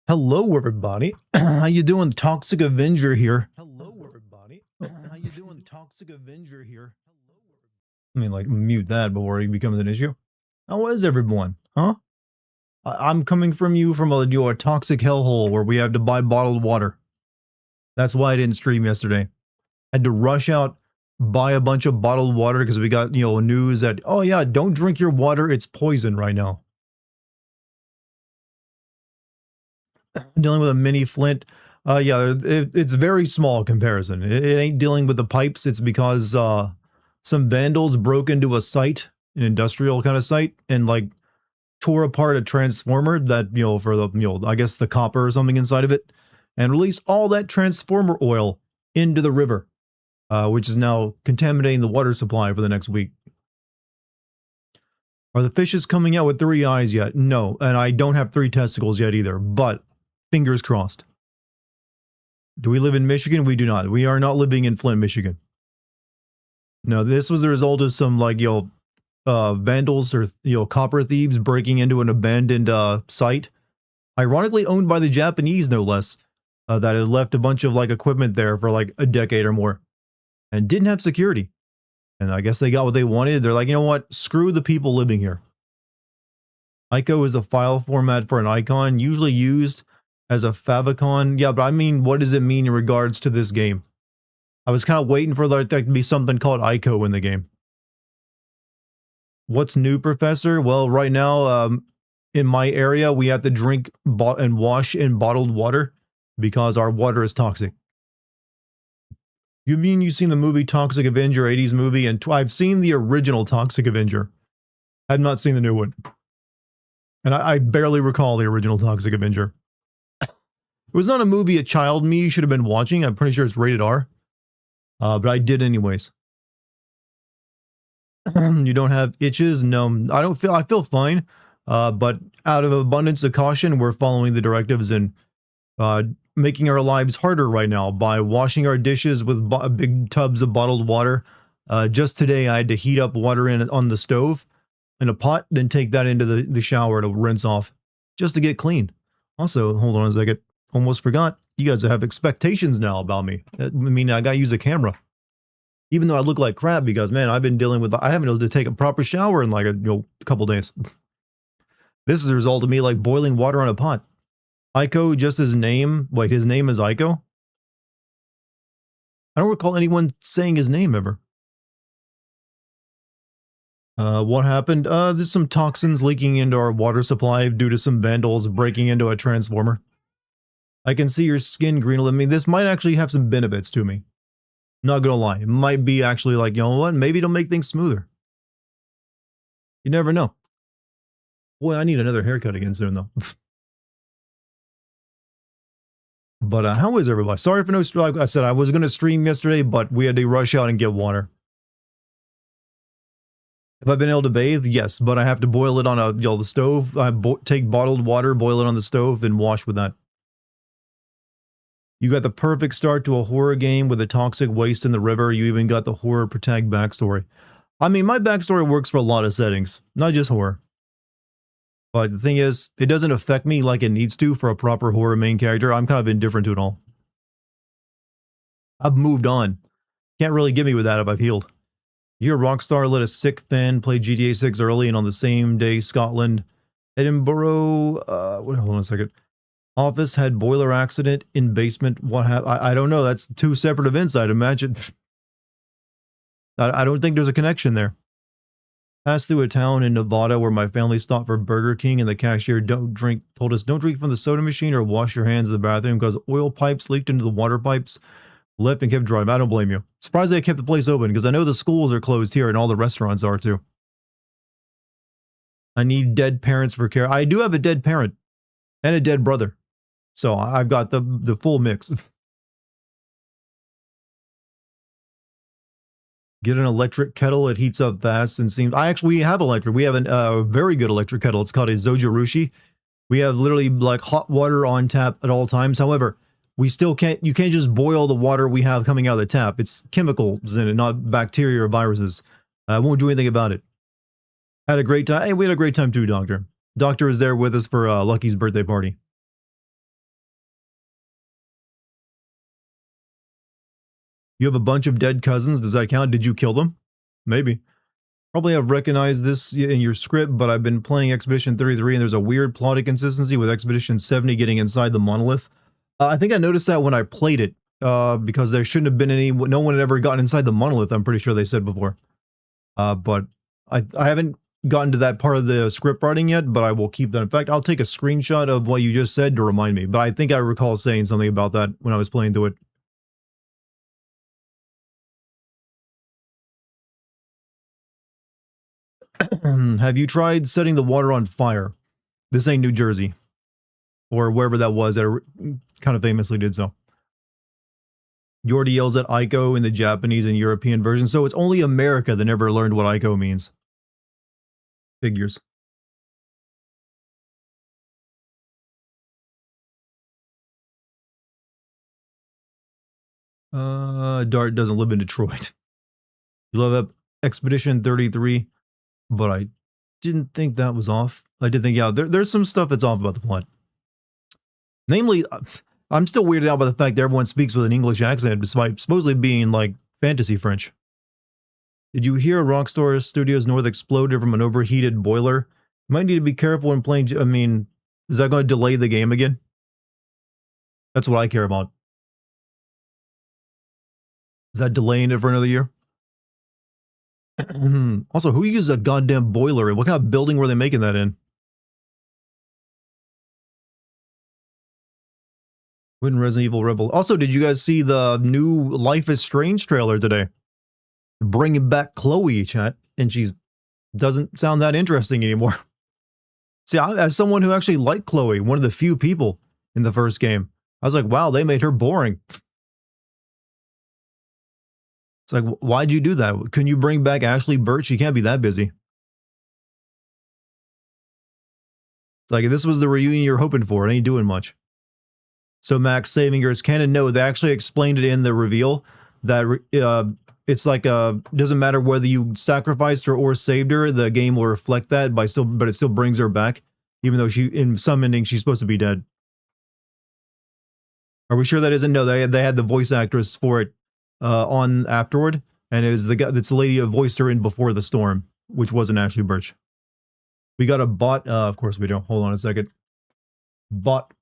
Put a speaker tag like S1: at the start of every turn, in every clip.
S1: Hello, everybody. How you doing? Toxic Avenger here. Hello, everybody. How you doing? Toxic Avenger here. I mean, like, mute that before it becomes an issue. How is everyone? Huh? I'm coming from you from a toxic hellhole where we have to buy bottled water. That's why I didn't stream yesterday. Had to rush out, buy a bunch of bottled water because we got, news that, oh yeah, don't drink your water. It's poison right now. Dealing with a mini Flint. Yeah, it's very small comparison. It ain't dealing with the pipes. It's because some vandals broke into a site, an industrial kind of site, and like tore apart a transformer that for the I guess the copper or something inside of it, and released all that transformer oil into the river, which is now contaminating the water supply for the next week. Are the fishes coming out with 3 eyes yet? No, and I don't have 3 testicles yet either. But fingers crossed. Do we live in Michigan? We do not. We are not living in Flint, Michigan. No, this was the result of some vandals or copper thieves breaking into an abandoned site, ironically owned by the Japanese, no less, that had left a bunch of like equipment there for like a decade or more, and didn't have security. And I guess they got what they wanted. They're like, you know what? Screw the people living here. Ico is a file format for an icon, usually used as a favicon. Yeah, but I mean, what does it mean in regards to this game? I was kind of waiting for there to be something called Ico in the game. What's new, Professor? Well, right now, in my area, we have to drink and wash in bottled water because our water is toxic. You mean you've seen the movie Toxic Avenger, 80s movie? And I've seen the original Toxic Avenger. I've not seen the new one. And I barely recall the original Toxic Avenger. It was not a movie a child me should have been watching. I'm pretty sure it's rated R. But I did anyways. You don't have itches? No, I don't feel. I feel fine. But out of abundance of caution, we're following the directives and making our lives harder right now by washing our dishes with big tubs of bottled water. Just today, I had to heat up water on the stove in a pot, then take that into the shower to rinse off, just to get clean. Also, hold on a second. Almost forgot. You guys have expectations now about me. I mean, I gotta use a camera. Even though I look like crap because, man, I've been dealing with, I haven't been able to take a proper shower in like a couple days. This is a result of me like boiling water on a pot. Ico, just his name, like his name is Ico? I don't recall anyone saying his name ever. What happened? There's some toxins leaking into our water supply due to some vandals breaking into a transformer. I can see your skin green. I mean, this might actually have some benefits to me. Not gonna lie. It might be actually like, you know what? Maybe it'll make things smoother. You never know. Boy, I need another haircut again soon, though. But how is everybody? Sorry for no stream. Like I said, I was going to stream yesterday, but we had to rush out and get water. Have I been able to bathe? Yes, but I have to boil it on the stove. I take bottled water, boil it on the stove, and wash with that. You got the perfect start to a horror game with a toxic waste in the river. You even got the horror protag backstory. I mean, my backstory works for a lot of settings, not just horror. But the thing is, it doesn't affect me like it needs to for a proper horror main character. I'm kind of indifferent to it all. I've moved on. Can't really get me with that if I've healed. You're a rock star, let a sick fan play GTA 6 early, and on the same day, Scotland, Edinburgh, hold on a second. Office had boiler accident in basement. What happened? I don't know. That's 2 separate events, I'd imagine. I don't think there's a connection there. Passed through a town in Nevada where my family stopped for Burger King, and the cashier told us don't drink from the soda machine or wash your hands in the bathroom because oil pipes leaked into the water pipes. Left and kept driving. I don't blame you. Surprised they kept the place open because I know the schools are closed here and all the restaurants are too. I need dead parents for care. I do have a dead parent and a dead brother. So I've got the full mix. Get an electric kettle. It heats up fast and seems... we have electric. We have a very good electric kettle. It's called a Zojirushi. We have literally like hot water on tap at all times. However, we still can't... You can't just boil the water we have coming out of the tap. It's chemicals in it, not bacteria or viruses. I won't do anything about it. Had a great time. Hey, we had a great time too, Doctor. Doctor is there with us for Lucky's birthday party. You have a bunch of dead cousins. Does that count? Did you kill them? Maybe. Probably have recognized this in your script, but I've been playing Expedition 33 and there's a weird plot inconsistency with Expedition 70 getting inside the monolith. I think I noticed that when I played it, because there shouldn't have been no one had ever gotten inside the monolith, I'm pretty sure they said before. But I haven't gotten to that part of the script writing yet, but I will keep that. In fact, I'll take a screenshot of what you just said to remind me, but I think I recall saying something about that when I was playing through it. Have you tried setting the water on fire? This ain't New Jersey. Or wherever that was that kind of famously did so. Yordi yells at Ico in the Japanese and European version, so it's only America that never learned what Ico means. Figures. Dart doesn't live in Detroit. You love Expedition 33, but I didn't think that was off. I did think, yeah, there's some stuff that's off about the plot. Namely, I'm still weirded out by the fact that everyone speaks with an English accent despite supposedly being, like, fantasy French. Did you hear Rockstar Studios North exploded from an overheated boiler? You might need to be careful when playing. I mean, is that going to delay the game again? That's what I care about. Is that delaying it for another year? Also, who uses a goddamn boiler? What kind of building were they making that in? When Resident Evil Rebel. Also, did you guys see the new Life is Strange trailer today? Bringing back Chloe, chat, and she doesn't sound that interesting anymore. See, as someone who actually liked Chloe, one of the few people in the first game, I was like, wow, they made her boring. It's like, why'd you do that? Couldn't you bring back Ashley Burch? She can't be that busy. It's like, if this was the reunion you're hoping for, it ain't doing much. So Max saving yours canon. No, they actually explained it in the reveal that it's like doesn't matter whether you sacrificed her or saved her, the game will reflect that but it still brings her back, even though in some endings she's supposed to be dead. Are we sure that isn't? No, they had the voice actress for it on afterward, and it was that's the lady who voiced her in Before the Storm, which wasn't Ashley Birch. We got a bot. Of course we don't. Hold on a second. Bot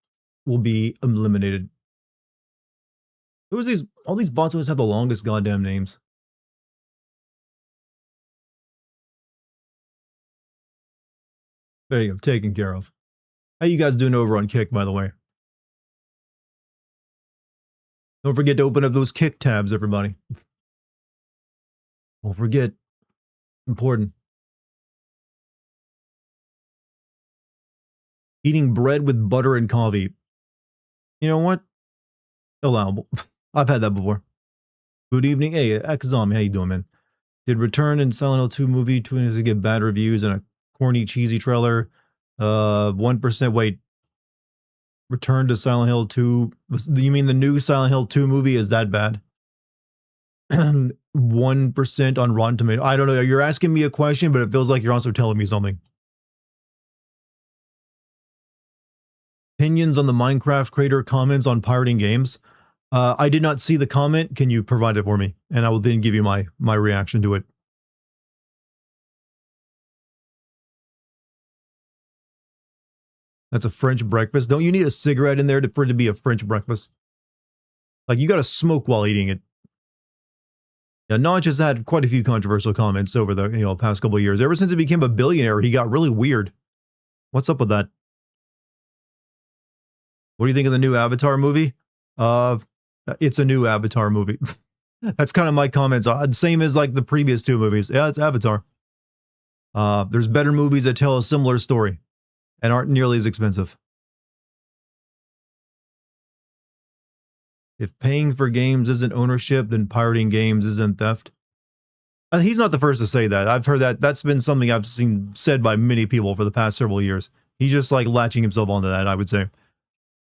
S1: will be eliminated. Who was these? All these bots always have the longest goddamn names. There you go, taken care of. How you guys doing over on Kick, by the way? Don't forget to open up those Kick tabs, everybody. Don't forget. Important. Eating bread with butter and coffee. You know what? Allowable. I've had that before. Good evening. Hey, Akazami, how you doing, man? Did Return and Silent Hill 2 movie to get bad reviews and a corny, cheesy trailer? 1%. Wait. Return to Silent Hill 2. You mean the new Silent Hill 2 movie is that bad? 1% on Rotten Tomatoes. I don't know. You're asking me a question, but it feels like you're also telling me something. Opinions on the Minecraft creator comments on pirating games. I did not see the comment. Can you provide it for me? And I will then give you my reaction to it. That's a French breakfast. Don't you need a cigarette in there for it to be a French breakfast? Like, you gotta smoke while eating it. Yeah, Notch has had quite a few controversial comments over the past couple of years. Ever since he became a billionaire, he got really weird. What's up with that? What do you think of the new Avatar movie? It's a new Avatar movie. That's kind of my comments. Same as like the previous two movies. Yeah, it's Avatar. There's better movies that tell a similar story and aren't nearly as expensive. If paying for games isn't ownership, then pirating games isn't theft. He's not the first to say that. I've heard that. That's been something I've seen said by many people for the past several years. He's just like latching himself onto that, I would say.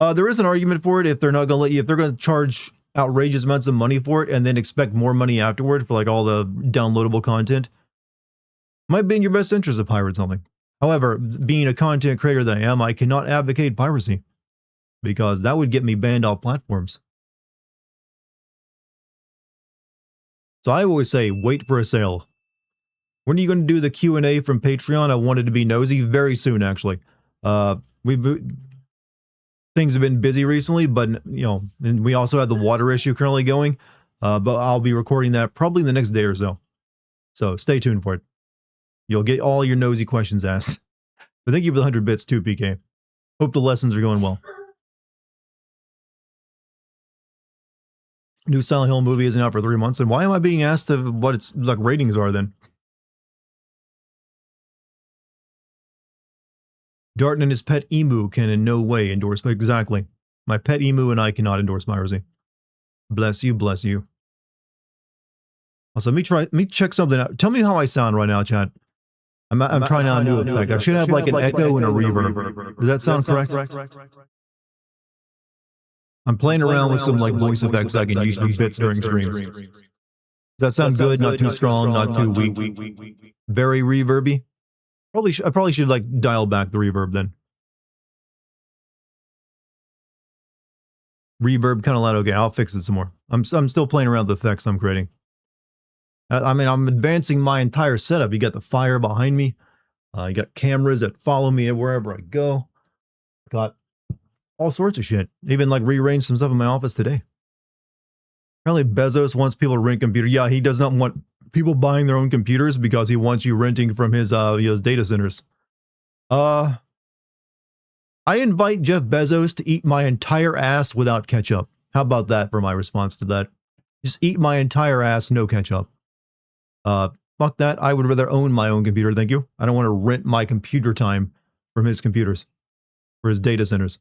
S1: There is an argument for it if they're not going to let you, if they're going to charge outrageous amounts of money for it and then expect more money afterward for like all the downloadable content. Might be in your best interest to pirate something. However, being a content creator that I am, I cannot advocate piracy because that would get me banned off platforms. So I always say, wait for a sale. When are you going to do the Q&A from Patreon? I wanted to be nosy very soon, actually. We've things have been busy recently, but and we also have the water issue currently going. But I'll be recording that probably the next day or so. So stay tuned for it. You'll get all your nosy questions asked. But thank you for the 100 bits too, PK. Hope the lessons are going well. New Silent Hill movie isn't out for 3 months, and why am I being asked of what its like ratings are then? Darton and his pet emu can in no way endorse. Exactly. My pet emu and I cannot endorse piracy. Bless you, bless you. Also, let me check something out. Tell me how I sound right now, chat. I'm trying out a new effect. I should have like an echo and a reverb. Does that sound correct? I'm playing around with some like voice effects I can use for bits during streams. Does that sound good? Not too strong, not too weak. Very reverby. I probably should like dial back the reverb then. Reverb kind of loud. Okay, I'll fix it some more. I'm still playing around with the effects I'm creating. I mean, I'm advancing my entire setup. You got the fire behind me. You got cameras that follow me wherever I go. Got all sorts of shit. Even like rearranged some stuff in my office today. Apparently Bezos wants people to rent computers. Yeah, he does not want people buying their own computers because he wants you renting from his data centers. I invite Jeff Bezos to eat my entire ass without ketchup. How about that for my response to that? Just eat my entire ass, no ketchup. Fuck that. I would rather own my own computer, thank you. I don't want to rent my computer time from his computers, for his data centers.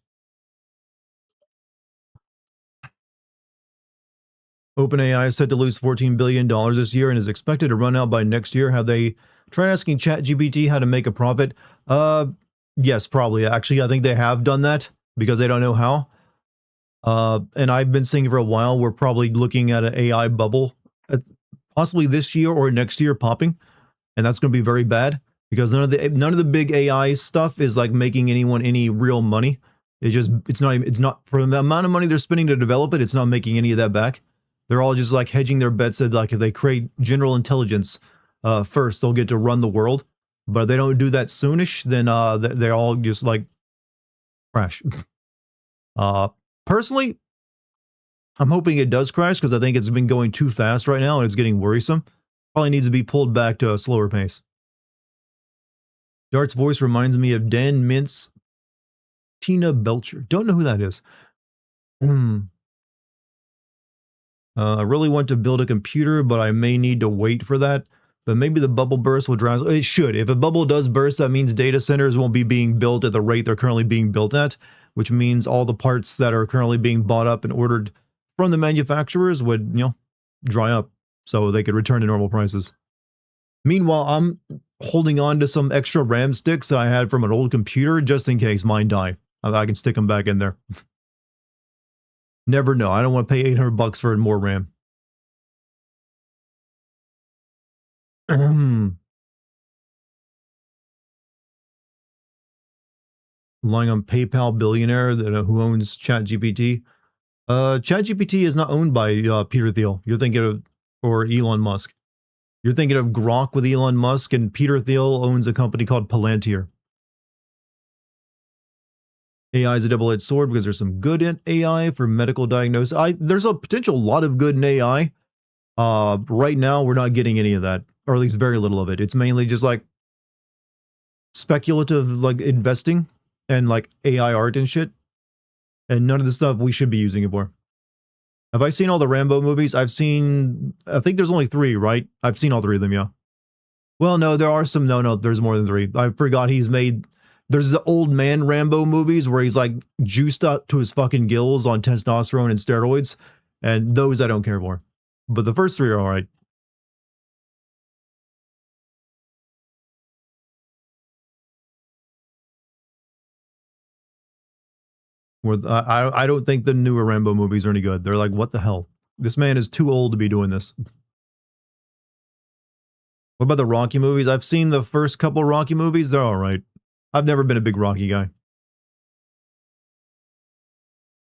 S1: OpenAI is set to lose $14 billion this year and is expected to run out by next year. Have they tried asking ChatGPT how to make a profit? Yes, probably. Actually, I think they have done that because they don't know how. And I've been saying for a while, we're probably looking at an AI bubble, possibly this year or next year popping. And that's going to be very bad because none of the big AI stuff is like making anyone any real money. It's not for the amount of money they're spending to develop it. It's not making any of that back. They're all just like hedging their bets that like if they create general intelligence first, they'll get to run the world. But if they don't do that soonish, then they're all just like crash. Personally, I'm hoping it does crash because I think it's been going too fast right now and it's getting worrisome. Probably needs to be pulled back to a slower pace. Dart's voice reminds me of Dan Mintz, Tina Belcher. Don't know who that is. I really want to build a computer, but I may need to wait for that. But maybe the bubble burst will drive. It should. If a bubble does burst, that means data centers won't be being built at the rate they're currently being built at, which means all the parts that are currently being bought up and ordered from the manufacturers would, dry up so they could return to normal prices. Meanwhile, I'm holding on to some extra RAM sticks that I had from an old computer just in case mine die. I can stick them back in there. Never know. I don't want to pay $800 for more RAM. Relying on PayPal billionaire who owns ChatGPT. ChatGPT is not owned by Peter Thiel. You're thinking of, or Elon Musk. You're thinking of Grok with Elon Musk, and Peter Thiel owns a company called Palantir. AI is a double-edged sword because there's some good in AI for medical diagnosis. There's a potential lot of good in AI. Right now, we're not getting any of that, or at least very little of it. It's mainly just like speculative, like investing and like AI art and shit. And none of the stuff we should be using it for. Have I seen all the Rambo movies? I think there's only 3, right? I've seen all 3 of them, yeah. Well, no, there are some, no, there's more than 3. I forgot there's the old man Rambo movies where he's like juiced up to his fucking gills on testosterone and steroids. And those I don't care for. But the first 3 are alright. I don't think the newer Rambo movies are any good. They're like, what the hell? This man is too old to be doing this. What about the Rocky movies? I've seen the first couple Rocky movies. They're alright. I've never been a big Rocky guy.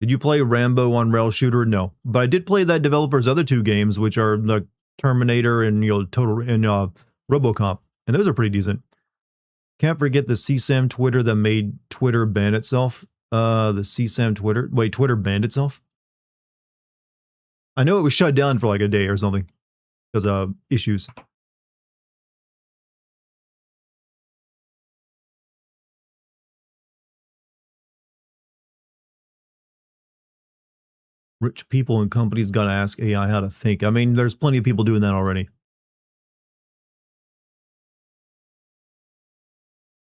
S1: Did you play Rambo on Rail Shooter? No. But I did play that developer's other 2 games, which are like Terminator and Total and RoboCop, and those are pretty decent. Can't forget the CSAM Twitter that made Twitter ban itself. The CSAM Twitter. Wait, Twitter banned itself? I know it was shut down for like a day or something because of issues. Rich people and companies got to ask AI how to think. I mean, there's plenty of people doing that already.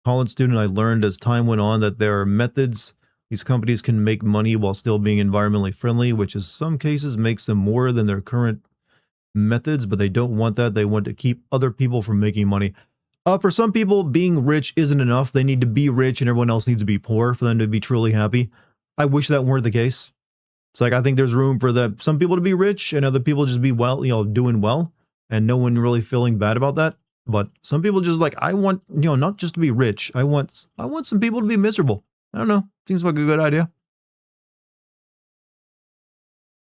S1: College student, I learned as time went on that there are methods these companies can make money while still being environmentally friendly, which in some cases makes them more than their current methods, but they don't want that. They want to keep other people from making money. For some people, being rich isn't enough. They need to be rich and everyone else needs to be poor for them to be truly happy. I wish that weren't the case. It's like, I think there's room for some people to be rich and other people just be doing well and no one really feeling bad about that. But some people just like, I want, not just to be rich. I want some people to be miserable. I don't know. Seems like a good idea.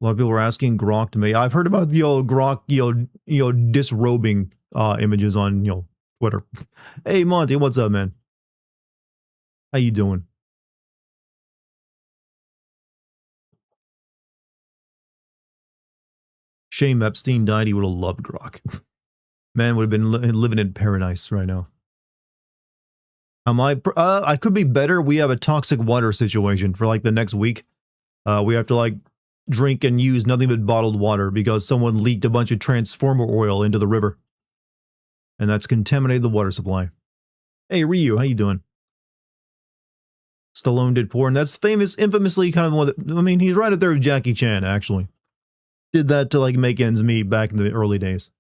S1: A lot of people are asking Grok to make. I've heard about the old Grok, disrobing images on Twitter. Hey Monty, what's up, man? How you doing? Shame Epstein died. He would have loved Grok. Man would have been living in paradise right now. Am I? I could be better. We have a toxic water situation for like the next week. We have to like drink and use nothing but bottled water because someone leaked a bunch of transformer oil into the river. And that's contaminated the water supply. Hey Ryu, how you doing? Stallone did porn. That's infamously kind of one that, I mean, he's right up there with Jackie Chan, actually. Did that to like make ends meet back in the early days.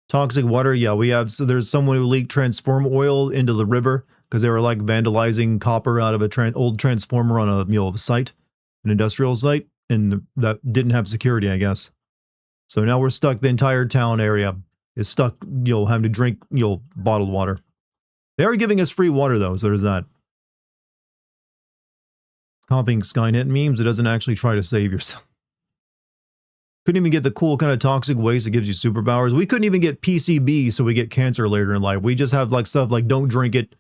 S1: Toxic water, yeah, so there's someone who leaked transformer oil into the river because they were like vandalizing copper out of a old transformer on a site, an industrial site, and that didn't have security, I guess. So now we're stuck, the entire town area is stuck, having to drink, bottled water. They are giving us free water though, so there's that. Copying Skynet memes, it doesn't actually try to save yourself. Couldn't even get the cool kind of toxic waste that gives you superpowers. We couldn't even get PCB, so we get cancer later in life. We just have like stuff like don't drink it,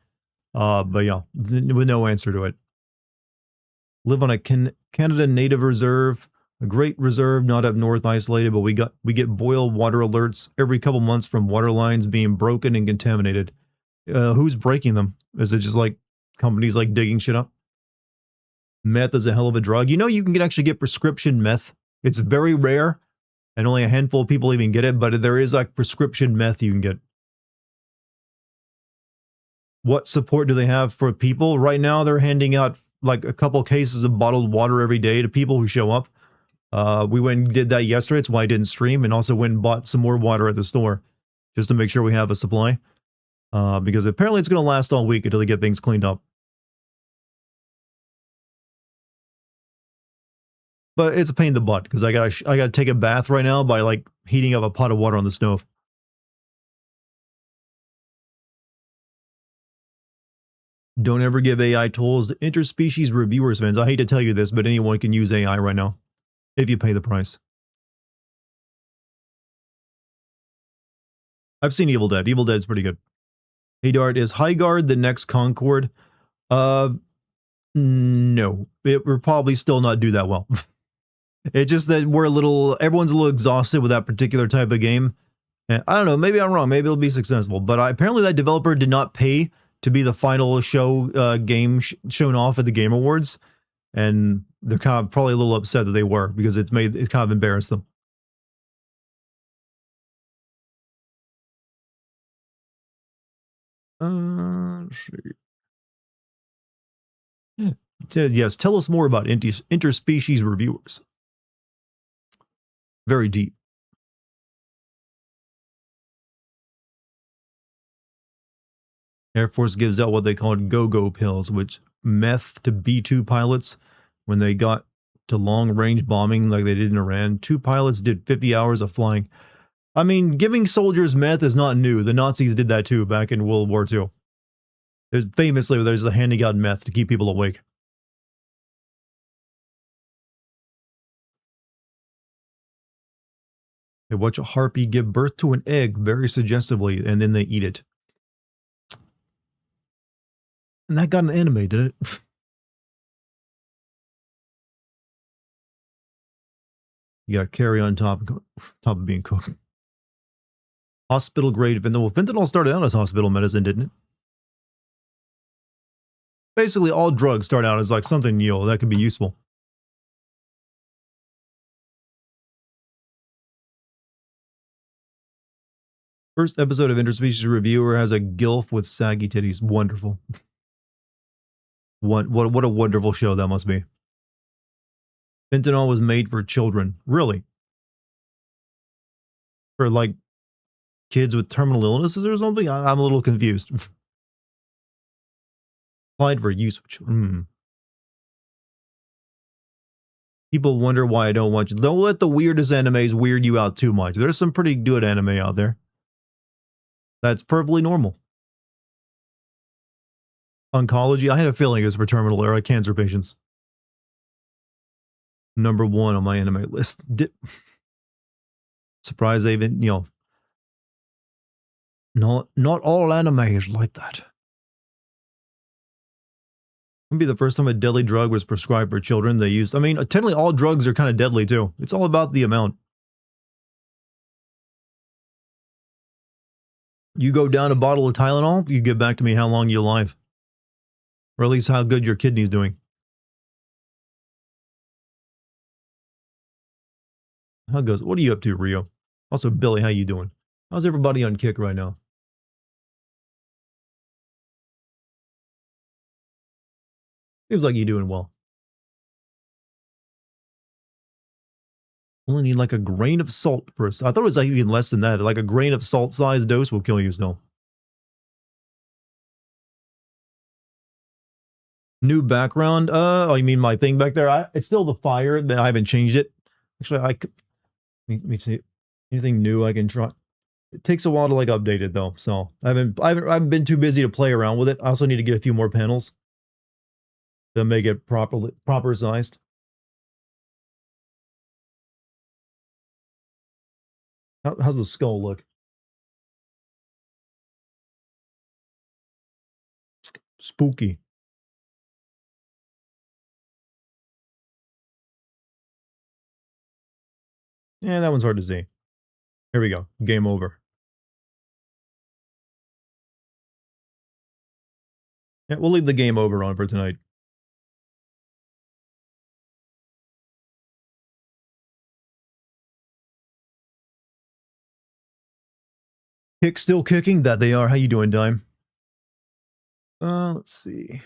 S1: but yeah, with no answer to it. Live on a Canada native reserve, a great reserve, not up north isolated, but we get boil water alerts every couple months from water lines being broken and contaminated. Who's breaking them? Is it just like companies like digging shit up? Meth is a hell of a drug. You can actually get prescription meth. It's very rare, and only a handful of people even get it, but there is like prescription meth you can get. What support do they have for people? Right now, they're handing out like a couple cases of bottled water every day to people who show up. We went and did that yesterday. It's why I didn't stream, and also went and bought some more water at the store just to make sure we have a supply. Because apparently it's going to last all week until they get things cleaned up. But it's a pain in the butt because I gotta take a bath right now by like heating up a pot of water on the stove. Don't ever give AI tools to interspecies reviewers, fans. I hate to tell you this, but anyone can use AI right now if you pay the price. I've seen Evil Dead. Evil Dead's pretty good. Hey Dart, is High Guard the next Concord? No. It will probably still not do that well. It's just that everyone's a little exhausted with that particular type of game. And I don't know, maybe I'm wrong, maybe it'll be successful, but apparently that developer did not pay to be the final game shown off at the Game Awards, and they're kind of probably a little upset that they were, because it kind of embarrassed them. Let's see. Yes, tell us more about interspecies reviewers. Very deep. Air Force gives out what they called go-go pills, which meth to B-2 pilots when they got to long-range bombing like they did in Iran. 2 pilots did 50 hours of flying. I mean, giving soldiers meth is not new. The Nazis did that too back in World War II. Famously, there's a handing out meth to keep people awake. They watch a harpy give birth to an egg very suggestively, and then they eat it. And that got an anime, did it? You got carry on top of being cooked. Hospital grade fentanyl. Fentanyl started out as hospital medicine, didn't it? Basically, all drugs start out as like something new that could be useful. First episode of Interspecies Reviewer has a gilf with saggy titties. Wonderful. What a wonderful show that must be. Fentanyl was made for children. Really? For like kids with terminal illnesses or something? I'm a little confused. Applied for use with children. People wonder why I don't watch it. Don't let the weirdest animes weird you out too much. There's some pretty good anime out there. That's perfectly normal. Oncology, I had a feeling it was for terminal or cancer patients. Number 1 on my anime list. Surprised they even, not all anime is like that. It'd be the first time a deadly drug was prescribed for children. They used, technically all drugs are kind of deadly too. It's all about the amount. You go down a bottle of Tylenol, you get back to me how long you're alive. Or at least how good your kidney's doing. How goes? What are you up to, Rio? Also, Billy, how you doing? How's everybody on Kick right now? Seems like you're doing well. Only need like a grain of salt for us. I thought it was like even less than that. Like a grain of salt-sized dose will kill you still. New background. Oh, you mean my thing back there? It's still the fire, but I haven't changed it. Actually, let me see. Anything new I can try? It takes a while to like update it though, so I haven't been too busy to play around with it. I also need to get a few more panels to make it proper sized. How's the skull look? Spooky. Yeah, that one's hard to see. Here we go. Game over. Yeah, we'll leave the game over on for tonight. Kick still kicking? That they are. How you doing, Dime? Let's see.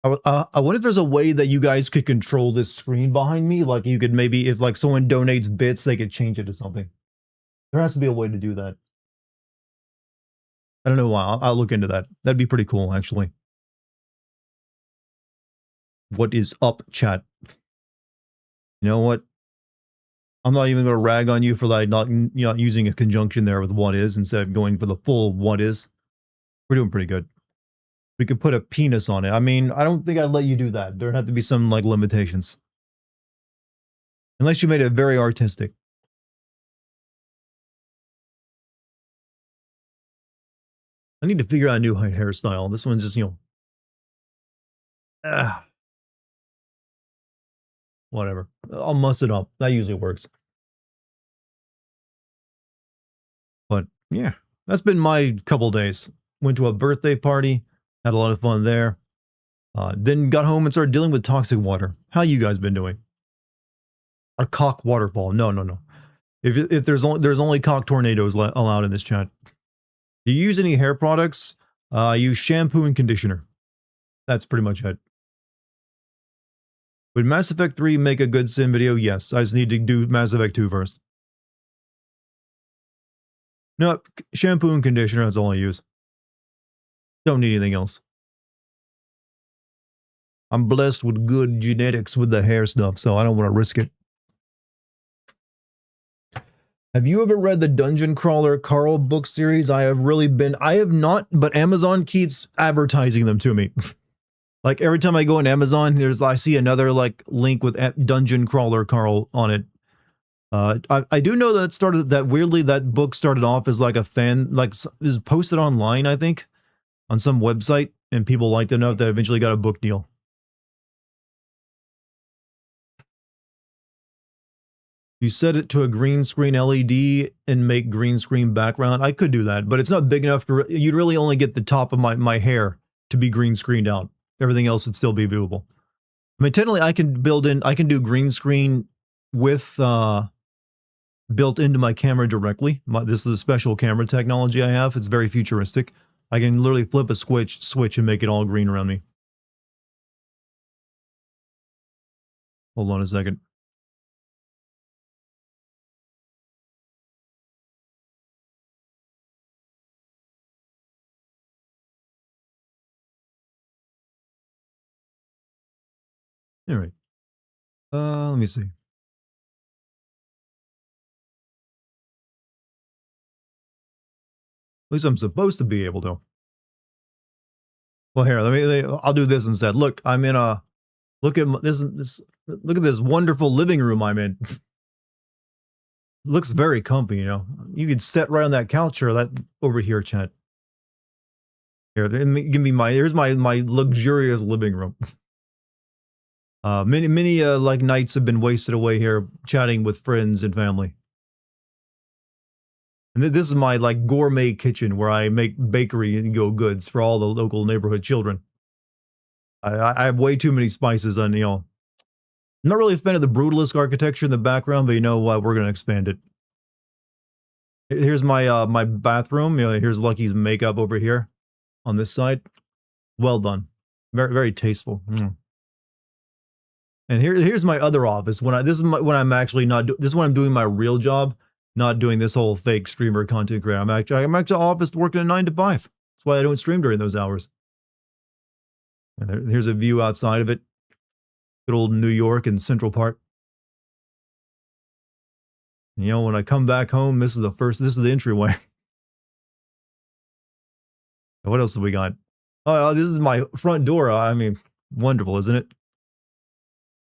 S1: I wonder if there's a way that you guys could control this screen behind me. Like you could maybe, if like someone donates bits, they could change it to something. There has to be a way to do that. I don't know why. I'll look into that. That'd be pretty cool, actually. What is up, chat? You know what? I'm not even going to rag on you for like not using a conjunction there with what is instead of going for the full what is. We're doing pretty good. We could put a penis on it. I mean, I don't think I'd let you do that. There'd have to be some like limitations. Unless you made it very artistic. I need to figure out a new hairstyle. This one's just, whatever. I'll muss it up. That usually works. But yeah, that's been my couple days. Went to a birthday party. Had a lot of fun there. Then got home and started dealing with toxic water. How you guys been doing? A cock waterfall. No. If there's only cock tornadoes allowed in this chat. Do you use any hair products? I use shampoo and conditioner. That's pretty much it. Would Mass Effect 3 make a good sim video? Yes. I just need to do Mass Effect 2 first. No, shampoo and conditioner, that's all I use. Don't need anything else. I'm blessed with good genetics with the hair stuff, so I don't want to risk it. Have you ever read the Dungeon Crawler Carl book series? I have not, but Amazon keeps advertising them to me. Like every time I go on Amazon, I see another like link with Dungeon Crawler Carl on it. I do know that weirdly that book started off as like a fan, like is posted online, I think, on some website, and people liked it enough that eventually got a book deal. You set it to a green screen LED and make green screen background. I could do that, but it's not big enough to, you'd really only get the top of my hair to be green screened out. Everything else would still be viewable. I mean, technically I can do green screen with, built into my camera directly. This is a special camera technology I have. It's very futuristic. I can literally flip a switch and make it all green around me. Hold on a second. All right. Let me see. At least I'm supposed to be able to. Well, here, I'll do this instead. Look, I'm in a, look at look at this wonderful living room I'm in. Looks very comfy, you know. You could sit right on that couch or that over here, chat. Here, give me here's my luxurious living room. Many like nights have been wasted away here chatting with friends and family. And this is my like gourmet kitchen where I make bakery and go goods for all the local neighborhood children. I have way too many spices on, you know. I'm not really a fan of the brutalist architecture in the background, but you know what? We're gonna expand it. Here's my my bathroom. You know, here's Lucky's makeup over here on this side. Well done. Very, very tasteful. Mm. And here's my other office. When when I'm actually not this is when I'm doing my real job, not doing this whole fake streamer content creator. I'm actually office working a 9 to 5. That's why I don't stream during those hours. And here's a view outside of it. Good old New York and Central Park. You know, when I come back home, this is the entryway. What else do we got? Oh, this is my front door. I mean, wonderful, isn't it?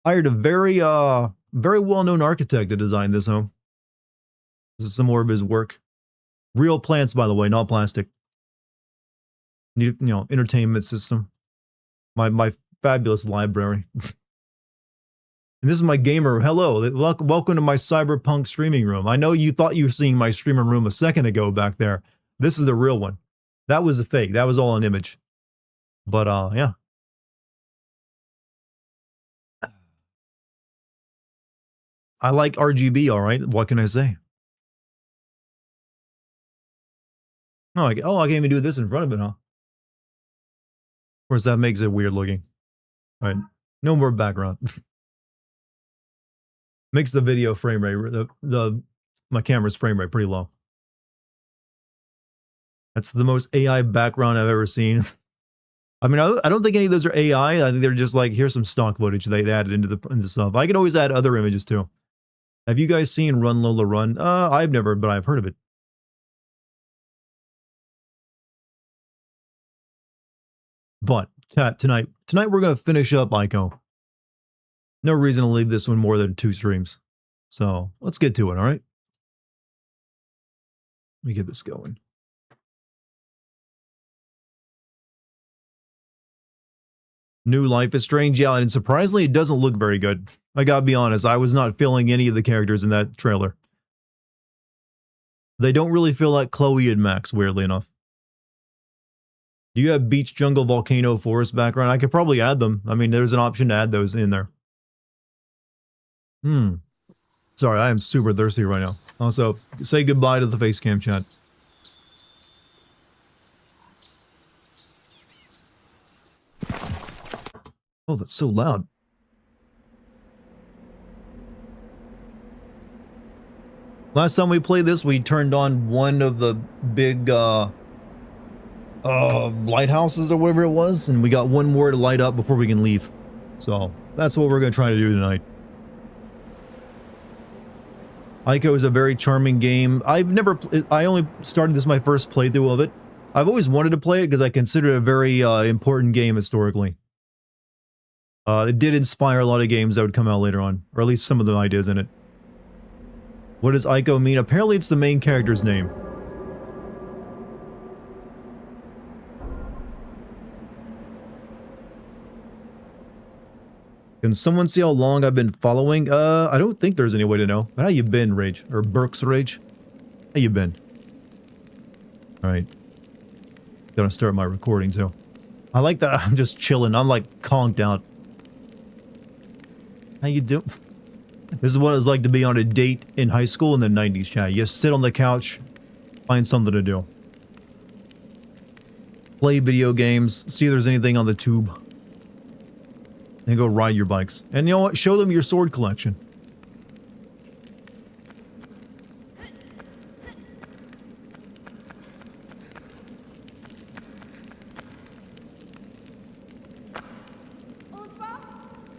S1: Hired a very well-known architect to design this home. This is some more of his work. Real plants, by the way, not plastic. You know, entertainment system. My fabulous library. And this is my gamer. Hello, welcome to my cyberpunk streaming room. I know you thought you were seeing my streaming room a second ago back there. This is the real one. That was a fake. That was all an image. But yeah. I like RGB, all right. What can I say? Oh, I can't even do this in front of it, huh? Of course, that makes it weird looking. All right, no more background. Makes the video frame rate, my camera's frame rate pretty low. That's the most AI background I've ever seen. I mean, I don't think any of those are AI. I think they're just like, here's some stock footage they added into the stuff. I can always add other images too. Have you guys seen Run Lola Run? I've never, but I've heard of it. But tonight we're gonna finish up Ico. No reason to leave this one more than 2 streams. So let's get to it, all right? Let me get this going. New Life is Strange, yeah, and surprisingly, it doesn't look very good. I gotta be honest, I was not feeling any of the characters in that trailer. They don't really feel like Chloe and Max, weirdly enough. Do you have beach, jungle, volcano, forest background? I could probably add them. I mean, there's an option to add those in there. Sorry, I am super thirsty right now. Also, say goodbye to the face cam chat. Oh, that's so loud. Last time we played this, we turned on one of the big lighthouses or whatever it was, and we got one more to light up before we can leave. So that's what we're gonna try to do tonight. Ico is a very charming game. I only started this my first playthrough of it. I've always wanted to play it because I consider it a very important game historically. It did inspire a lot of games that would come out later on, or at least some of the ideas in it. What does Ico mean? Apparently it's the main character's name. Can someone see how long I've been following? I don't think there's any way to know. But how you been, Rage? Or Burks Rage? How you been? Alright. Gonna start my recording too. I like that I'm just chilling. I'm like conked out. How you doing? This is what it's like to be on a date in high school in the 90s, chat. You sit on the couch, find something to do. Play video games, see if there's anything on the tube. And go ride your bikes. And you know what? Show them your sword collection.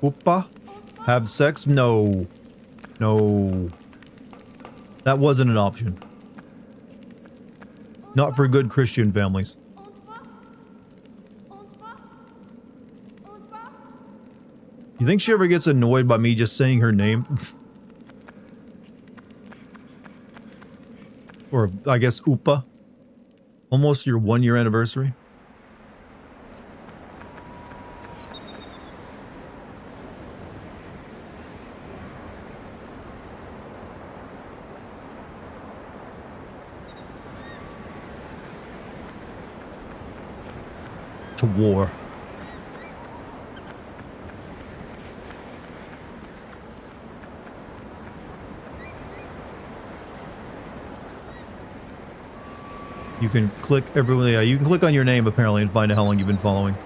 S1: Opa? Have sex? No. No. That wasn't an option. Not for good Christian families. You think she ever gets annoyed by me just saying her name? Or, I guess, Upa? Almost your 1-year anniversary? To war. You can click everywhere. Yeah, you can click on your name apparently and find out how long you've been following.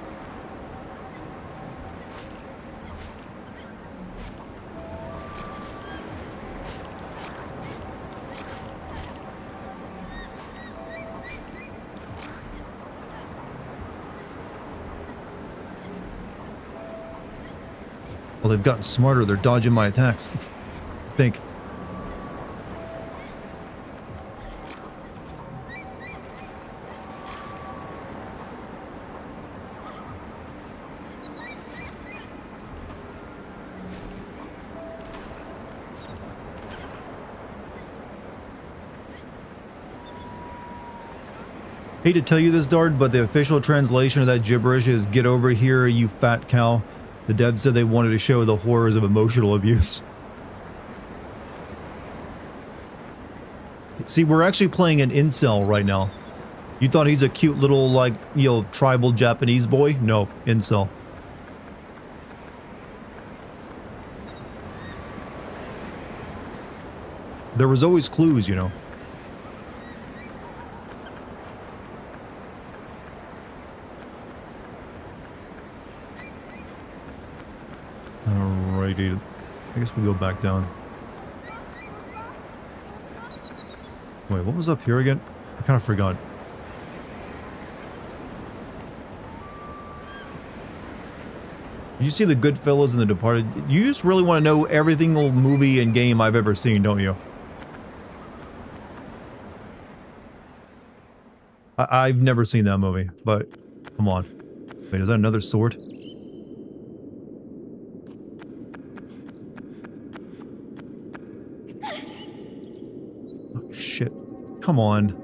S1: Well, they've gotten smarter. They're dodging my attacks. I think. Hate to tell you this, Dart, but the official translation of that gibberish is "Get over here, you fat cow." The devs said they wanted to show the horrors of emotional abuse. See, we're actually playing an incel right now. You thought he's a cute little, like, you know, tribal Japanese boy? No, incel. There was always clues, you know. Alrighty, I guess we go back down. Wait, what was up here again? I kind of forgot. You see the Goodfellas and The Departed? You just really want to know every single movie and game I've ever seen, don't you? I've never seen that movie, but come on. Wait, is that another sword? Oh, shit. Come on.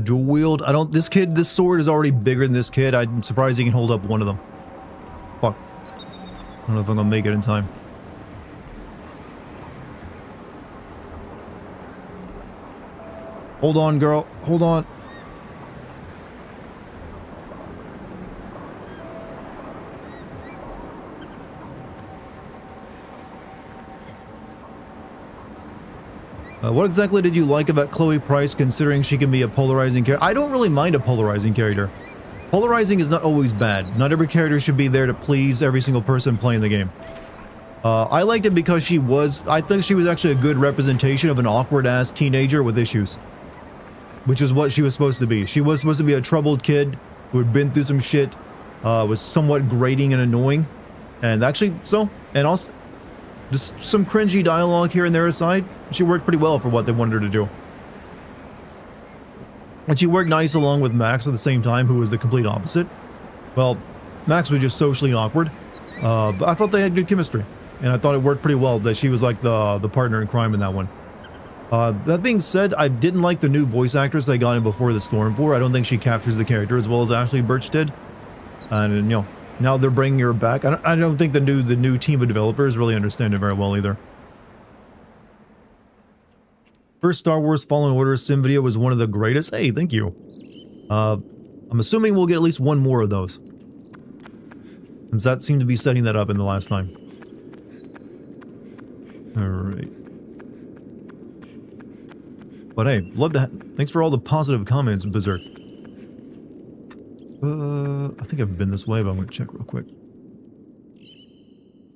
S1: Dual wield. I don't. This sword is already bigger than this kid. I'm surprised he can hold up one of them. Fuck. I don't know if I'm gonna make it in time. Hold on, girl. Hold on. What exactly did you like about Chloe Price, considering she can be a polarizing character? I don't really mind a polarizing character. Polarizing is not always bad. Not every character should be there to please every single person playing the game. I liked it because I think she was actually a good representation of an awkward-ass teenager with issues. Which is what she was supposed to be. She was supposed to be a troubled kid who had been through some shit, was somewhat grating and annoying. And actually, and also... Just some cringy dialogue here and there aside, she worked pretty well for what they wanted her to do. And she worked nice along with Max at the same time, who was the complete opposite. Well, Max was just socially awkward, but I thought they had good chemistry. And I thought it worked pretty well that she was like the partner in crime in that one. That being said, I didn't like the new voice actress they got in Before the Storm for. I don't think she captures the character as well as Ashley Birch did. And, you know, now they're bringing her back. I don't think the new team of developers really understand it very well either. First Star Wars Fallen Order sim video was one of the greatest. Hey, thank you. I'm assuming we'll get at least one more of those, since that seemed to be setting that up in the last time. Alright. But hey, love that. Thanks for all the positive comments, Berserk. I think I've been this way, but I'm gonna check real quick.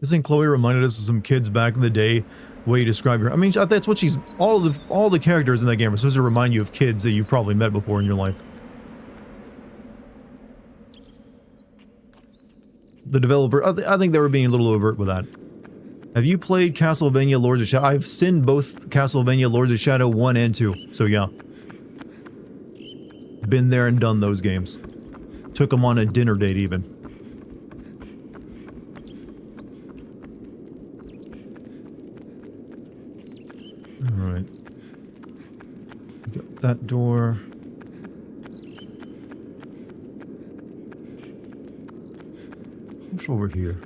S1: Isn't Chloe reminded us of some kids back in the day? The way you describe her. I mean, that's what she's. All the characters in that game are supposed to remind you of kids that you've probably met before in your life. The developer, I think they were being a little overt with that. Have you played Castlevania Lords of Shadow? I've seen both Castlevania Lords of Shadow 1 and 2, so yeah. Been there and done those games. Took them on a dinner date even. Alright. Got that door. What's over here?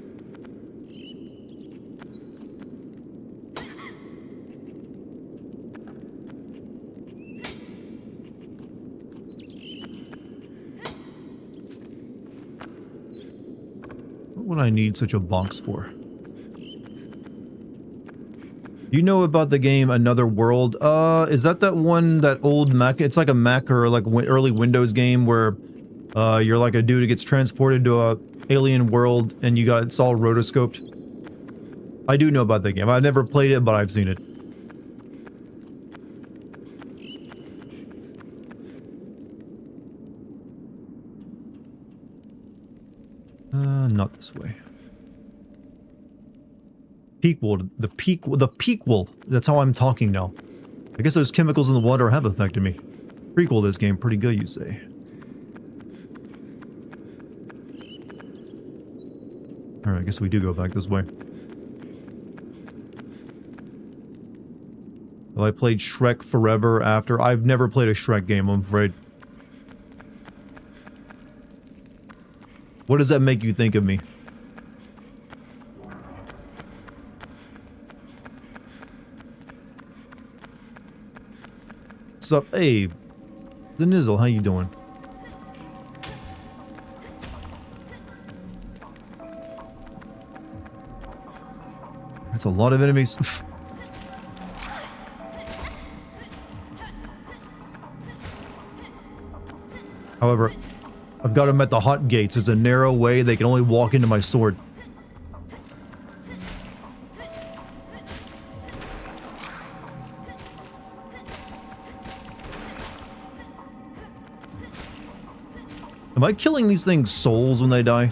S1: What would I need such a box for? You know about the game Another World? Is that one, that old Mac? It's like a Mac or like early Windows game where you're like a dude who gets transported to a alien world and it's all rotoscoped. I do know about that game. I've never played it, but I've seen it. Not this way. Pequel, the Pequel. That's how I'm talking now. I guess those chemicals in the water have affected me. Prequel this game, pretty good, you say. Alright, I guess we do go back this way. Well, I played Shrek Forever after. I've never played a Shrek game, I'm afraid. What does that make you think of me? What's up? Hey, the Nizzle, how you doing? That's a lot of enemies. However, I've got them at the hot gates. It's a narrow way. They can only walk into my sword. Am I killing these things' souls when they die?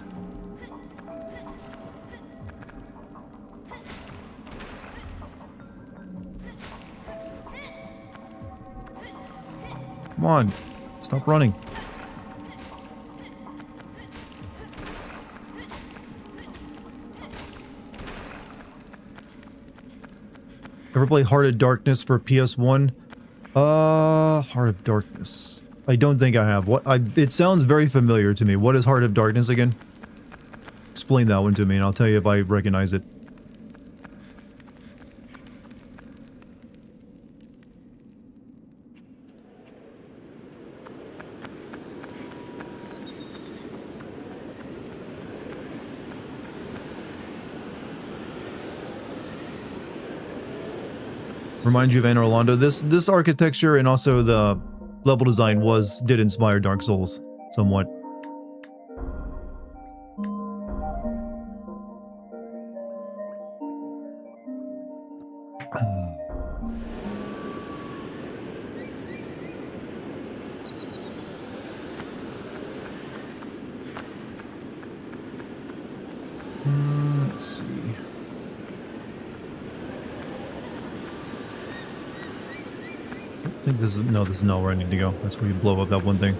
S1: Come on. Stop running. Ever play Heart of Darkness for PS1? Heart of Darkness. I don't think I have. It sounds very familiar to me. What is Heart of Darkness again? Explain that one to me and I'll tell you if I recognize it. Remind you of Anne Orlando. This architecture and also the level design did inspire Dark Souls somewhat. Let's see. I think this is... No, this is not where I need to go. That's where you blow up that one thing.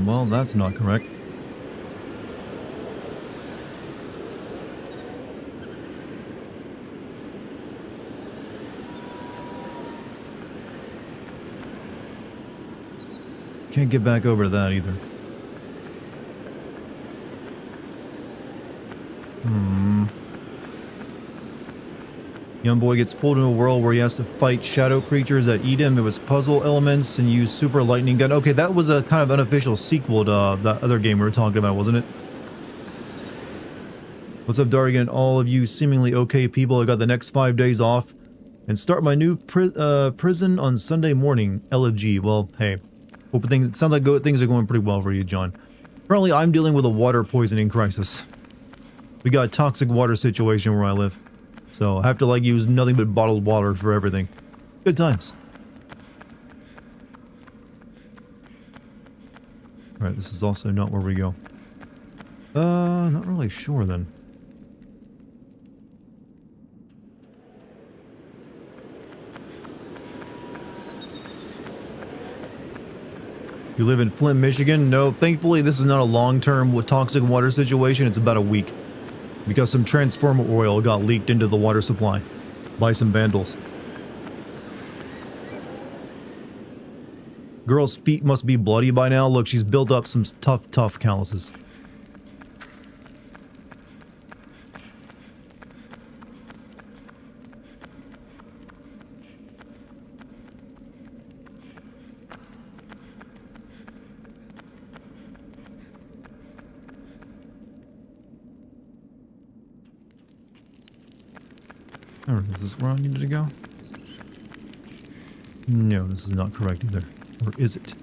S1: Well, that's not correct. Can't get back over to that either. Young boy gets pulled into a world where he has to fight shadow creatures that eat him. It was puzzle elements and use super lightning gun. Okay, that was a kind of unofficial sequel to that other game we were talking about, wasn't it? What's up, Dartigan? All of you seemingly okay people. I got the next 5 days off and start my new prison on Sunday morning. LFG. Well, hey, hope things. It sounds like things are going pretty well for you, John. Currently, I'm dealing with a water poisoning crisis. We got a toxic water situation where I live. So I have to like use nothing but bottled water for everything. Good times. Alright, this is also not where we go. Not really sure then. You live in Flint, Michigan? No, thankfully this is not a long-term toxic water situation. It's about a week. Because some transformer oil got leaked into the water supply by some vandals. Girl's feet must be bloody by now. Look, she's built up some tough calluses. Alright, is this where I needed to go? No, this is not correct either. Or is it?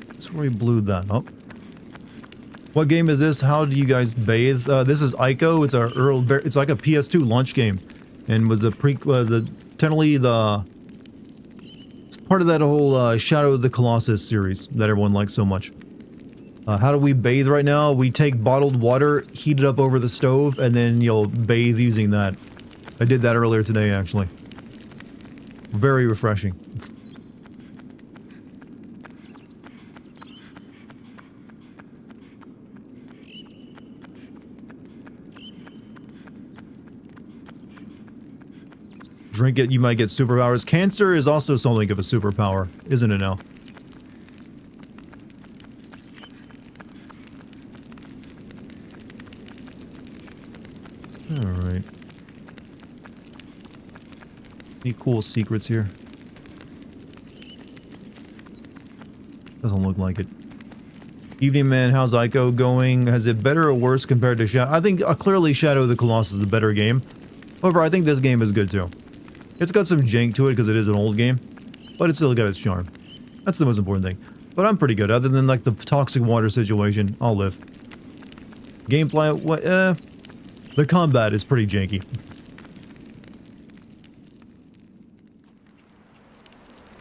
S1: That's where we blew that up. What game is this? How do you guys bathe? This is Ico. It's like a PS2 launch game. And was the it's part of that whole Shadow of the Colossus series that everyone likes so much. How do we bathe right now? We take bottled water, heat it up over the stove, and then you'll bathe using that. I did that earlier today, actually. Very refreshing. Drink it, you might get superpowers. Cancer is also something of a superpower, isn't it now? Alright. Any cool secrets here? Doesn't look like it. Evening man, how's Ico going? Has it better or worse compared to Shadow? I think clearly Shadow of the Colossus is a better game. However, I think this game is good too. It's got some jank to it because it is an old game, but it's still got its charm. That's the most important thing. But I'm pretty good. Other than like the toxic water situation, I'll live. Gameplay, what? The combat is pretty janky.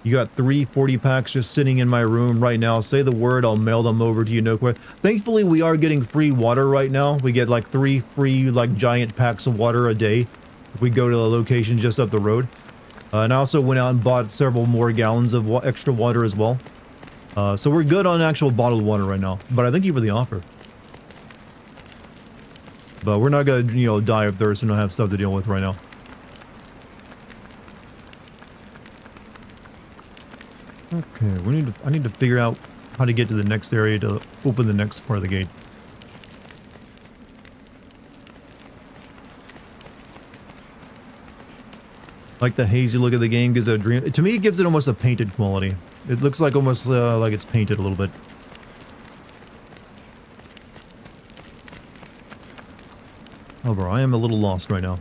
S1: You got 3 40 packs just sitting in my room right now. Say the word, I'll mail them over to you no quick. Thankfully, we are getting free water right now. We get like 3 free like giant packs of water a day if we go to the location just up the road. And I also went out and bought several more gallons of extra water as well. So we're good on actual bottled water right now. But I thank you for the offer. But we're not gonna, you know, die of thirst and not have stuff to deal with right now. Okay, I need to figure out how to get to the next area to open the next part of the gate. Like the hazy look of the game gives it a dream. To me, it gives it almost a painted quality. It looks like almost like it's painted a little bit. However, I am a little lost right now.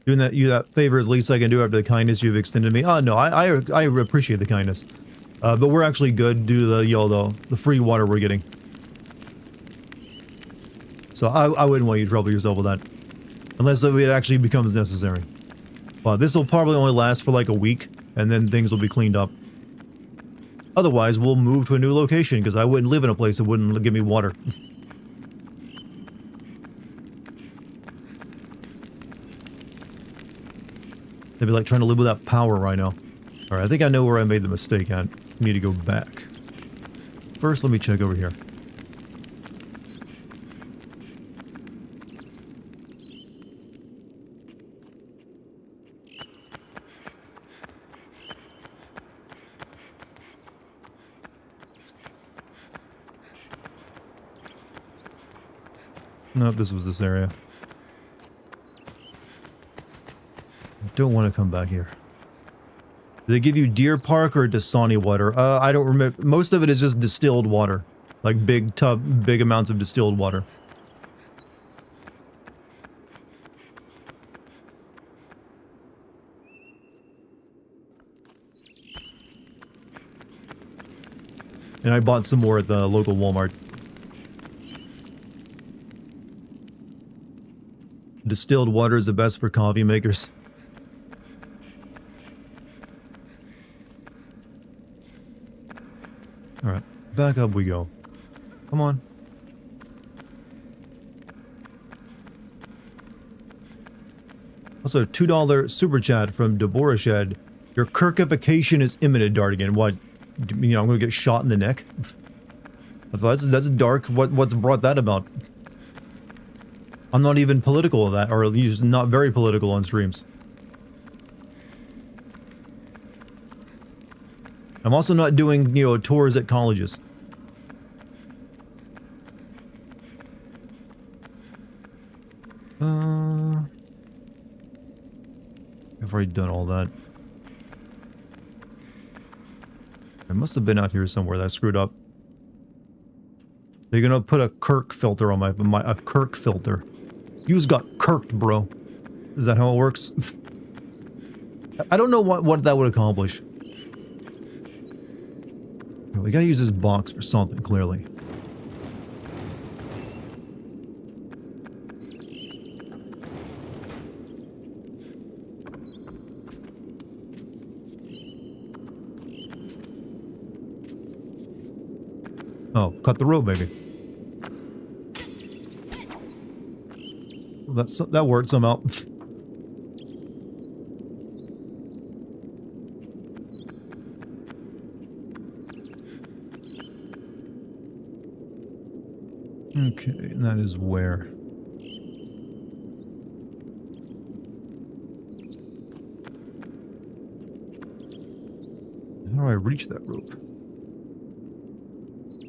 S1: Doing that favor is the least I can do after the kindness you've extended me. No, I appreciate the kindness. But we're actually good due to the free water we're getting. So I wouldn't want you to trouble yourself with that. Unless it actually becomes necessary. But this will probably only last for like a week, and then things will be cleaned up. Otherwise, we'll move to a new location, because I wouldn't live in a place that wouldn't give me water. They'd be like trying to live without power right now. Alright, I think I know where I made the mistake at. I need to go back. First, let me check over here. Nope, this was this area. I don't want to come back here. Do they give you Deer Park or Dasani water? I don't remember. Most of it is just distilled water. Like big amounts of distilled water. And I bought some more at the local Walmart. Distilled water is the best for coffee makers. Alright, back up we go. Come on. Also, $2 super chat from Deborah Shed. Your Kirkification is imminent, Dartigan. What? You know, I'm gonna get shot in the neck? I thought that's dark. What's brought that about? I'm not even political of that, or at least not very political on streams. I'm also not doing, you know, tours at colleges. I've already done all that. I must have been out here somewhere that I screwed up. They're gonna put a Kirk filter on a Kirk filter. You just got kirked, bro. Is that how it works? I don't know what that would accomplish. We gotta use this box for something, clearly. Oh, cut the rope, baby. Well, that worked somehow. Okay, and that is where? How do I reach that rope?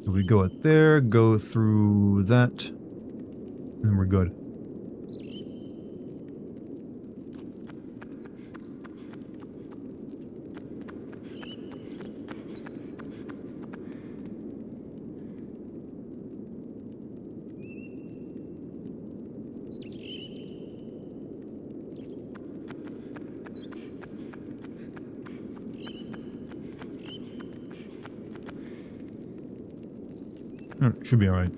S1: Do we go out there, go through that, and then we're good. Should be alright.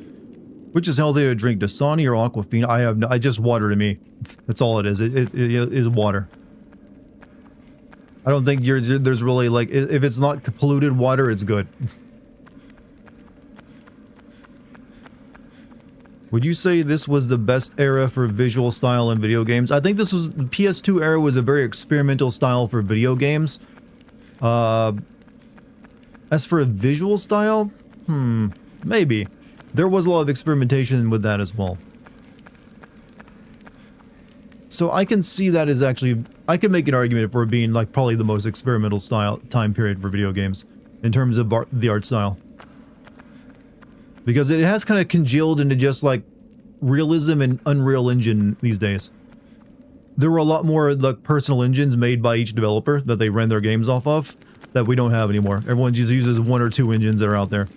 S1: Which is healthier to drink, Dasani or Aquafina? I just water to me. That's all it is. It is water. I don't think there's really like, if it's not polluted water, it's good. Would you say this was the best era for visual style in video games? I think this was, PS2 era was a very experimental style for video games. As for a visual style, maybe. There was a lot of experimentation with that as well. So I can see that as actually, I can make an argument for it being like probably the most experimental style time period for video games in terms of the art style. Because it has kind of congealed into just like realism and Unreal Engine these days. There were a lot more like personal engines made by each developer that they ran their games off of that we don't have anymore. Everyone just uses one or two engines that are out there.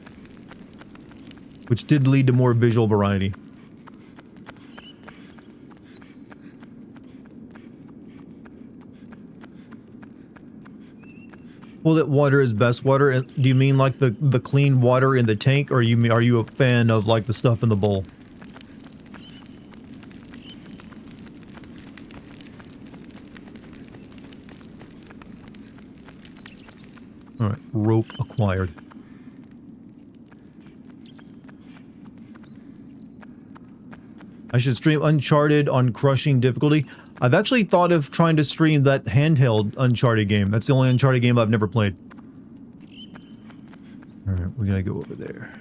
S1: Which did lead to more visual variety. Well, that water is best water. Do you mean like the clean water in the tank, or are you a fan of like the stuff in the bowl? Alright, rope acquired. I should stream Uncharted on crushing difficulty. I've actually thought of trying to stream that handheld Uncharted game. That's the only Uncharted game I've never played. Alright, we gotta go over there.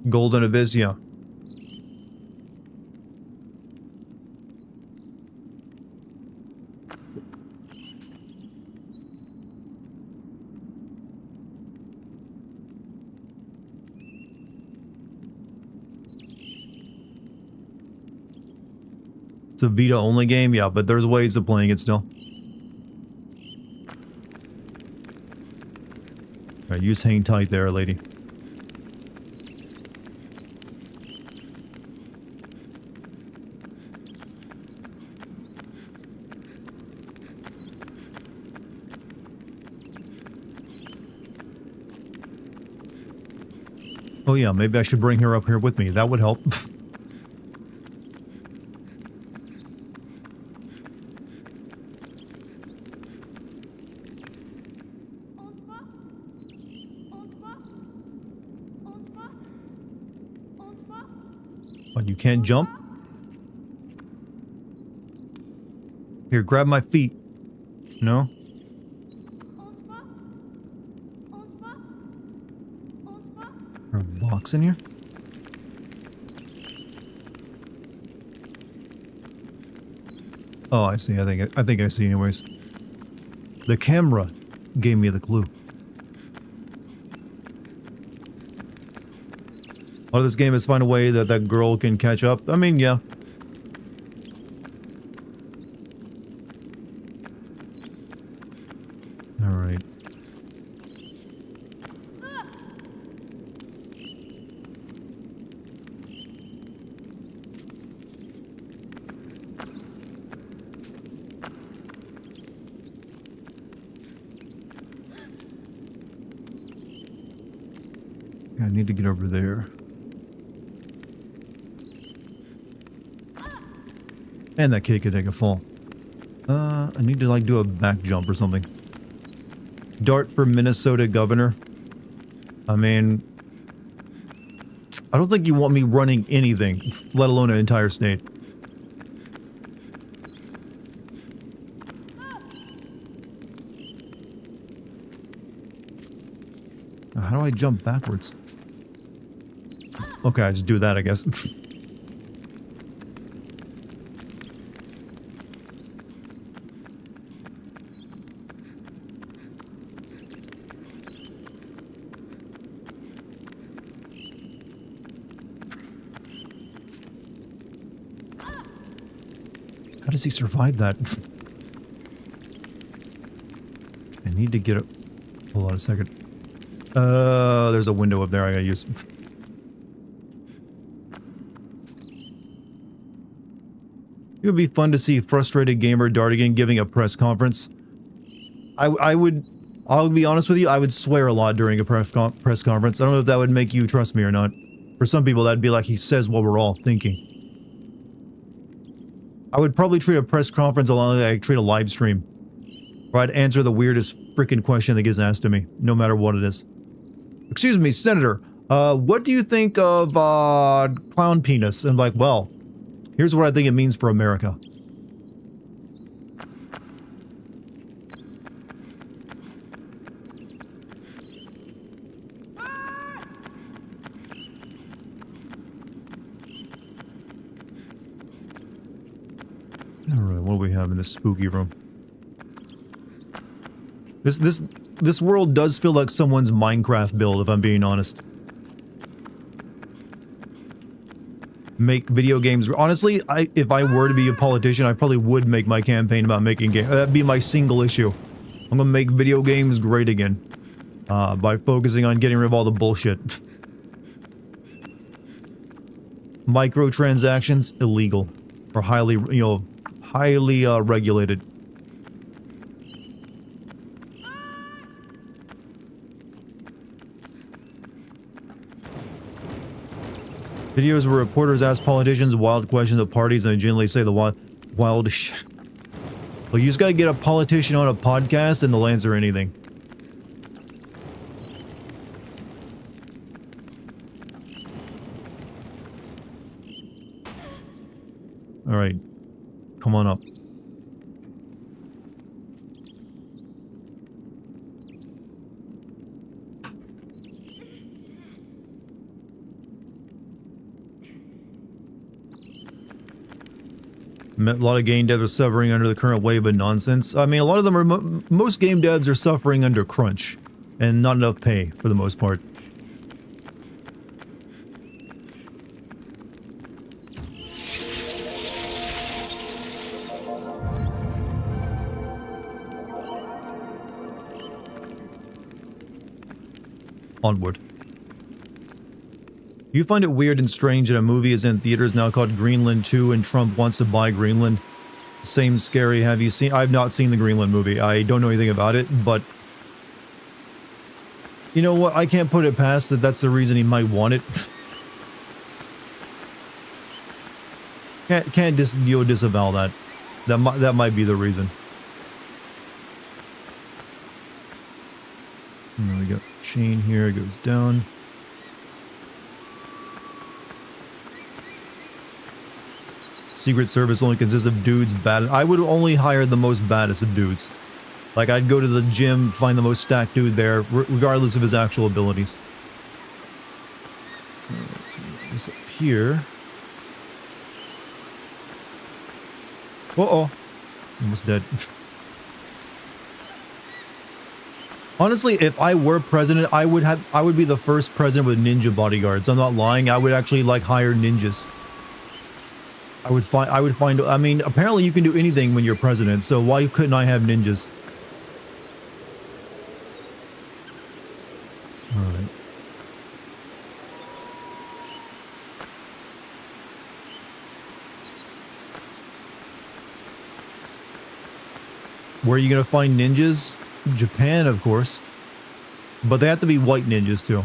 S1: Golden Abyss, yeah. It's a Vita-only game, yeah, but there's ways of playing it still. Alright, you just hang tight there, lady. Oh yeah, maybe I should bring her up here with me. That would help. What, you can't jump? Here, grab my feet. No? There's a box in here? Oh, I see. I think I see anyways. The camera gave me the clue. Part of this game is find a way that that girl can catch up. I mean, yeah. Alright. I need to get over there. And that kid could take a fall. I need to like do a back jump or something. Dart for Minnesota governor. I mean, I don't think you want me running anything, let alone an entire state. How do I jump backwards? Okay, I just do that, I guess. How does he survive that? I need to get up. Hold on a second. There's a window up there I gotta use. It would be fun to see frustrated gamer Dartigan giving a press conference. I'll be honest with you, I would swear a lot during a press conference. I don't know if that would make you trust me or not. For some people, that'd be like he says what we're all thinking. I would probably treat a press conference along like I treat a live stream. Or I'd answer the weirdest freaking question that gets asked to me, no matter what it is. Excuse me, Senator, what do you think of, clown penis? And I'm like, well, here's what I think it means for America. Alright, what do we have in this spooky room? This world does feel like someone's Minecraft build, if I'm being honest. Make video games. Honestly, if I were to be a politician, I probably would make my campaign about making games. That'd be my single issue. I'm gonna make video games great again. By focusing on getting rid of all the bullshit. Microtransactions, illegal. Or highly, you know, highly, regulated. Videos where reporters ask politicians wild questions of parties and they generally say the wild shit. Well, you just gotta get a politician on a podcast and they'll answer anything. Alright. Come on up. A lot of game devs are suffering under the current wave of nonsense. I mean, a lot of them are, most game devs are suffering under crunch and not enough pay for the most part. Onward. You find it weird and strange that a movie is in theaters now called Greenland 2 and Trump wants to buy Greenland? Same scary. Have you seen? I've not seen the Greenland movie. I don't know anything about it, but you know what? I can't put it past that that's the reason he might want it. Can't disavow that. That might be the reason. There we go. Chain here goes down. Secret Service only consists of dudes bad. I would only hire the most baddest of dudes. Like, I'd go to the gym, find the most stacked dude there, regardless of his actual abilities. Let's see this up here. Uh-oh. Almost dead. Honestly, if I were president, I would be the first president with ninja bodyguards. I'm not lying. I would actually, like, hire ninjas. I would find, I mean, apparently you can do anything when you're president, so why couldn't I have ninjas? Alright. Where are you gonna find ninjas? Japan, of course. But they have to be white ninjas, too.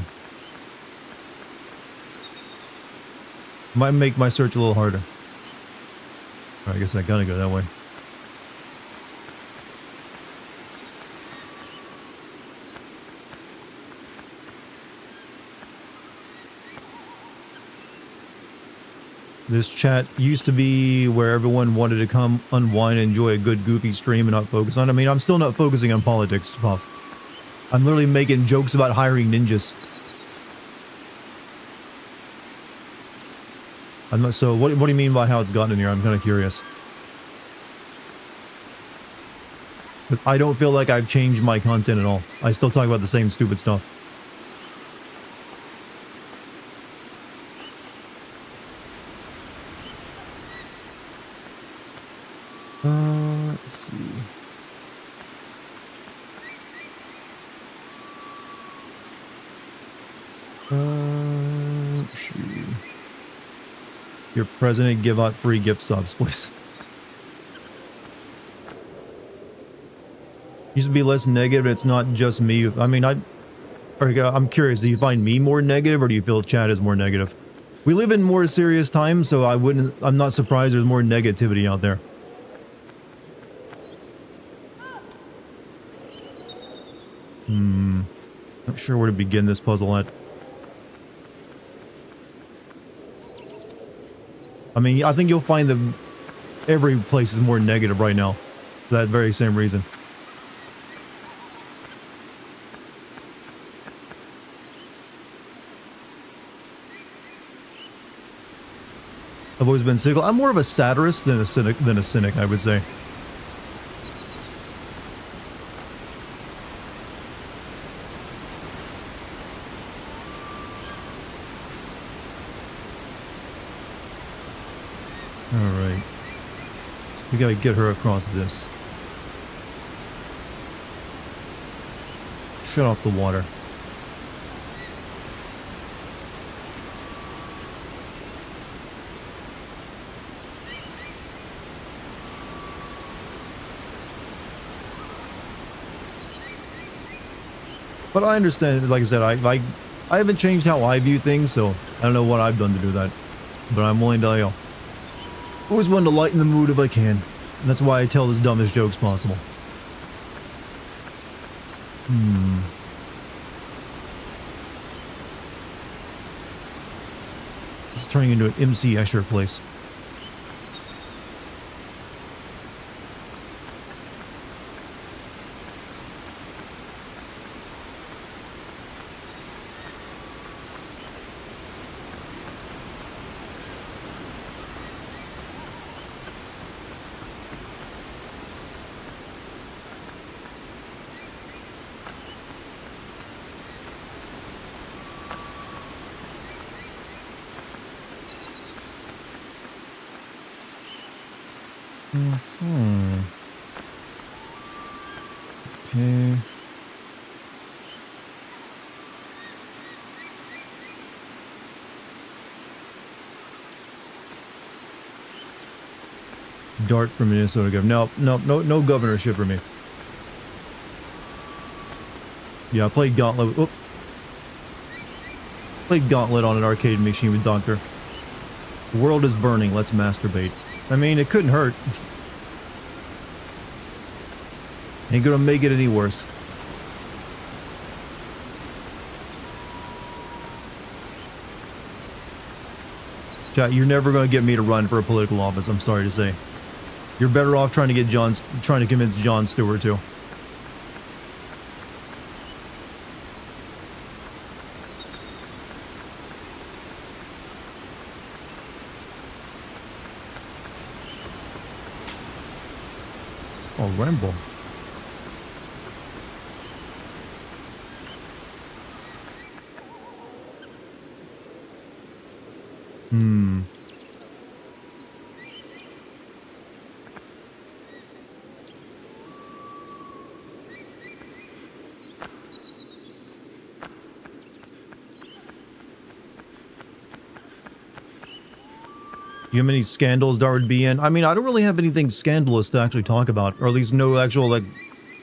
S1: Might make my search a little harder. I guess I gotta go that way. This chat used to be where everyone wanted to come unwind and enjoy a good goofy stream and not focus on. I mean, I'm still not focusing on politics, Puff. I'm literally making jokes about hiring ninjas. I'm not, so what do you mean by how it's gotten in here? I'm kind of curious. Because I don't feel like I've changed my content at all. I still talk about the same stupid stuff. Let's see. Shoot. Your president, give out free gift subs, please. Used to be less negative, and it's not just me. I mean, I'm curious, do you find me more negative, or do you feel chat is more negative? We live in more serious times, so I'm not surprised there's more negativity out there. Not sure where to begin this puzzle at. I mean, I think you'll find that every place is more negative right now. For that very same reason. I've always been cynical. I'm more of a satirist than a cynic, I would say. Alright. So we gotta get her across this. Shut off the water. But I understand, like I said, I haven't changed how I view things, so I don't know what I've done to do that. But I'm willing to, always willing to lighten the mood if I can. And that's why I tell as dumbest jokes possible. It's turning into an MC Escher place. Okay. Dart from Minnesota governor. No governorship for me. Yeah, I played Gauntlet. Oop. Played Gauntlet on an arcade machine with Doctor. The world is burning. Let's masturbate. I mean, it couldn't hurt. Ain't gonna make it any worse. Chat, you're never gonna get me to run for a political office. I'm sorry to say. You're better off trying to convince Jon Stewart to. Oh, Rambo. You have any scandals Dar would be in? I mean, I don't really have anything scandalous to actually talk about, or at least no actual, like,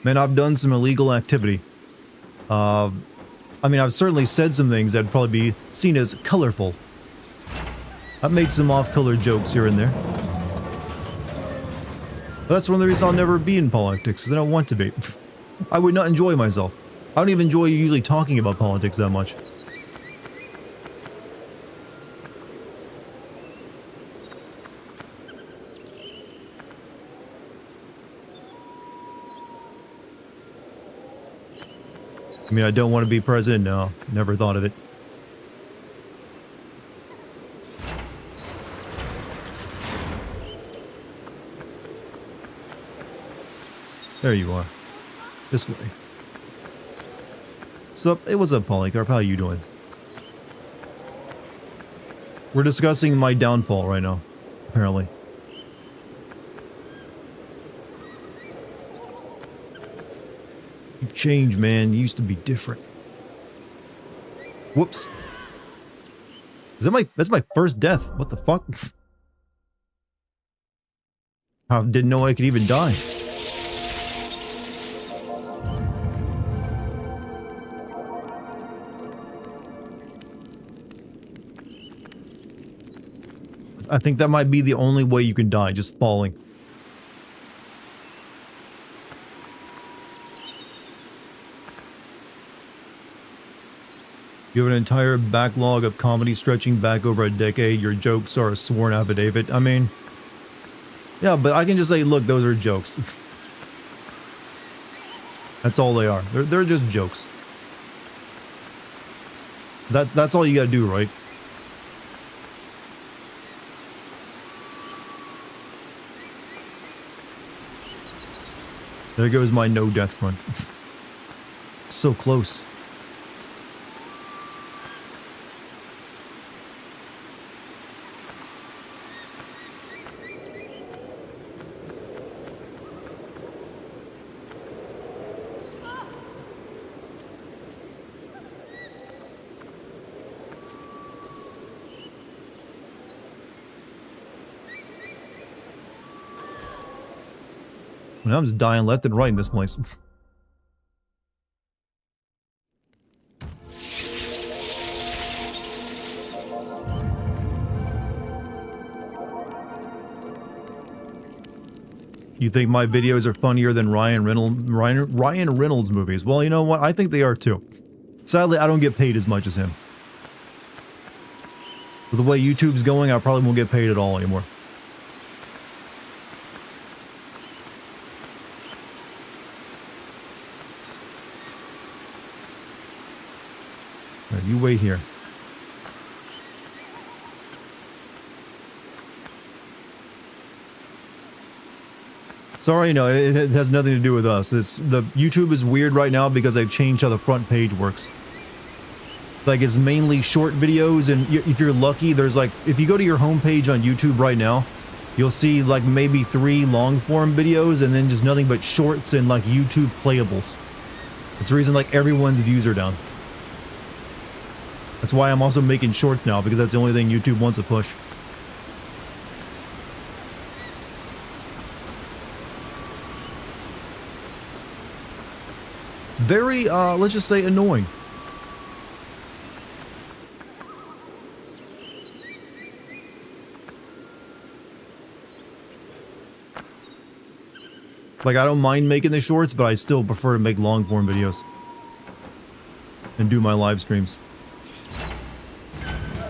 S1: man, I've done some illegal activity. I mean, I've certainly said some things that'd probably be seen as colorful. I've made some off-color jokes here and there. But that's one of the reasons I'll never be in politics, because I don't want to be. I would not enjoy myself. I don't even enjoy usually talking about politics that much. I mean, I don't want to be president, no. Never thought of it. There you are. This way. Sup? Hey, what's up, Polycarp? How you doing? We're discussing my downfall right now, apparently. You've changed, man. You used to be different. Whoops. That's my first death. What the fuck? I didn't know I could even die. I think that might be the only way you can die, just falling. You have an entire backlog of comedy stretching back over a decade. Your jokes are a sworn affidavit. I mean, yeah, but I can just say, look, those are jokes. That's all they are. They're just jokes. That's all you gotta do, right? There goes my no death run. So close. I'm just dying left and right in this place. You think my videos are funnier than Ryan Reynolds movies? Well, you know what? I think they are too. Sadly, I don't get paid as much as him. With the way YouTube's going, I probably won't get paid at all anymore. All right, you wait here. Sorry, no, it has nothing to do with us. The YouTube is weird right now because they've changed how the front page works. Like, it's mainly short videos, and if you're lucky, there's like, if you go to your homepage on YouTube right now, you'll see like maybe 3 long form videos and then just nothing but shorts and like YouTube playables. It's the reason like everyone's views are down. That's why I'm also making shorts now, because that's the only thing YouTube wants to push. It's very, let's just say annoying. Like, I don't mind making the shorts, but I still prefer to make long-form videos. And do my live streams.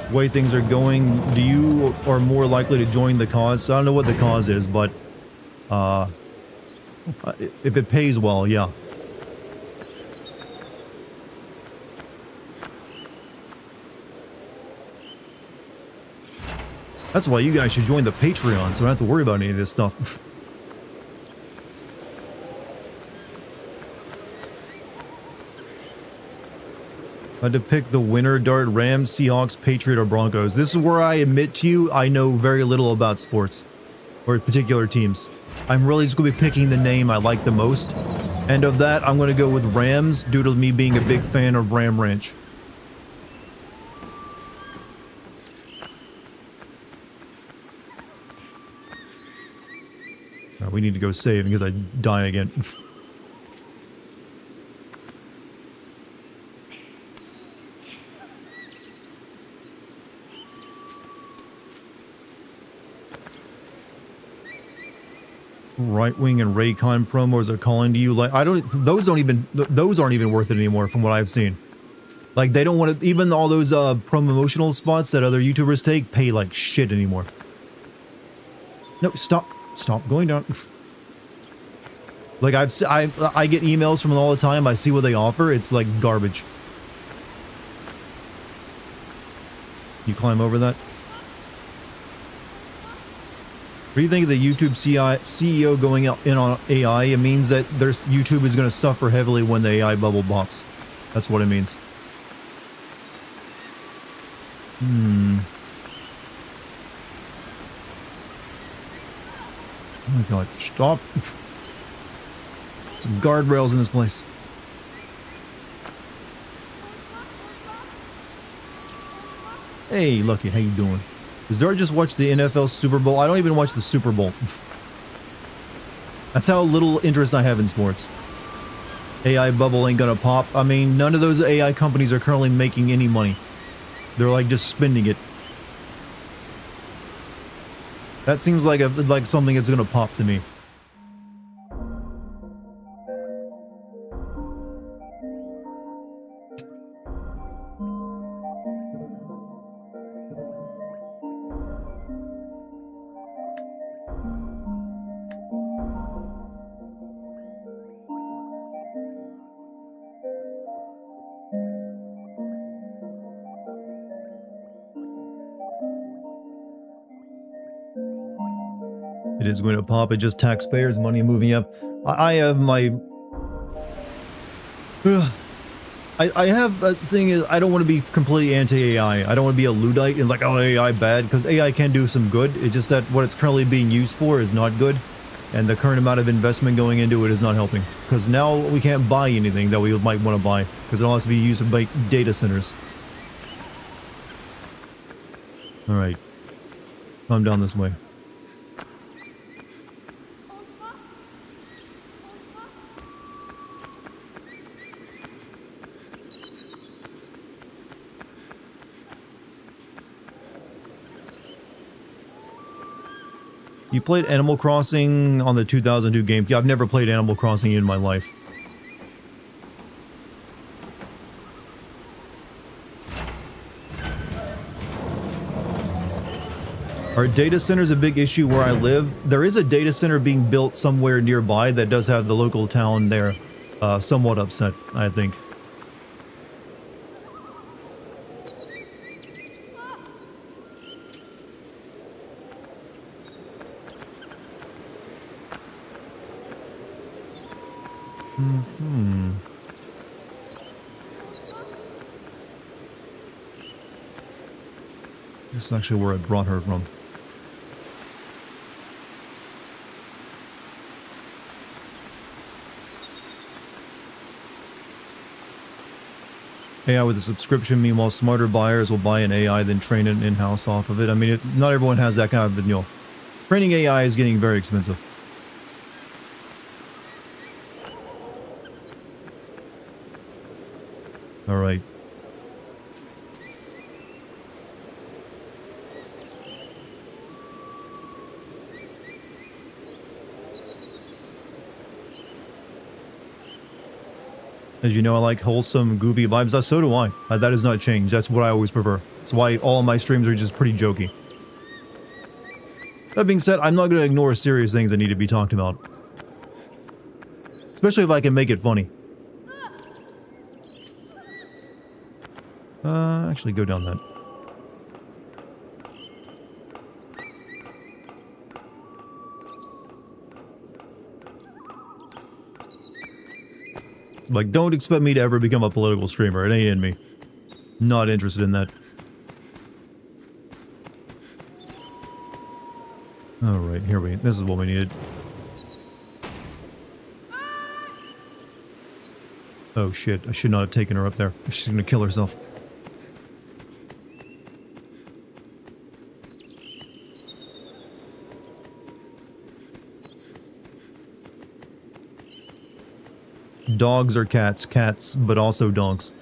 S1: The way things are going, do you are more likely to join the cause? I don't know what the cause is, but, if it pays well, yeah. That's why you guys should join the Patreon, so I don't have to worry about any of this stuff. I had to pick the winner, Dart, Rams, Seahawks, Patriot, or Broncos. This is where I admit to you, I know very little about sports. Or particular teams. I'm really just going to be picking the name I like the most. And of that, I'm going to go with Rams, due to me being a big fan of Ram Ranch. Right, we need to go save because I die again. Right wing and Raycon promos are calling to you like those aren't even worth it anymore from what I've seen. Like, they don't want to, even all those promotional spots that other YouTubers take pay like shit anymore. No, stop going down. Like, I get emails from them all the time. I see what they offer. It's like garbage. You climb over that? What do you think of the YouTube CEO going in on AI? It means that YouTube is going to suffer heavily when the AI bubble pops. That's what it means. Oh my god, stop. Some guardrails in this place. Hey, Lucky, how you doing? Does Dart just watch the NFL Super Bowl? I don't even watch the Super Bowl. That's how little interest I have in sports. AI bubble ain't gonna pop. I mean, none of those AI companies are currently making any money. They're like just spending it. That seems like something that's gonna pop to me. It is going to pop. It's just taxpayers' money moving up. I have my... I have that thing is, I don't want to be completely anti-AI. I don't want to be a Luddite and like, oh, AI bad, because AI can do some good. It's just that what it's currently being used for is not good. And the current amount of investment going into it is not helping. Because now we can't buy anything that we might want to buy. Because it all has to be used to make data centers. Alright. Come down this way. You played Animal Crossing on the 2002 game? Yeah, I've never played Animal Crossing in my life. Are data centers a big issue where I live? There is a data center being built somewhere nearby that does have the local town there somewhat upset, I think. This is actually where I brought her from. AI with a subscription, meanwhile smarter buyers will buy an AI then train it in-house off of it. I mean, not everyone has that kind of, you know, training AI is getting very expensive. All right. As you know, I like wholesome, goofy vibes. So do I. That has not changed. That's what I always prefer. That's why all of my streams are just pretty jokey. That being said, I'm not going to ignore serious things that need to be talked about. Especially if I can make it funny. Actually go down that. Like, don't expect me to ever become a political streamer. It ain't in me. Not interested in that. Alright, here we... This is what we needed. Oh shit, I should not have taken her up there. She's gonna kill herself. Dogs or cats? Cats, but also dogs.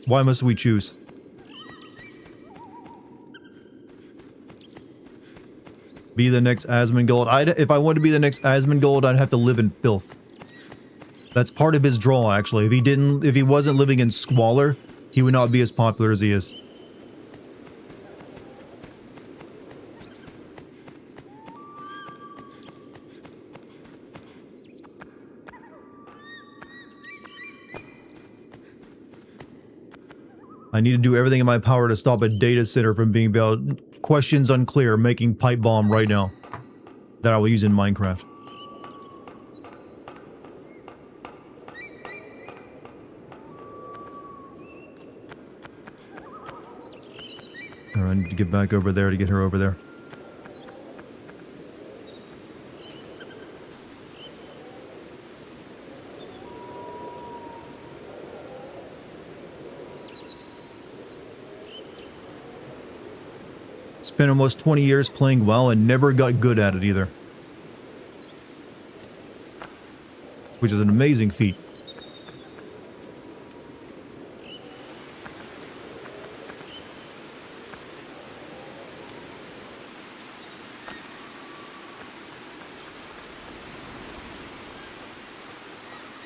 S1: Why must we choose? Be the next Asmongold. If I wanted to be the next Asmongold, I'd have to live in filth. That's part of his draw, actually. If he wasn't living in squalor, he would not be as popular as he is. I need to do everything in my power to stop a data center from being built. Questions unclear, making pipe bomb right now. That I will use in Minecraft. Alright, I need to get back over there to get her over there. Spent almost 20 years playing WoW and never got good at it either. Which is an amazing feat.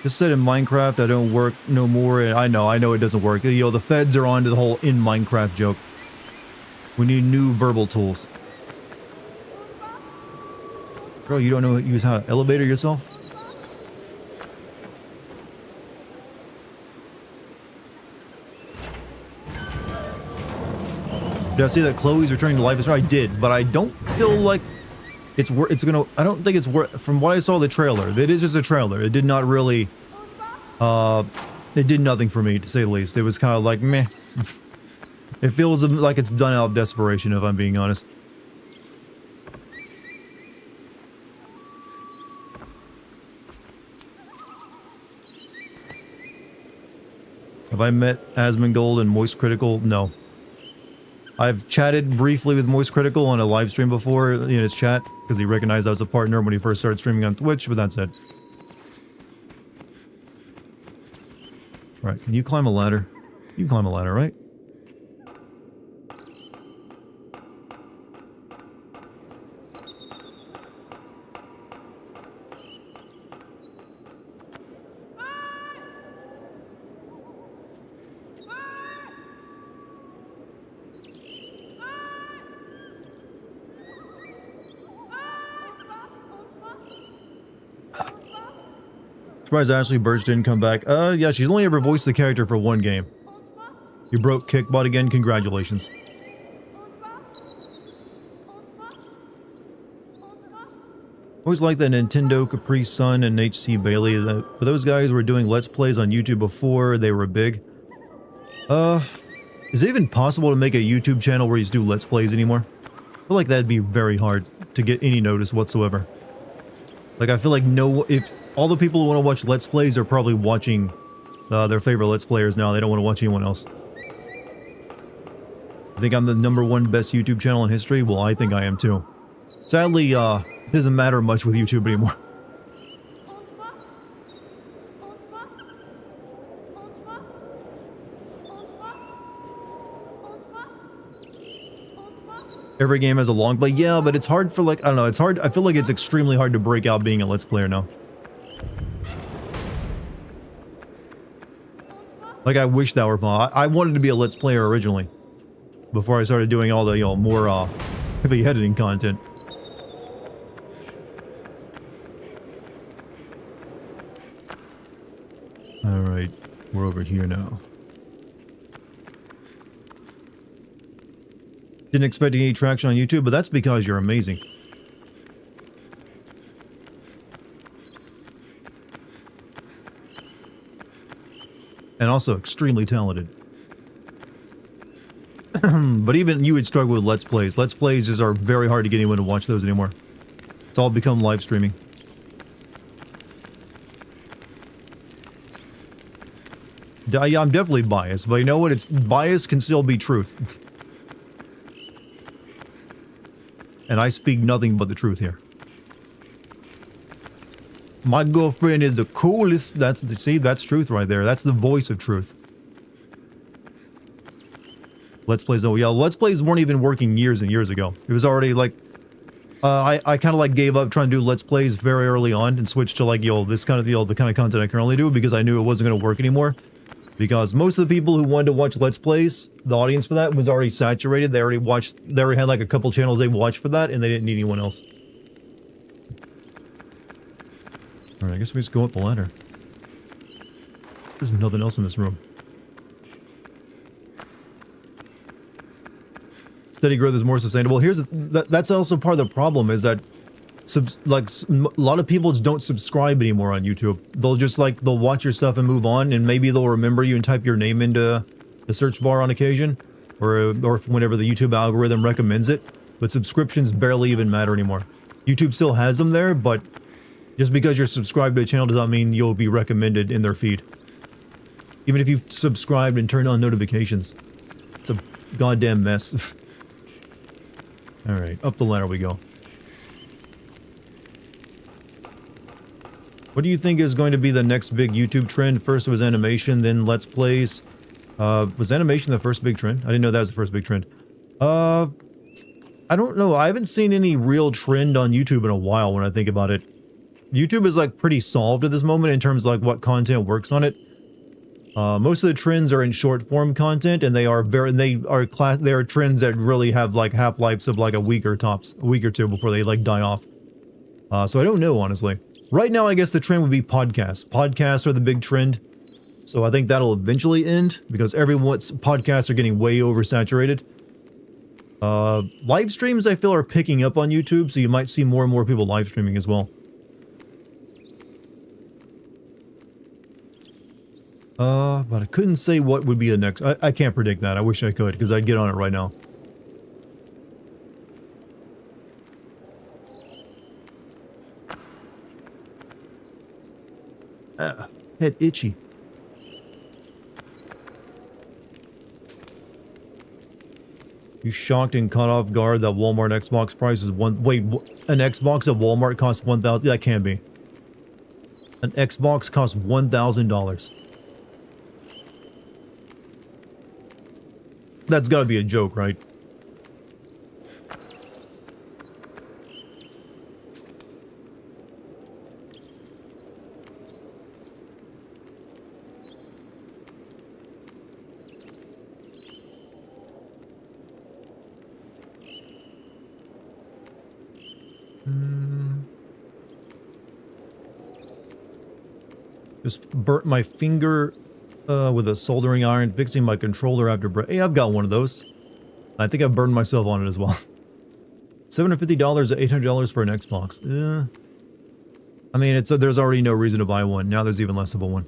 S1: Just said in Minecraft I don't work no more, and I know it doesn't work. You know, the feds are onto the whole in Minecraft joke. We need new verbal tools. Girl, you don't know use how to elevator yourself? Did I see that Chloe's returning to life? I did, but I don't feel like it's gonna. I don't think it's worth. From what I saw the trailer, it is just a trailer. It did not really. It did nothing for me, to say the least. It was kind of like meh. It feels like it's done out of desperation, if I'm being honest. Have I met Asmongold and Moist Critical? No. I've chatted briefly with Moist Critical on a live stream before in his chat, because he recognized I was a partner when he first started streaming on Twitch, but that's it. Alright, can you climb a ladder? You can climb a ladder, right? Surprised Ashley Birch didn't come back. Yeah, she's only ever voiced the character for one game. You broke Kickbot again, congratulations. Always liked that Nintendo, Capri Sun, and HC Bailey. But those guys were doing Let's Plays on YouTube before they were big. Is it even possible to make a YouTube channel where you just do Let's Plays anymore? I feel like that'd be very hard to get any notice whatsoever. Like, I feel like if all the people who want to watch Let's Plays are probably watching their favorite Let's Players now, they don't want to watch anyone else. I think I'm the #1 best YouTube channel in history? Well, I think I am too. Sadly, it doesn't matter much with YouTube anymore. Every game has a long play. Yeah, but it's hard for like, I don't know, it's hard. I feel like it's extremely hard to break out being a Let's Player now. Like, I wish that were possible. I wanted to be a Let's Player originally. Before I started doing all the, you know, more, heavy editing content. Alright, we're over here now. Didn't expect any traction on YouTube, but that's because you're amazing. And also extremely talented. But even you would struggle with Let's Plays. Let's Plays just are very hard to get anyone to watch those anymore. It's all become live streaming. Yeah, I'm definitely biased, but you know what? Bias can still be truth. And I speak nothing but the truth here. My girlfriend is the coolest. See, that's truth right there. That's the voice of truth. Let's Plays, oh yeah, Let's Plays weren't even working years and years ago. It was already like, I kind of like gave up trying to do Let's Plays very early on and switched to like, this kind of, the kind of content I currently do because I knew it wasn't going to work anymore. Because most of the people who wanted to watch Let's Plays, the audience for that was already saturated. They already had like a couple channels they watched for that and they didn't need anyone else. Alright, I guess we just go up the ladder. There's nothing else in this room. Steady growth is more sustainable. That's also part of the problem is that a lot of people just don't subscribe anymore on YouTube. They'll watch your stuff and move on, and maybe they'll remember you and type your name into the search bar on occasion, or whenever the YouTube algorithm recommends it. But subscriptions barely even matter anymore. YouTube still has them there, but just because you're subscribed to a channel does not mean you'll be recommended in their feed. Even if you've subscribed and turned on notifications. It's a goddamn mess. Alright, up the ladder we go. What do you think is going to be the next big YouTube trend? First it was animation, then Let's Plays. Was animation the first big trend? I didn't know that was the first big trend. I don't know. I haven't seen any real trend on YouTube in a while when I think about it. YouTube is like pretty solved at this moment in terms of like what content works on it. Most of the trends are in short form content, and they are trends that really have like half-lives of like a week or two before they like die off. So I don't know, honestly. Right now, I guess the trend would be podcasts. Podcasts are the big trend. So I think that'll eventually end because podcasts are getting way oversaturated. Live streams I feel are picking up on YouTube, so you might see more and more people live streaming as well. But I couldn't say what would be the next. I can't predict that. I wish I could, because I'd get on it right now. Head itchy. You shocked and caught off guard that Walmart Xbox price is wait, an Xbox at Walmart costs $1,000? That can't be. An Xbox costs $1,000. That's gotta be a joke, right? Just burnt my finger with a soldering iron, fixing my controller after break. Hey, I've got one of those. I think I've burned myself on it as well. $750 to $800 for an Xbox. I mean, there's already no reason to buy one. Now there's even less of a one.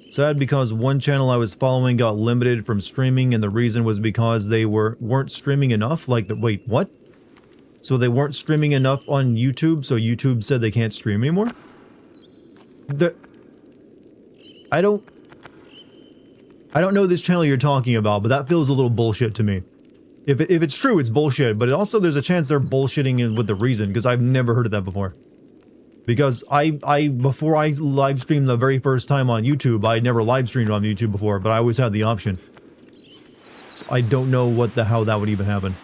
S1: Sad because one channel I was following got limited from streaming, and the reason was because they weren't streaming enough. Wait, what? So they weren't streaming enough on YouTube, so YouTube said they can't stream anymore? I don't know this channel you're talking about, but that feels a little bullshit to me. If it's true, it's bullshit, but also there's a chance they're bullshitting with the reason, because I've never heard of that before. Because before I live streamed the very first time on YouTube, I never live streamed on YouTube before, but I always had the option. So I don't know how that would even happen.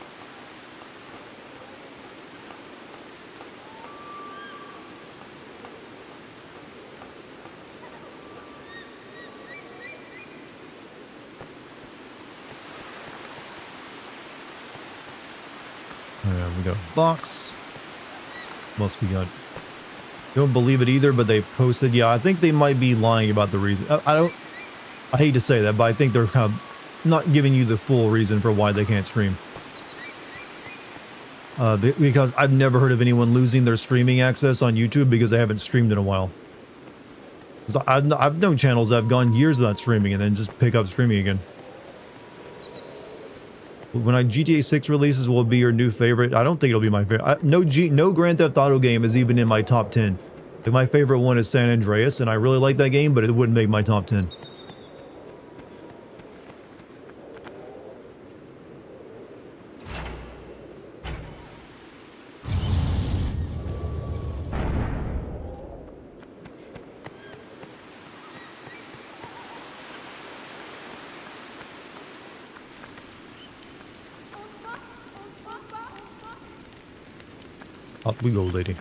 S1: We got a box. What else we got? Don't believe it either, but they posted. Yeah, I think they might be lying about the reason. I hate to say that, but I think they're kind of not giving you the full reason for why they can't stream. Because I've never heard of anyone losing their streaming access on YouTube because they haven't streamed in a while. I've known channels that have gone years without streaming and then just pick up streaming again. When GTA 6 releases, will it be your new favorite? I don't think it'll be my favorite. No Grand Theft Auto game is even in my top 10. Like, my favorite one is San Andreas, and I really like that game, but it wouldn't make my top 10. Up we go, lady.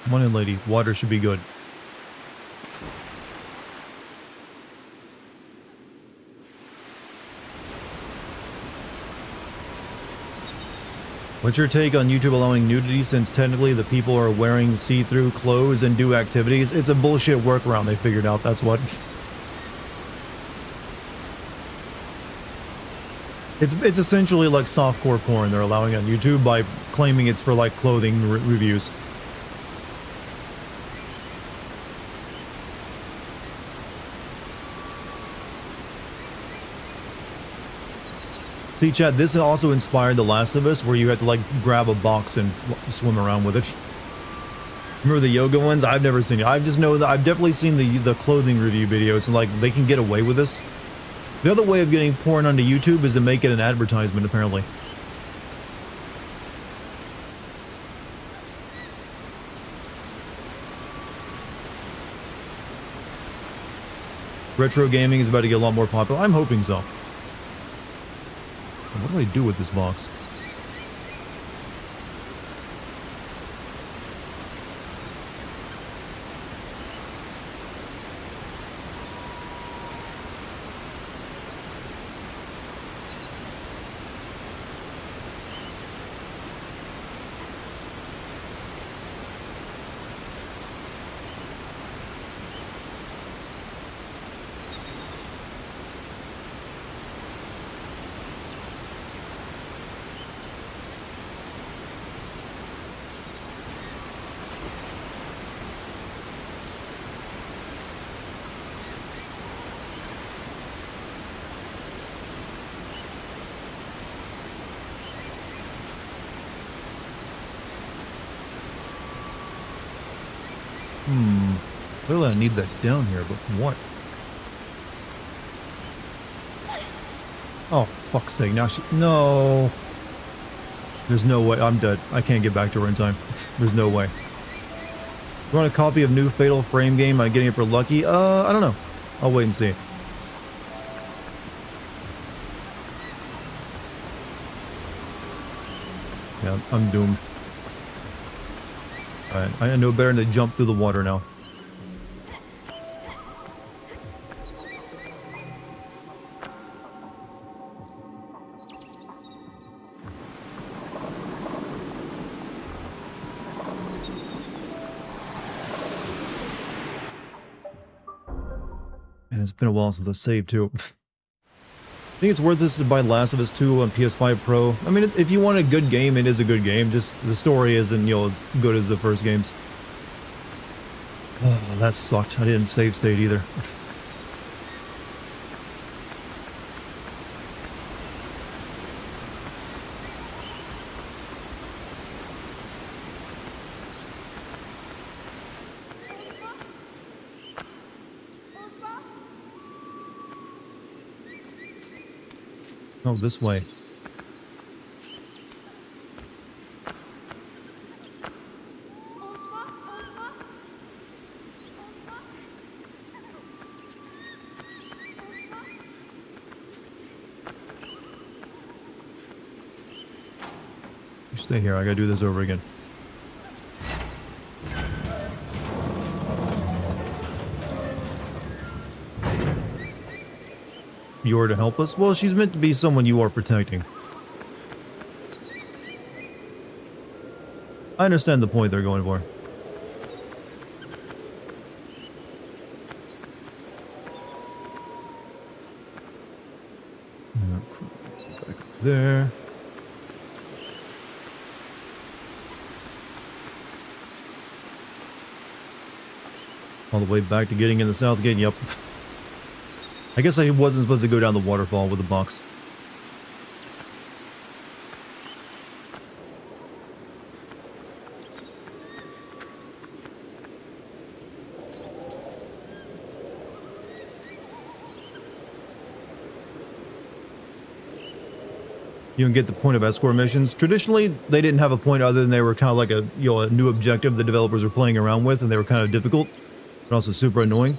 S1: Come on in, lady. Water should be good. What's your take on YouTube allowing nudity since technically the people are wearing see-through clothes and do activities? It's a bullshit workaround they figured out, that's what. It's essentially like softcore porn they're allowing on YouTube by claiming it's for like clothing reviews. See, chat, this also inspired The Last of Us, where you had to, like, grab a box and swim around with it. Remember the yoga ones? I've never seen it. I just know that I've definitely seen the clothing review videos, and, like, they can get away with this. The other way of getting porn onto YouTube is to make it an advertisement, apparently. Retro gaming is about to get a lot more popular. I'm hoping so. What do I do with this box? Clearly I need that down here, but what? Oh, for fuck's sake, now she... No! There's no way, I'm dead. I can't get back to her in time. There's no way. You want a copy of new Fatal Frame game? I'm getting it for Lucky? I don't know. I'll wait and see. Yeah, I'm doomed. Alright, I know better than to jump through the water now. And it's been a while since I saved too. I think it's worth this to buy Last of Us 2 on PS5 Pro. I mean, if you want a good game, it is a good game. Just the story isn't, you know, as good as the first games. Oh, that sucked. I didn't save state either. Oh, this way. You stay here. I gotta do this over again. You are to help us? Well, she's meant to be someone you are protecting. I understand the point they're going for. Back up there. All the way back to getting in the south gate, yep. I guess I wasn't supposed to go down the waterfall with the box. You can get the point of escort missions. Traditionally, they didn't have a point other than they were kind of like a, you know, a new objective the developers were playing around with, and they were kind of difficult, but also super annoying.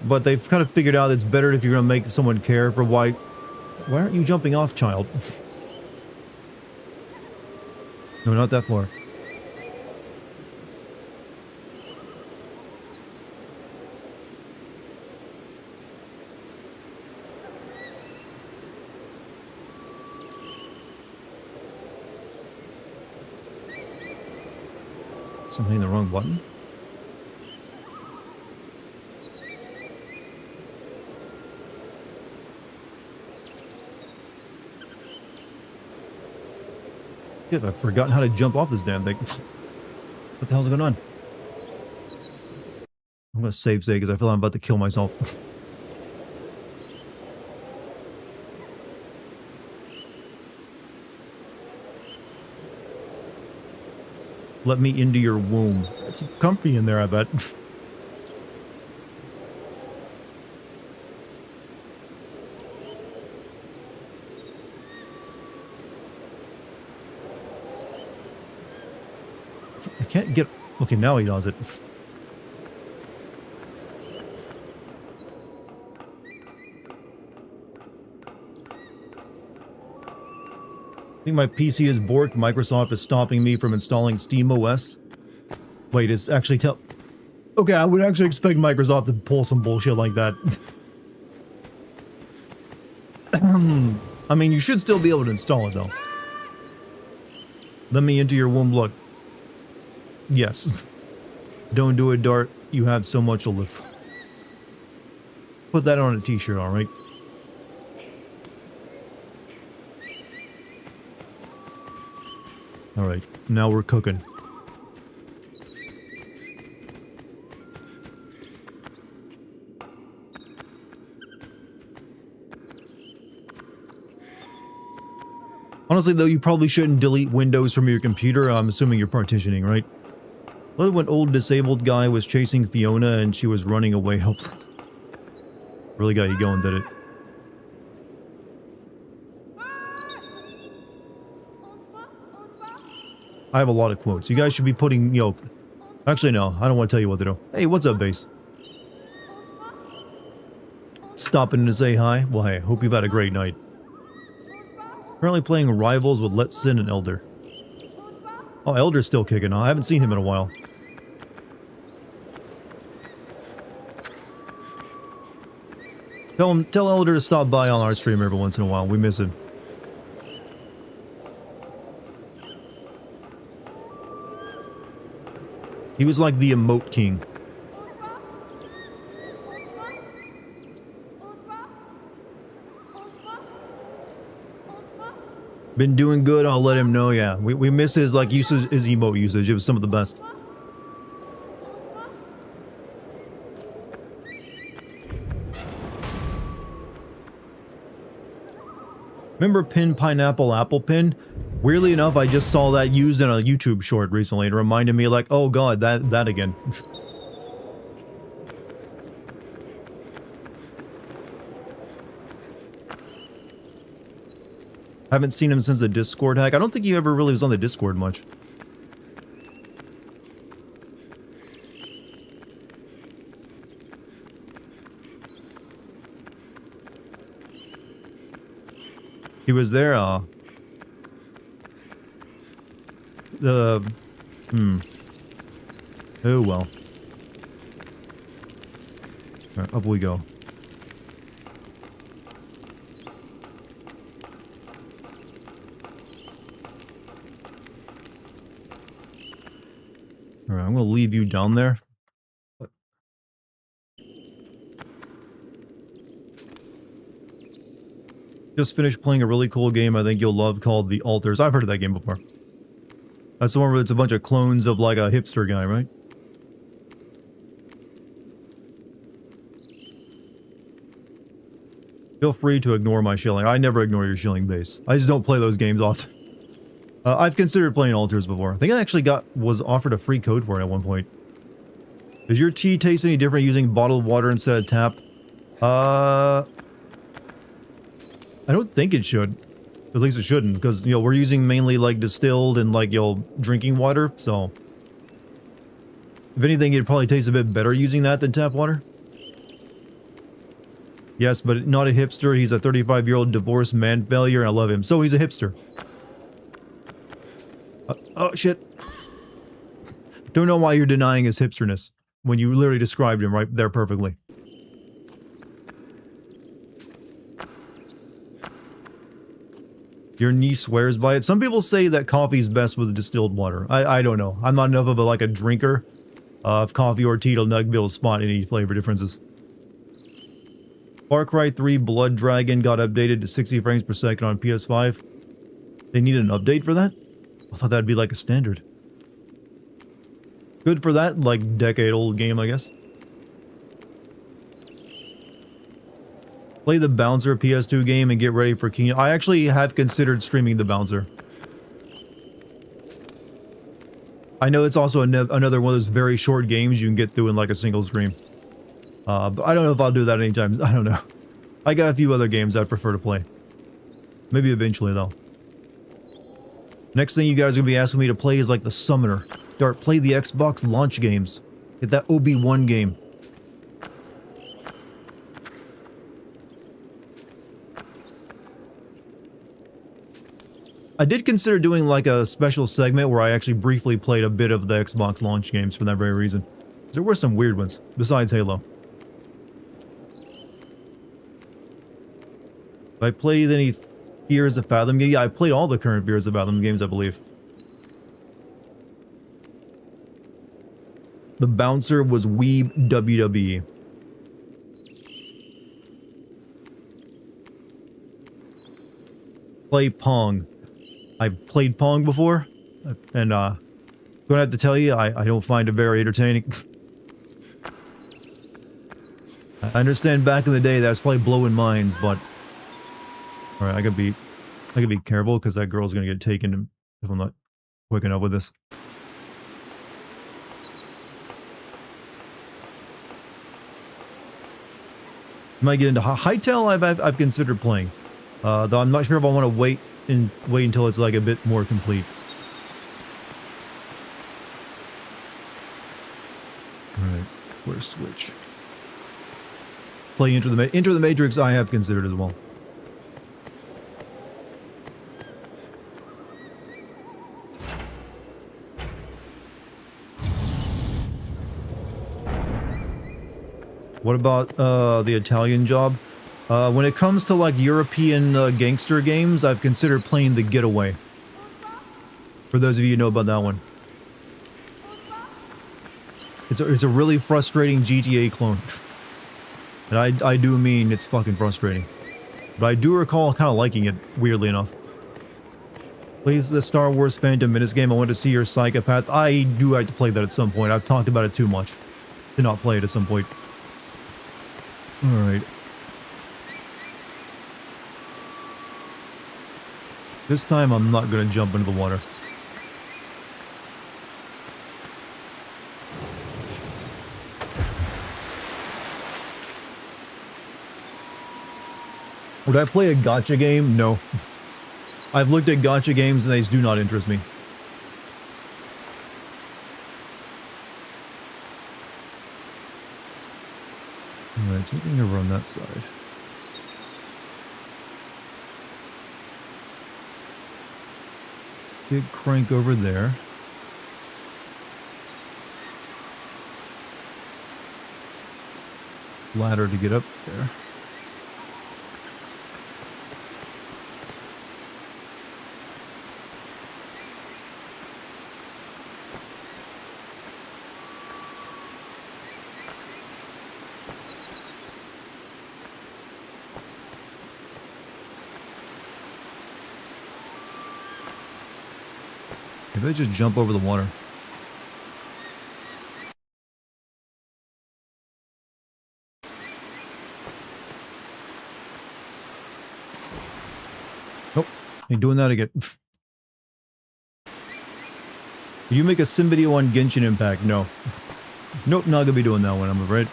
S1: But they've kind of figured out it's better if you're going to make someone care for why aren't you jumping off, child? No, not that far. I'm hitting the wrong button. Shit, I've forgotten how to jump off this damn thing. What the hell's going on? I'm gonna save state because I feel like I'm about to kill myself. Let me into your womb. It's comfy in there, I bet. I can't get... Okay, now he does it. I think my PC is borked. Microsoft is stopping me from installing SteamOS. Wait, it's actually tell... Okay, I would actually expect Microsoft to pull some bullshit like that. I mean, you should still be able to install it, though. Let me into your womb, look. Yes. Don't do it, Dart. You have so much to live. Put that on a t-shirt, alright? Alright, now we're cooking. Honestly, though, you probably shouldn't delete Windows from your computer. I'm assuming you're partitioning, right? When old disabled guy was chasing Fiona and she was running away helpless. Really got you going, did it? I have a lot of quotes. You guys should be putting, actually no, I don't want to tell you what to do. Hey, what's up, base? Stopping to say hi? Well, hey, hope you've had a great night. Currently playing Rivals with Let Sin and Elder. Oh, Elder's still kicking on. I haven't seen him in a while. Tell Elder to stop by on our stream every once in a while. We miss him. He was like the emote king. Been doing good, I'll let him know, yeah. We miss his, like, his emote usage. It was some of the best. Remember Pin Pineapple Apple Pin? Weirdly enough, I just saw that used in a YouTube short recently. It reminded me, like, oh god, that again. Haven't seen him since the Discord hack. I don't think he ever really was on the Discord much. He was there, oh well. Alright, up we go. Alright, I'm gonna leave you down there. Just finished playing a really cool game I think you'll love called The Altars. I've heard of that game before. That's the one where it's a bunch of clones of like a hipster guy, right? Feel free to ignore my shilling. I never ignore your shilling base. I just don't play those games often. I've considered playing Altars before. I think I actually was offered a free code for it at one point. Does your tea taste any different using bottled water instead of tap? I don't think it should. At least it shouldn't, because, we're using mainly, like, distilled and, like, drinking water, so... If anything, it'd probably taste a bit better using that than tap water. Yes, but not a hipster. He's a 35-year-old divorced man failure, and I love him. So he's a hipster. Oh, shit. Don't know why you're denying his hipsterness, when you literally described him right there perfectly. Your niece swears by it. Some people say that coffee's best with distilled water. I don't know. I'm not enough of a drinker of coffee or tea to be able to spot any flavor differences. Far Cry 3 Blood Dragon got updated to 60 frames per second on PS5. They need an update for that? I thought that'd be like a standard. Good for that, like, decade-old game, I guess. Play the Bouncer PS2 game and get ready for Kingdom. I actually have considered streaming the Bouncer. I know it's also another one of those very short games you can get through in like a single stream. But I don't know if I'll do that anytime. I don't know. I got a few other games I'd prefer to play. Maybe eventually though. Next thing you guys are gonna be asking me to play is like the Summoner. Dart, play the Xbox launch games. Get that OB1 game. I did consider doing like a special segment where I actually briefly played a bit of the Xbox launch games for that very reason. There were some weird ones, besides Halo. I played any Fears of Fathom games? Yeah, I played all the current Fears of Fathom games, I believe. The Bouncer was Weeb WWE. Play Pong. I've played Pong before, and gonna have to tell you, I don't find it very entertaining. I understand back in the day that's probably blowing minds, but alright, I gotta be careful because that girl's gonna get taken if I'm not quick enough with this. Might get into Hightail. I've considered playing, though I'm not sure if I want to wait until it's like a bit more complete. All right, where's Switch? Play Enter the Matrix. I have considered as well. What about the Italian Job? When it comes to like European gangster games, I've considered playing The Getaway. For those of you who know about that one. It's a really frustrating GTA clone. And I do mean it's fucking frustrating. But I do recall kind of liking it, weirdly enough. Plays the Star Wars Phantom Menace game. I want to see your Psychopath. I do have to play that at some point. I've talked about it too much to not play it at some point. Alright. This time I'm not going to jump into the water. Would I play a gacha game? No. I've looked at gacha games and they do not interest me. Alright, so anything over on that side. Big crank over there. Ladder to get up there. Maybe I just jump over the water. Nope, ain't doing that again. You make a sim video on Genshin Impact? No. Nope, not gonna be doing that one, I'm afraid.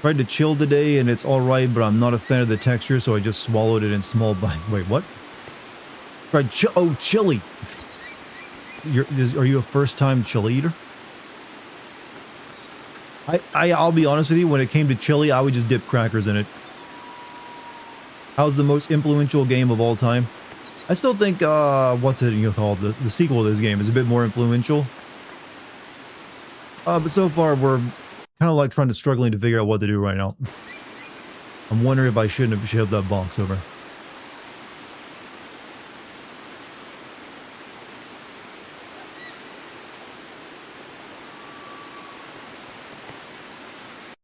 S1: Tried to chill today and it's alright, but I'm not a fan of the texture, so I just swallowed it in small bites. Wait, what? Tried oh, chili! Are you a first-time chili eater? I'll be honest with you, when it came to chili, I would just dip crackers in it. How's the most influential game of all time? I still think, what's it called? The sequel to this game is a bit more influential. But so far, we're kind of like struggling to figure out what to do right now. I'm wondering if I shouldn't have shoved that box over.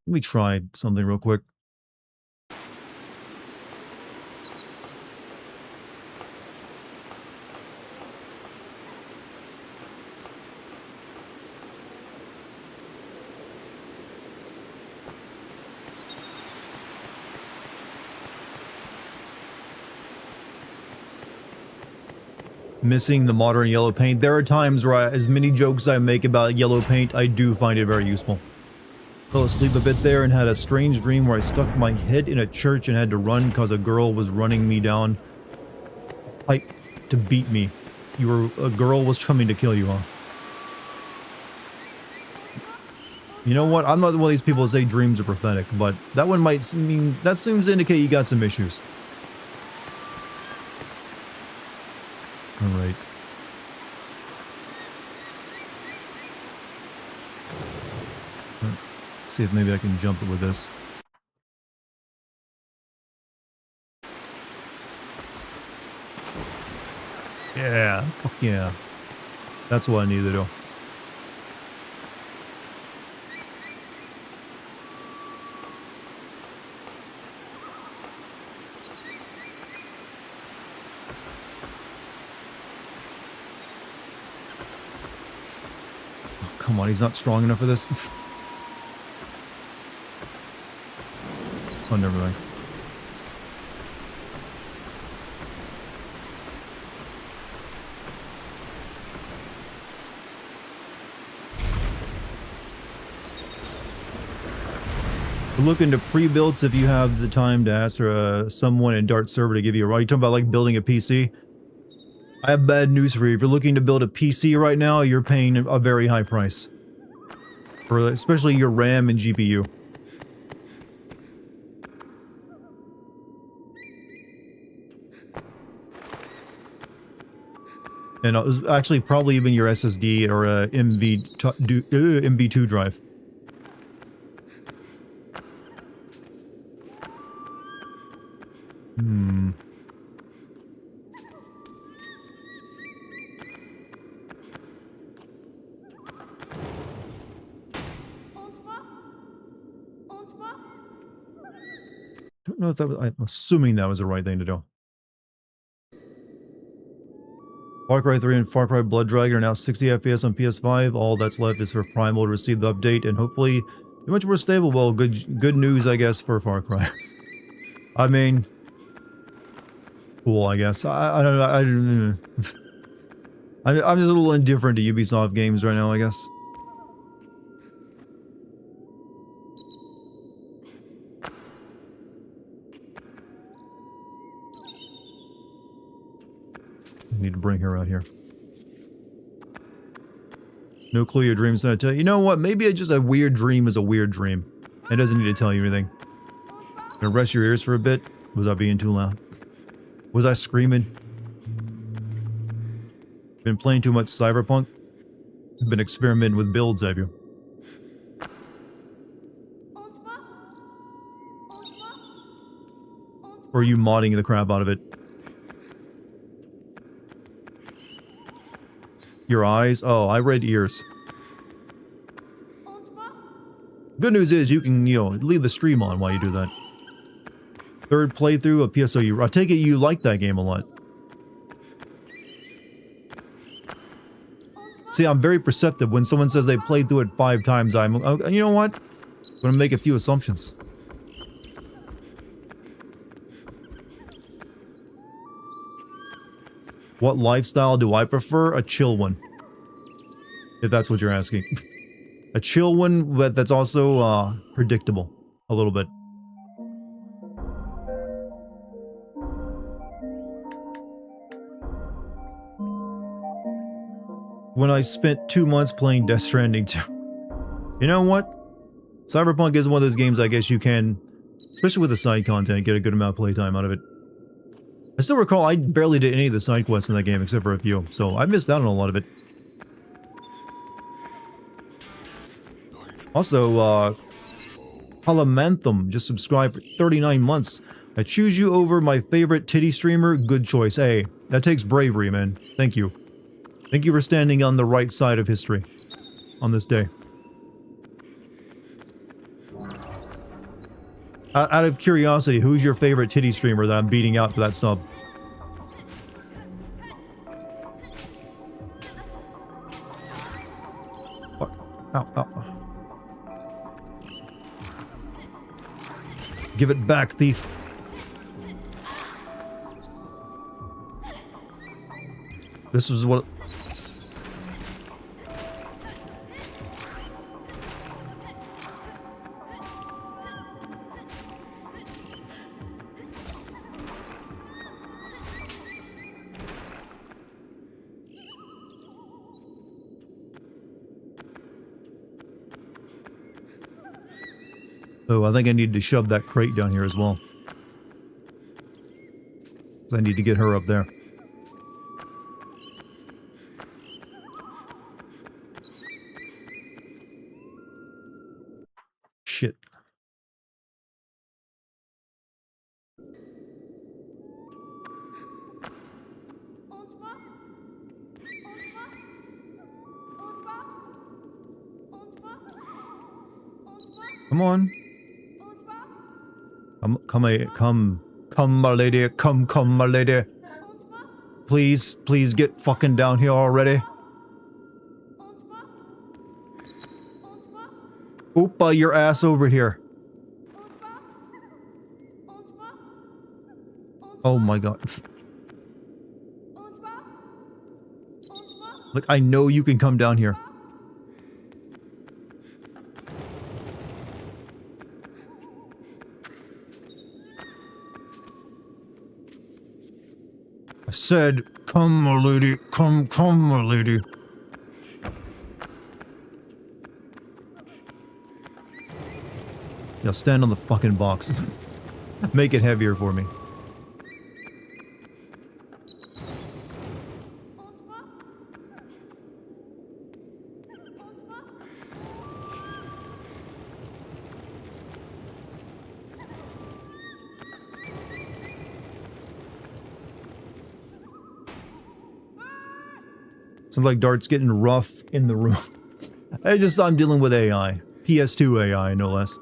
S1: Let me try something real quick. Missing the modern yellow paint. There are times where as many jokes I make about yellow paint, I do find it very useful. Fell asleep a bit there and had a strange dream where I stuck my head in a church and had to run because a girl was running me down pipe to beat me. A girl was coming to kill you, huh? You know what? I'm not one of these people that say dreams are prophetic, but that one might mean, that seems to indicate you got some issues. Alright. See if maybe I can jump it with this. Yeah, fuck yeah. That's what I need to do. Oh, come on, he's not strong enough for this. Oh, never mind. We're looking to pre-builds if you have the time to ask someone in Dart server to give you a ride. You talking about like building a PC? I have bad news for you. If you're looking to build a PC right now, you're paying a very high price. For especially your RAM and GPU. And actually probably even your SSD or a MV2 drive. Don't know if that was, I'm assuming that was the right thing to do. Far Cry 3 and Far Cry Blood Dragon are now 60 FPS on PS5. All that's left is for Primal to receive the update and hopefully be much more stable. Well, good news, I guess, for Far Cry. I mean, cool, I guess. I don't know. I'm just a little indifferent to Ubisoft games right now, I guess. I need to bring her out here. No clue your dream's gonna tell you. You know what? Maybe just a weird dream is a weird dream. It doesn't need to tell you anything. Gonna rest your ears for a bit. Was I being too loud? Was I screaming? Been playing too much Cyberpunk? Been experimenting with builds, have you? Or are you modding the crap out of it? Your eyes? Oh, I read ears. Good news is you can, leave the stream on while you do that. Third playthrough of PSO. I take it you like that game a lot. See, I'm very perceptive. When someone says they played through it 5 times, you know what? I'm gonna make a few assumptions. What lifestyle do I prefer? A chill one. If that's what you're asking. A chill one, but that's also, predictable. A little bit. When I spent 2 months playing Death Stranding 2. You know what? Cyberpunk is one of those games I guess you can, especially with the side content, get a good amount of playtime out of it. I still recall I barely did any of the side quests in that game except for a few, so I missed out on a lot of it. Also, Palamanthum just subscribed for 39 months. I choose you over my favorite titty streamer. Good choice. Hey, that takes bravery, man. Thank you. Thank you for standing on the right side of history on this day. Out of curiosity, who's your favorite titty streamer that I'm beating out for that sub? What? Ow, ow. Give it back, thief. This is what... Oh, I think I need to shove that crate down here as well. 'Cause I need to get her up there. Shit. Come on. Come, my lady. Come, my lady. Please get fucking down here already. Oopa your ass over here. Oh my god. Look, I know you can come down here. I said, come, my lady. Come, my lady. Yeah, stand on the fucking box. Make it heavier for me. Sounds like Dart's getting rough in the room. I'm dealing with AI. PS2 AI, no less.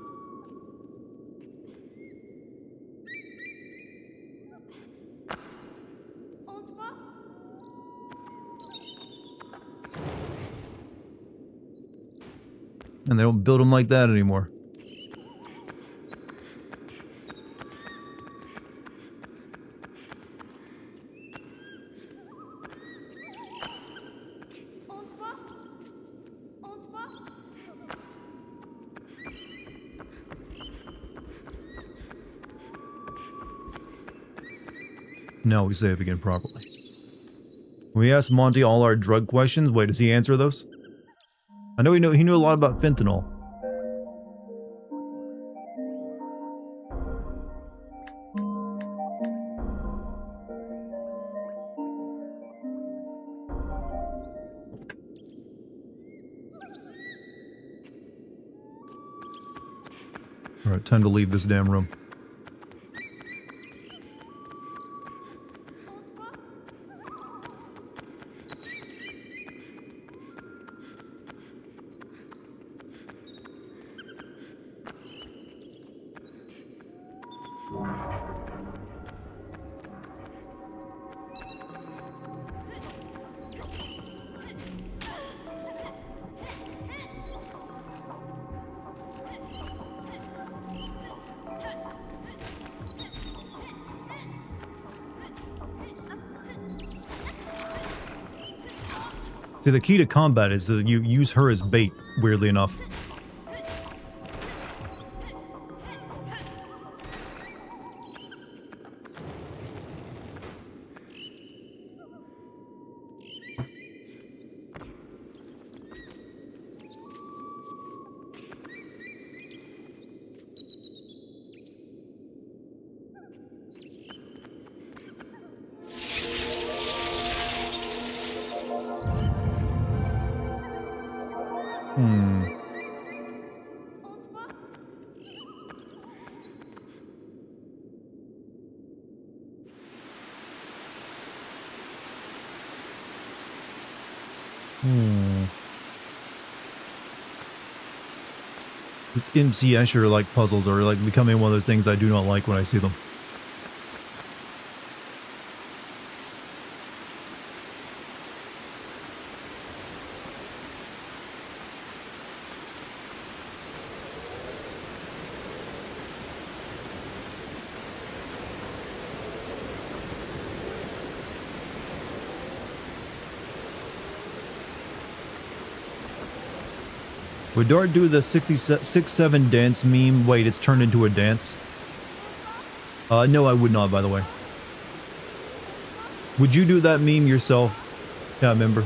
S1: And they don't build them like that anymore. Now we save again properly. We asked Monty all our drug questions. Wait, does he answer those? I know he knew a lot about fentanyl. Alright, time to leave this damn room. See, the key to combat is that you use her as bait, weirdly enough. These MC Escher like puzzles are like becoming one of those things I do not like when I see them. Would Dart do the 6-7 dance meme? Wait, it's turned into a dance? No, I would not, by the way. Would you do that meme yourself, chat member?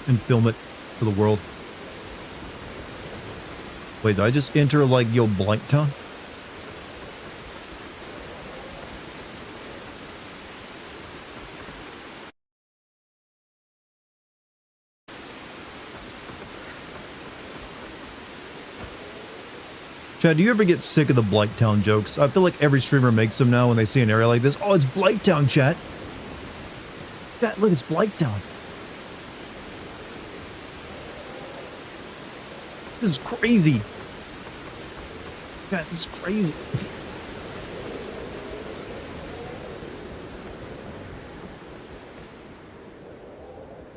S1: And film it for the world? Wait, did I just enter, like, yo, Blanktown? Chad, do you ever get sick of the Blighttown jokes? I feel like every streamer makes them now when they see an area like this. Oh, it's Blighttown, chat. Chat, look, it's Blighttown. This is crazy. Chat, this is crazy.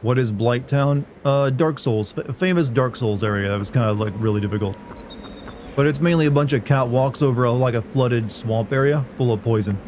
S1: What is Blighttown? Dark Souls. Famous Dark Souls area that was kind of like really difficult. But it's mainly a bunch of catwalks over like a flooded swamp area full of poison.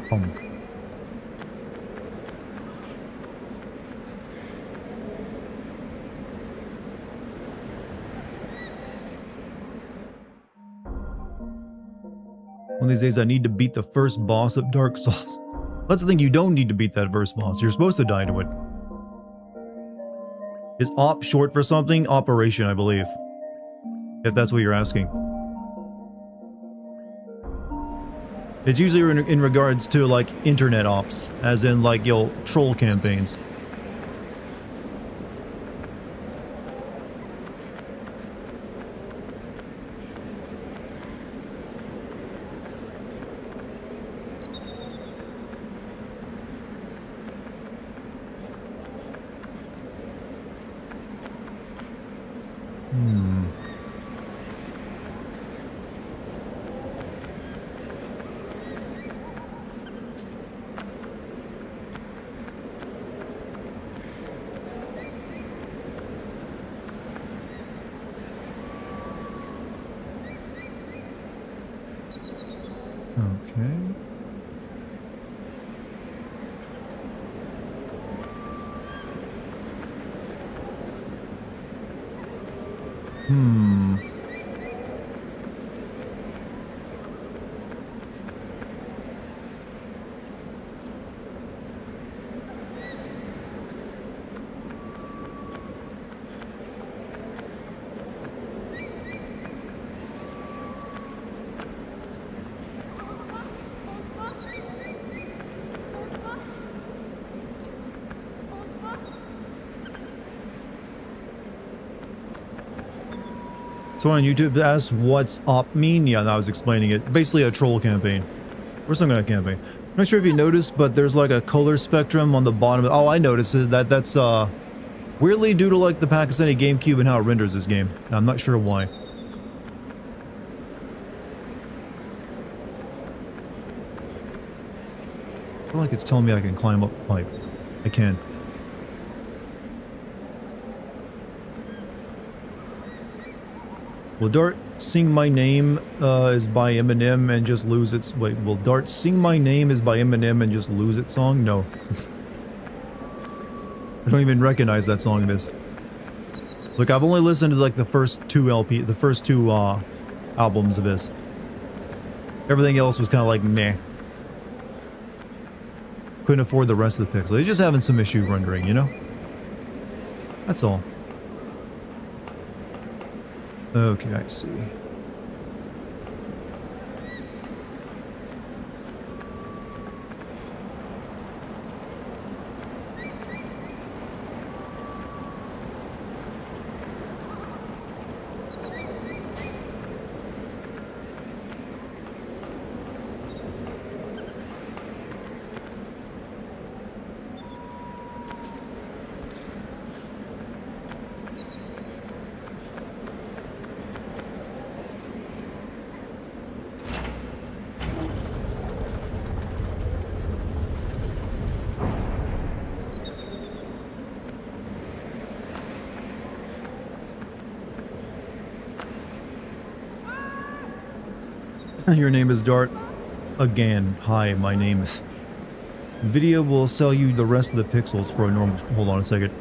S1: One of these days I need to beat the first boss of Dark Souls. Let's think you don't need to beat that first boss. You're supposed to die to it. Is op short for something? Operation, I believe. If that's what you're asking. It's usually in regards to, like, internet ops. As in, like, you'll troll campaigns. Okay. So on YouTube asked what's op mean? Yeah, I was explaining it. Basically a troll campaign. Or some kind of campaign. I'm not sure if you noticed, but there's like a color spectrum on the bottom. Oh, I noticed it. That's weirdly due to like the Pakistani GameCube and how it renders this game. And I'm not sure why. I feel like it's telling me I can climb up the pipe. I can. Will Dart Sing My Name is by Eminem and just lose its... Wait, will Dart Sing My Name is by Eminem and just lose its song? No. I don't even recognize that song in this. Look, I've only listened to like the first two albums of this. Everything else was kind of like meh. Couldn't afford the rest of the pixels. They're just having some issue rendering, you know? That's all. Okay, I see. Your name is Dart. Again, hi, my name is... Video will sell you the rest of the pixels for a normal... Hold on a second.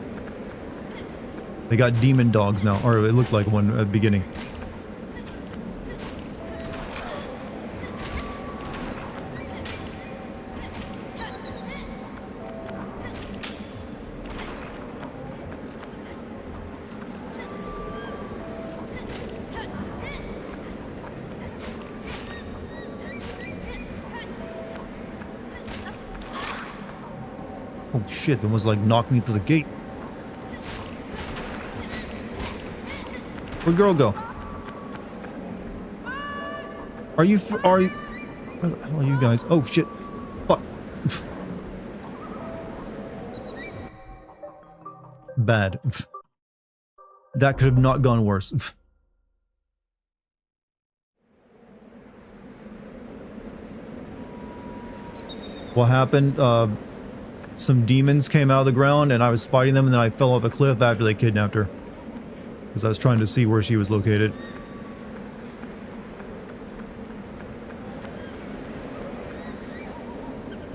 S1: They got demon dogs now, or it looked like one at the beginning. Oh shit, that was like knocked me to the gate. Where'd girl go? Are you where the hell are you guys? Oh shit. Fuck. Bad. That could have not gone worse. What happened? Some demons came out of the ground and I was fighting them and then I fell off a cliff after they kidnapped her. Because I was trying to see where she was located.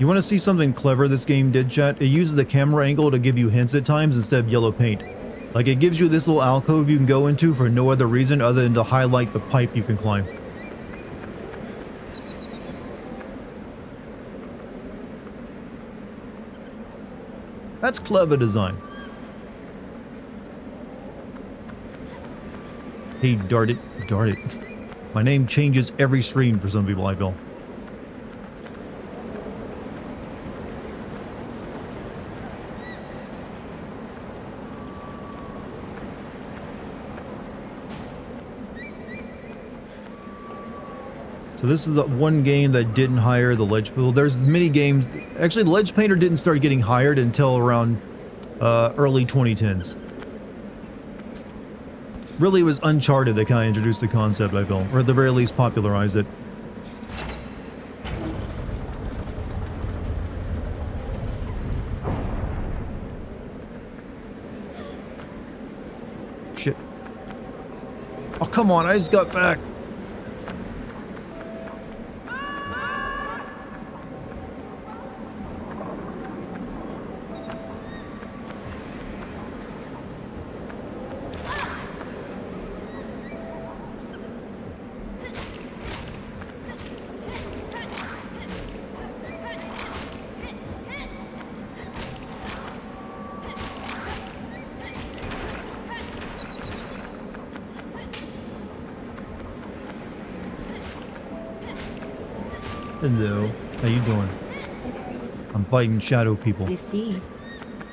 S1: You want to see something clever this game did, chat? It uses the camera angle to give you hints at times instead of yellow paint. Like, it gives you this little alcove you can go into for no other reason other than to highlight the pipe you can climb. That's clever design. Hey, dart it. My name changes every stream for some people, I feel. So this is the one game that didn't hire the ledge. Well, there's many games. Actually, the ledge painter didn't start getting hired until around early 2010s. Really, it was Uncharted that kind of introduced the concept, I feel, or at the very least popularized it. Shit. Oh, come on, I just got back. Hello. How you doing? I'm fighting shadow people.
S2: I see.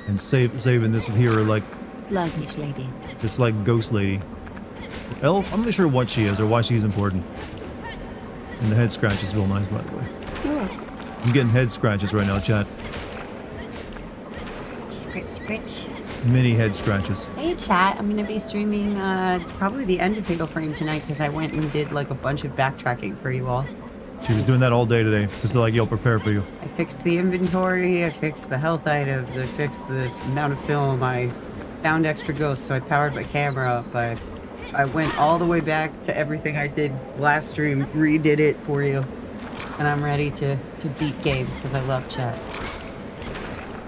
S1: And saving this here, like...
S2: Sluggish lady.
S1: This, like, ghost lady. Elf? I'm not sure what she is or why she's important. And the head scratch is real nice, by the way.
S2: You're welcome.
S1: I'm getting head scratches right now, chat.
S2: Scritch, scritch.
S1: Many head scratches.
S2: Hey, chat. I'm going to be streaming probably the end of Fatal Frame tonight because I went and did like a bunch of backtracking for you all.
S1: She was doing that all day today, just to like, yo, prepare for you.
S2: I fixed the inventory, I fixed the health items, I fixed the amount of film, I found extra ghosts, so I powered my camera up. I went all the way back to everything I did last stream, redid it for you, and I'm ready to beat game because I love chat.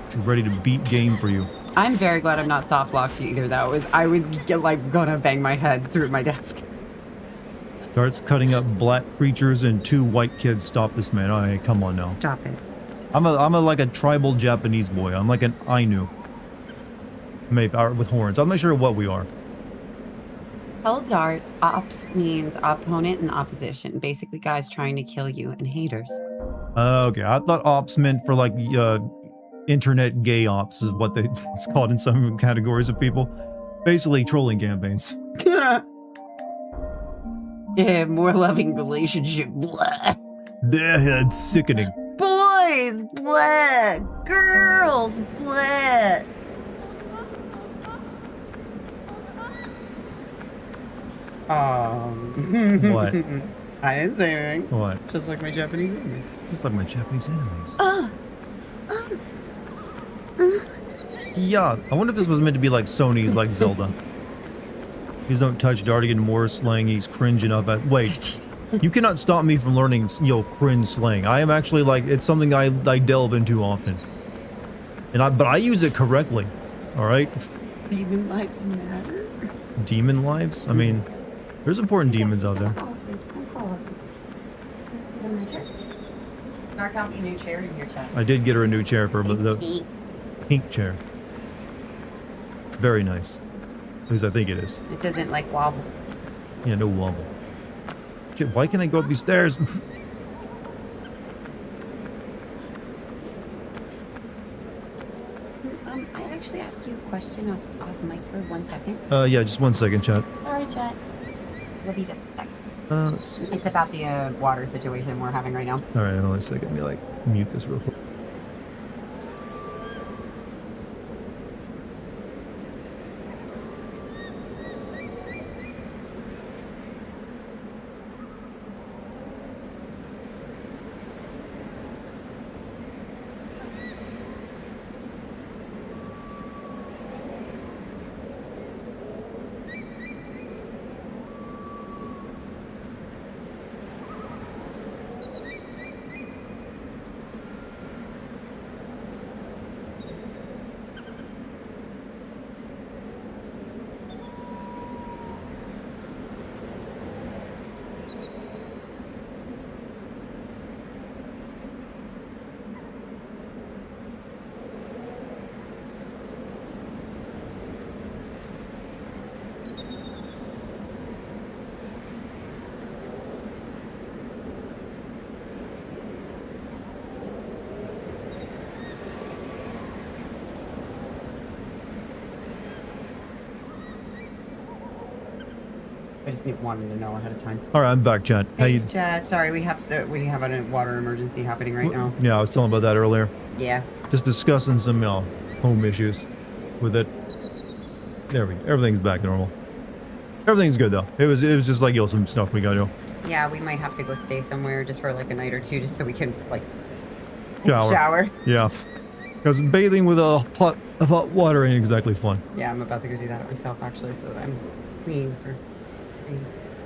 S1: She's ready to beat game for you.
S2: I'm very glad I'm not soft locked either. I would get like gonna bang my head through my desk.
S1: Starts cutting up black creatures and 2 white kids. Stop this man. Alright, come on now.
S2: Stop it.
S1: I'm a like a tribal Japanese boy. I'm like an Ainu. Maybe with horns. I'm not sure what we are.
S2: Hell Dart, ops means opponent and opposition. Basically guys trying to kill you and haters.
S1: Okay, I thought ops meant for like internet gay ops is what it's called in some categories of people. Basically trolling campaigns.
S2: Yeah, more loving relationship. Blah.
S1: It's sickening.
S2: Boys, blah. Girls, blah.
S1: What?
S2: I didn't say anything.
S1: What?
S2: Just like my Japanese enemies.
S1: Just like my Japanese enemies. Yeah, I wonder if this was meant to be like Sony's, like Zelda. Please don't touch Dartigan more slang. He's cringe enough at. Wait, you cannot stop me from learning, cringe slang. I am actually like it's something I delve into often, but I use it correctly. All right.
S2: Demon lives matter.
S1: Demon lives? I mean, there's important demons out there.
S2: Mark out your new chair in your chat.
S1: I did get her a new chair for the pink chair. Very nice. At least I think it is.
S2: It doesn't like wobble.
S1: Yeah, no wobble. Shit, why can't I go up these stairs?
S2: I actually ask you a question off mic for 1 second.
S1: Yeah, just 1 second, chat.
S2: Sorry, chat. We'll be just a second.
S1: Let's see.
S2: It's about the water situation we're having right now.
S1: All right, hold on a second. Let me like mute this real quick.
S2: just wanted to know ahead of time.
S1: All right, I'm back, chat.
S2: Thanks, chat. Sorry, we have a water emergency happening right now.
S1: Yeah, I was telling about that earlier.
S2: Yeah.
S1: Just discussing some home issues with it. There we go. Everything's back to normal. Everything's good though. It was just like some stuff we gotta do.
S2: Yeah, we might have to go stay somewhere just for like a night or two, just so we can like
S1: shower. Yeah, because bathing with a pot of hot water ain't exactly fun.
S2: Yeah, I'm about to go do that myself actually, so that I'm clean.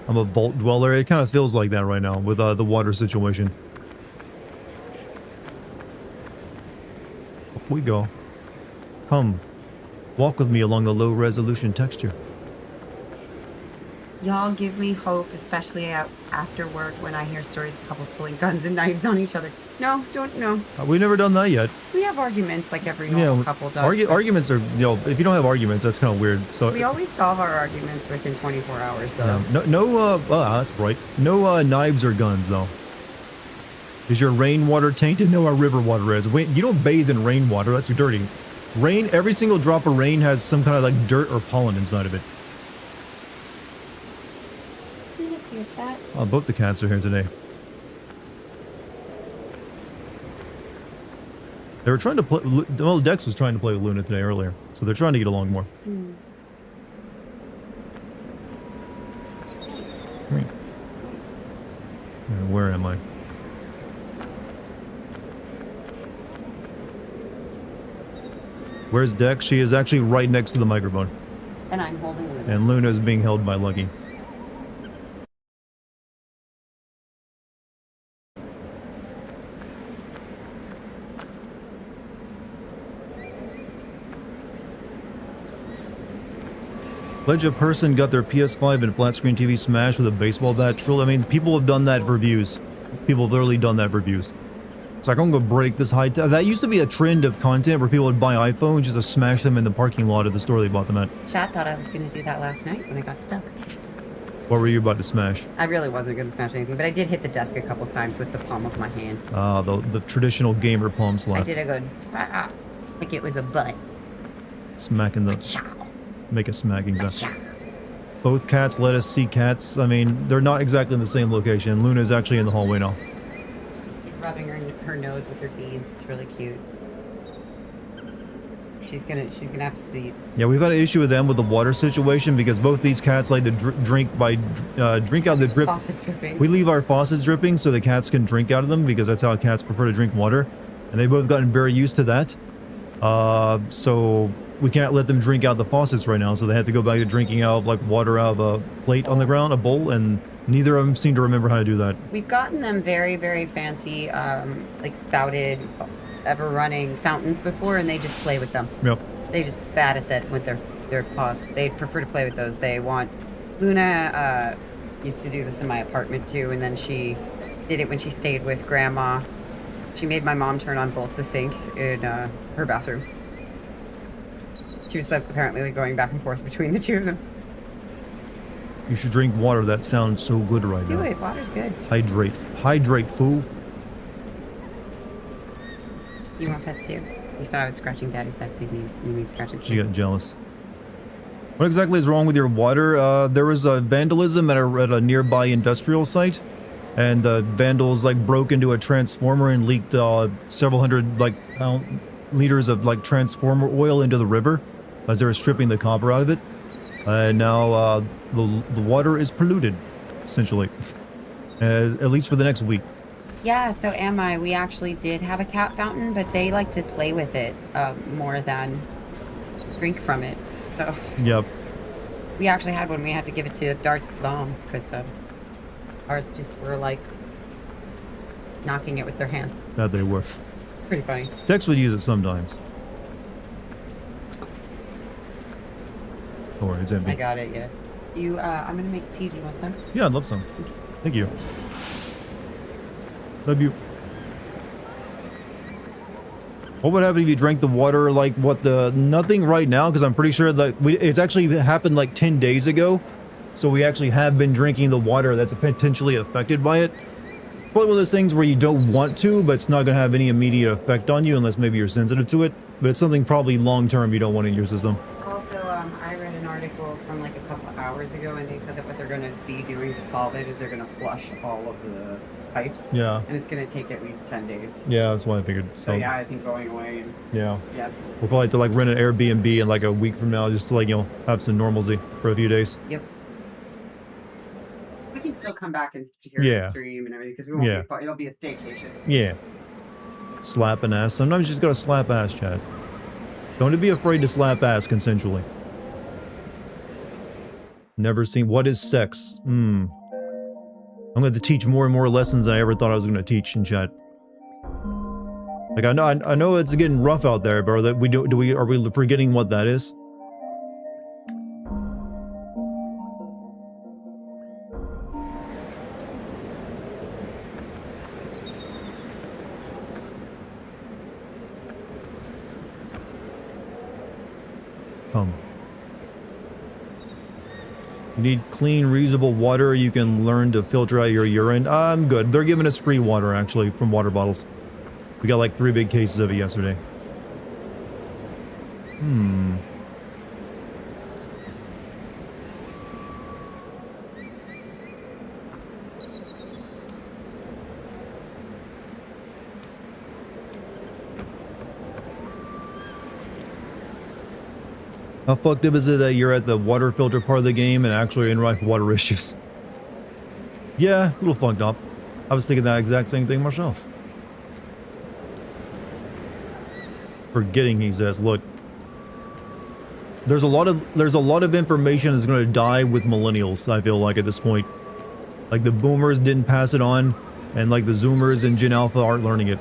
S1: I'm a vault dweller. It kind of feels like that right now with the water situation. Up we go. Come, walk with me along the low resolution texture.
S2: Y'all give me hope, especially after work when I hear stories of couples pulling guns and knives on each other. No, don't, no.
S1: We've never done that yet.
S2: We have arguments like every normal couple does.
S1: Arguments are, if you don't have arguments, that's kind of weird. So
S2: we always solve our arguments within 24 hours, though.
S1: That's right. No knives or guns, though. Is your rainwater tainted? No, our river water is. Wait, you don't bathe in rainwater. That's dirty. Rain, every single drop of rain has some kind of like dirt or pollen inside of it.
S2: Your chat.
S1: Oh, both the cats are here today. They were trying to play. Well, Dex was trying to play with Luna today earlier, so they're trying to get along more. Where am I? Where's Dex? She is actually right next to the microphone.
S2: And I'm holding Luna.
S1: And Luna is being held by Lucky. Legit person got their PS5 and flat screen TV smashed with a baseball bat. Truly, I mean, people have done that for views. People have literally done that for views. It's like, I'm gonna break this high. That used to be a trend of content where people would buy iPhones just to smash them in the parking lot of the store they bought them at.
S2: Chat thought I was gonna do that last night when I got stuck.
S1: What were you about to smash?
S2: I really wasn't gonna smash anything, but I did hit the desk a couple times with the palm of my hand.
S1: The traditional gamer palm slap.
S2: I did a good, like it was a butt.
S1: Smacking the. Make a smacking sound. Both cats let us see cats. I mean, they're not exactly in the same location. Luna's actually in the hallway now.
S2: He's rubbing her nose with her beads. It's really cute. She's gonna have to see.
S1: Yeah, we've had an issue with them with the water situation because both these cats like to drink out of the drip.
S2: Faucet dripping.
S1: We leave our faucets dripping so the cats can drink out of them because that's how cats prefer to drink water, and they've both gotten very used to that. So we can't let them drink out the faucets right now, so they have to go back to drinking out of like water out of a plate on the ground, a bowl, and neither of them seem to remember how to do that.
S2: We've gotten them very, very fancy, like spouted, ever-running fountains before, and they just play with them.
S1: Yep.
S2: They just bat at that with their paws. They prefer to play with those. They want... Luna used to do this in my apartment too, and then she did it when she stayed with Grandma. She made my mom turn on both the sinks in her bathroom. She was apparently going back and forth between the two of them.
S1: You should drink water. That sounds so good right now.
S2: Do it. Water's good.
S1: Hydrate. Hydrate, fool.
S2: You want pets too? You saw I was scratching Daddy's head, so you need scratches too.
S1: She got jealous. What exactly is wrong with your water? There was vandalism at a nearby industrial site, and the vandals like broke into a transformer and leaked several hundred liters of like transformer oil into the river as they were stripping the copper out of it. And now the water is polluted, essentially, at least for the next week.
S2: Yeah, so am I. We actually did have a cat fountain, but they like to play with it more than drink from it. So
S1: yep.
S2: We actually had one. We had to give it to Dart's mom because ours just were like knocking it with their hands.
S1: That they were.
S2: Pretty funny.
S1: Dex would use it sometimes. Don't worry, it's empty.
S2: I got it, yeah. You, I'm gonna make tea. Do you want some?
S1: Yeah, I'd love some.
S2: Okay.
S1: Thank you. Love you. What would happen if you drank the water like nothing right now? Because I'm pretty sure that it's actually happened like 10 days ago. So we actually have been drinking the water that's potentially affected by it. Probably one of those things where you don't want to, but it's not going to have any immediate effect on you unless maybe you're sensitive to it. But it's something probably long-term you don't want in your system.
S2: Also, I read an article from like a couple hours ago, and they said that what they're going to solve it is they're gonna flush all of the pipes,
S1: Yeah.
S2: and it's gonna take at least 10 days.
S1: Yeah, that's what I figured.
S2: So yeah, I think going away and
S1: Yeah.
S2: yeah.
S1: We'll probably have to like rent an Airbnb in like a week from now just to like, you know, have some normalcy for a few days.
S2: Yep. We can still come back and hear
S1: Yeah.
S2: the stream and everything because we won't
S1: Yeah.
S2: be. It'll be a staycation.
S1: Yeah. Slapping ass. Sometimes you just gotta slap ass, Chad. Don't be afraid to slap ass consensually. Never seen. What is sex? I'm going to teach more and more lessons than I ever thought I was going to teach in chat. Like I know it's getting rough out there, but are we forgetting what that is? You need clean, reusable water. You can learn to filter out your urine. I'm good. They're giving us free water, actually, from water bottles. We got like 3 big cases of it yesterday. How fucked up is it that you're at the water filter part of the game and actually in right water issues? Yeah, a little fucked up. I was thinking that exact same thing myself. Forgetting, he says, look. There's a lot of information that's going to die with millennials, I feel like, at this point. Like the boomers didn't pass it on, and like the zoomers and Gen Alpha aren't learning it.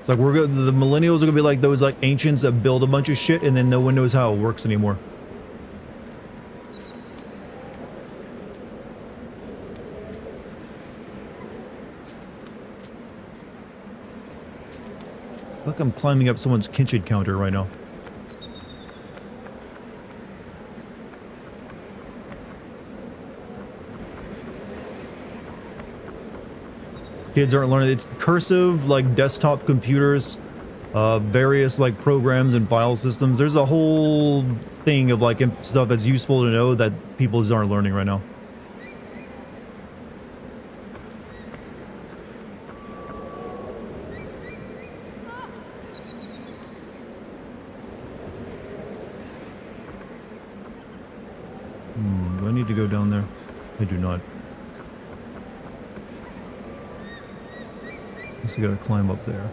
S1: It's like the millennials are gonna be like those like ancients that build a bunch of shit and then no one knows how it works anymore. Look, I'm climbing up someone's kitchen counter right now. Kids aren't learning. It's cursive, like desktop computers, various like programs and file systems. There's a whole thing of like stuff that's useful to know that people just aren't learning right now. Do I need to go down there? I do not. I gotta climb up there.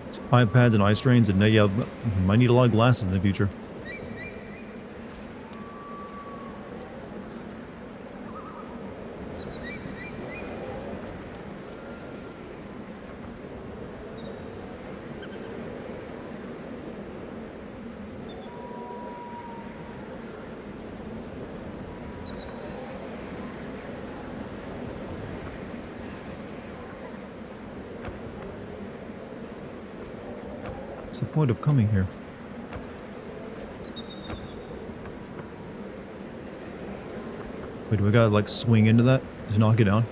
S1: It's iPads and eye strains, and yeah, might need a lot of glasses in the future. What's the point of coming here? Wait, do we gotta like swing into that to knock it down?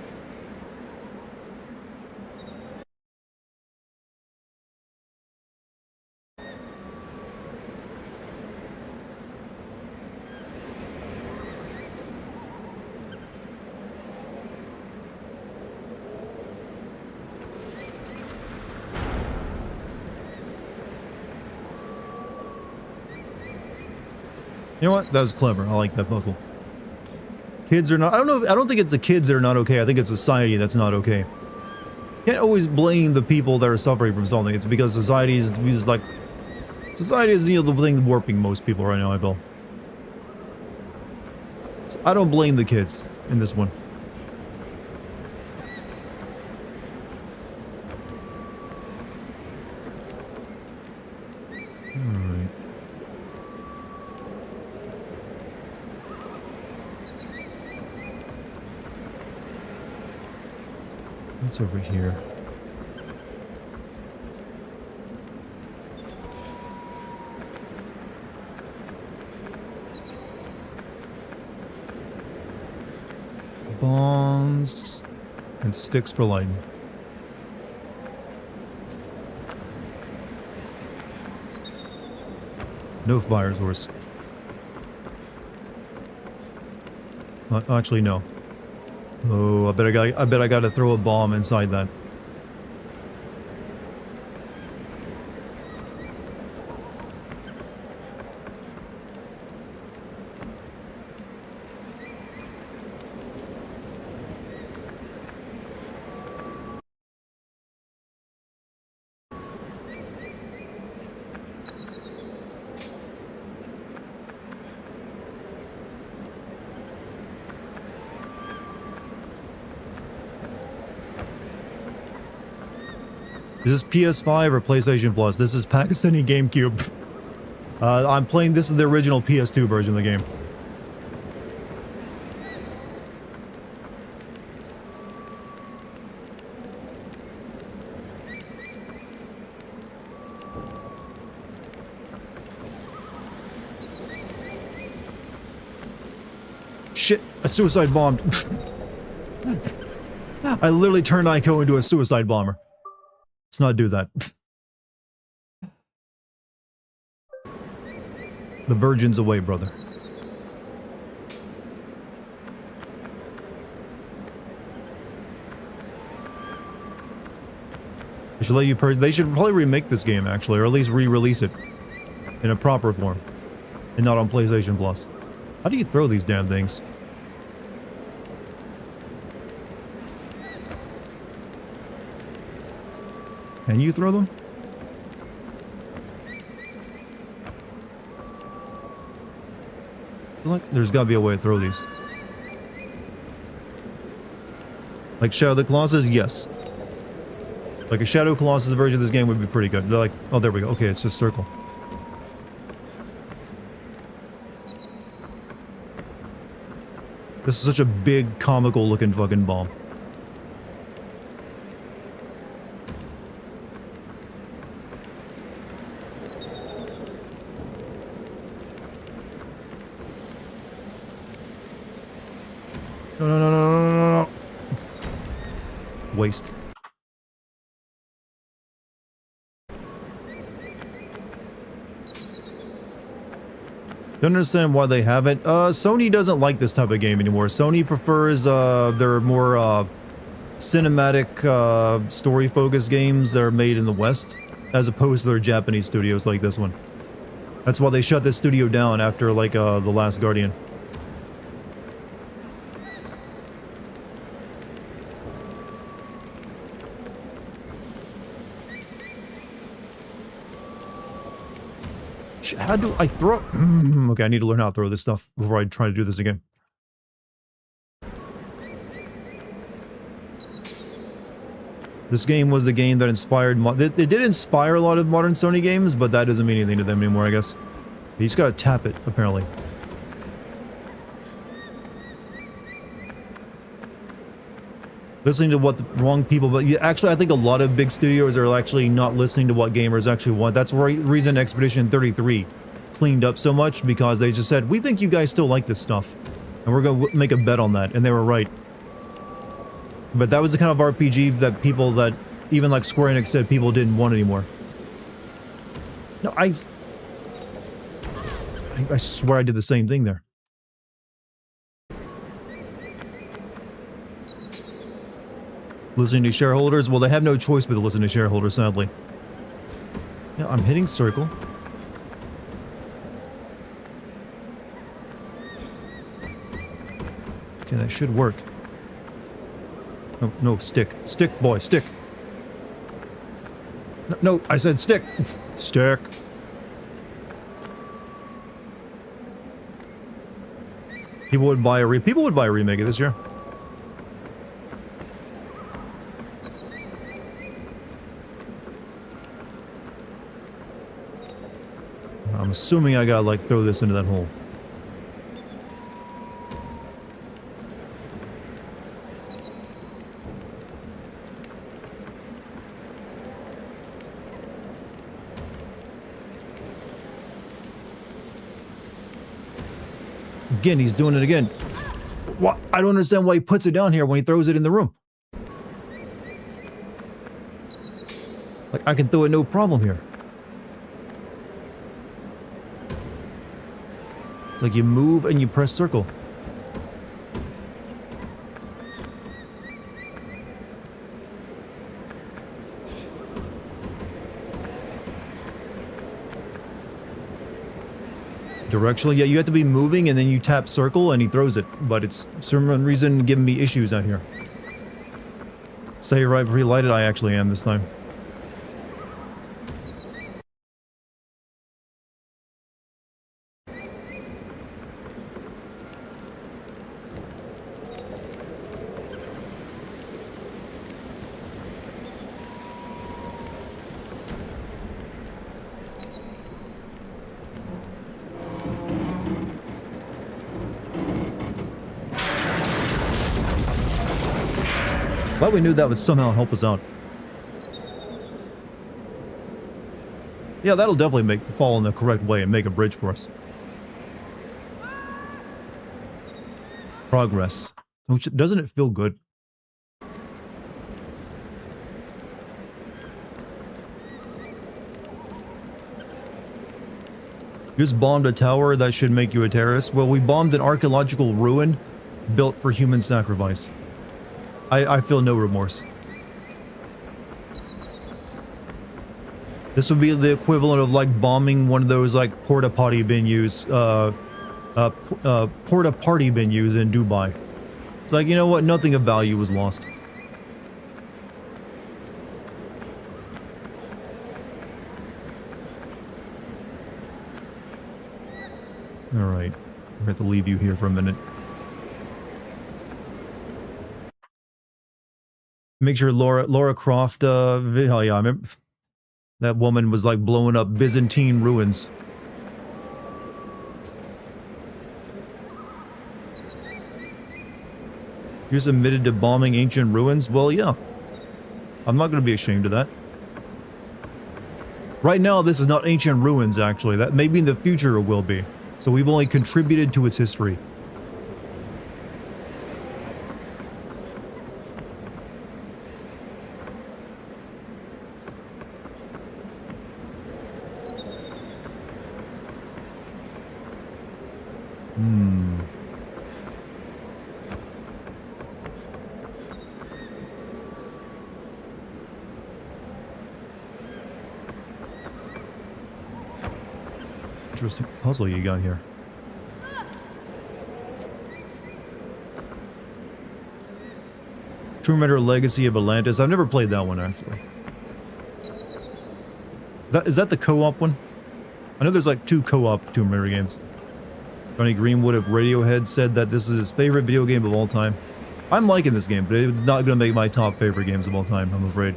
S1: You know what? That was clever. I like that puzzle. Kids are not... I don't think it's the kids that are not okay. I think it's society that's not okay. Can't always blame the people that are suffering from something. It's because society is like... Society is, you know, the thing warping most people right now, I feel. So I don't blame the kids in this one. What's over here? Bombs and sticks for lighting. No fire source. Actually, no. Oh, I bet I gotta throw a bomb inside that. Is this PS5 or PlayStation Plus? This is Pakistani GameCube. I'm playing, this is the original PS2 version of the game. Shit, a suicide bomb. I literally turned Ico into a suicide bomber. Let's not do that. The virgin's away, brother. They should let you they should probably remake this game, actually, or at least re-release it in a proper form, and not on PlayStation Plus. How do you throw these damn things? Can you throw them? Look, there's gotta be a way to throw these. Like Shadow of the Colossus? Yes. Like a Shadow Colossus version of this game would be pretty good. They're like, oh, there we go. Okay, it's just circle. This is such a big, comical looking fucking bomb. No, no, no, no, no, no, no. Waste. Don't understand why they have it. Sony doesn't like this type of game anymore. Sony prefers, their more, cinematic, story-focused games that are made in the West, as opposed to their Japanese studios like this one. That's why they shut this studio down after, like, The Last Guardian. How do I throw? Okay, I need to learn how to throw this stuff before I try to do this again. This game was the game that inspired... It did inspire a lot of modern Sony games, but that doesn't mean anything to them anymore, I guess. You just gotta tap it, apparently. Listening to what the wrong people... But actually, I think a lot of big studios are actually not listening to what gamers actually want. That's the reason Expedition 33 cleaned up so much, because they just said, we think you guys still like this stuff. And we're gonna make a bet on that. And they were right. But that was the kind of RPG that people that... Even like Square Enix said people didn't want anymore. No, I swear I did the same thing there. Listening to shareholders? Well, they have no choice but to listen to shareholders, sadly. Yeah, I'm hitting circle. Okay, that should work. No, no, stick. Stick, boy, stick. No, no, I said stick. Stick. People would buy a remake of this year. I'm assuming I gotta, like, throw this into that hole. Again, he's doing it again. What? I don't understand why he puts it down here when he throws it in the room. Like, I can throw it no problem here. like you move and you press circle. Directionally, yeah, you have to be moving and then you tap circle and he throws it, but it's for some reason giving me issues out here. Say you're right, pre-lighted, I actually am this time. Glad we knew that would somehow help us out. Yeah, that'll definitely fall in the correct way and make a bridge for us. Progress. Doesn't it feel good? You just bombed a tower, that should make you a terrorist. Well, we bombed an archaeological ruin built for human sacrifice. I feel no remorse. This would be the equivalent of like bombing one of those like porta potty venues, porta party venues in Dubai. It's like, you know what? Nothing of value was lost. All right, we have to leave you here for a minute. Make sure Laura Croft, oh yeah, I remember that woman was like blowing up Byzantine ruins. You're admitted to bombing ancient ruins? Well, yeah. I'm not going to be ashamed of that. Right now, this is not ancient ruins, actually. That maybe in the future it will be. So we've only contributed to its history. Interesting puzzle you got here. Tomb Raider Legacy of Atlantis. I've never played that one, actually. Is that the co-op one? I know there's like 2 co-op Tomb Raider games. Johnny Greenwood of Radiohead said that this is his favorite video game of all time. I'm liking this game, but it's not going to make my top favorite games of all time, I'm afraid.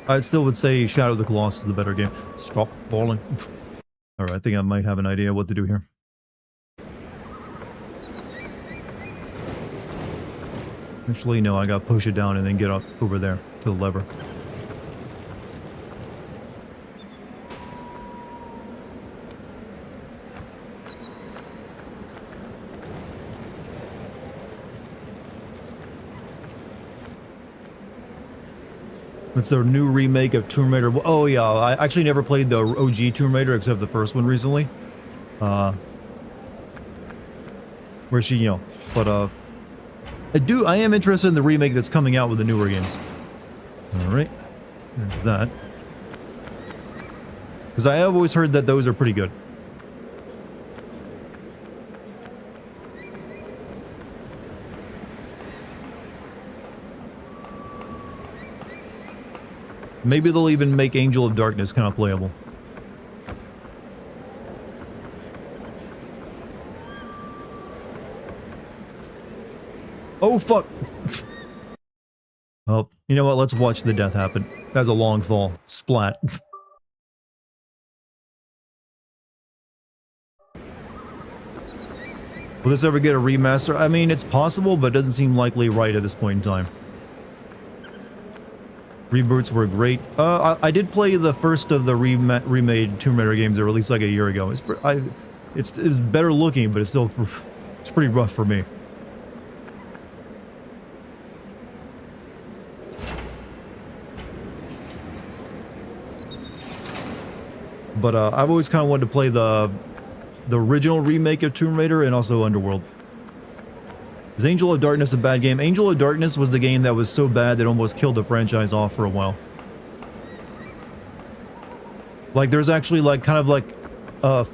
S1: I still would say Shadow of the Colossus is the better game. Stop falling. Alright, I think I might have an idea what to do here. Actually, no, I gotta push it down and then get up over there to the lever. It's a new remake of Tomb Raider. Oh yeah, I actually never played the OG Tomb Raider except the first one recently. Where she, you know, but I am interested in the remake that's coming out with the newer games. Alright, there's that. Because I have always heard that those are pretty good. Maybe they'll even make Angel of Darkness kind of playable. Oh, fuck! Well, you know what? Let's watch the death happen. That's a long fall. Splat. Will this ever get a remaster? I mean, it's possible, but it doesn't seem likely right at this point in time. Reboots were great. I did play the first of the remade Tomb Raider games that were released like a year ago. It's better looking, but it's pretty rough for me. But I've always kind of wanted to play the original remake of Tomb Raider and also Underworld. Is Angel of Darkness a bad game? Angel of Darkness was the game that was so bad that it almost killed the franchise off for a while. Like, there's actually, like, kind of like,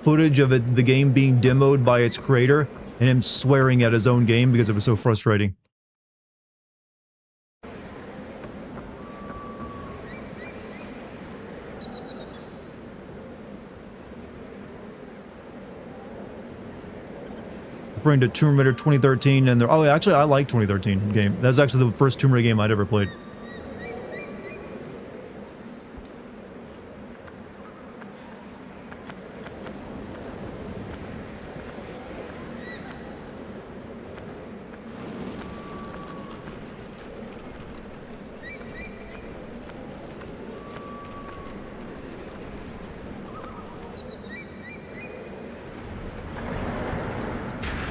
S1: footage of the game being demoed by its creator, and him swearing at his own game because it was so frustrating. Referring to Tomb Raider 2013, and oh, actually, I like 2013 game. That's actually the first Tomb Raider game I'd ever played.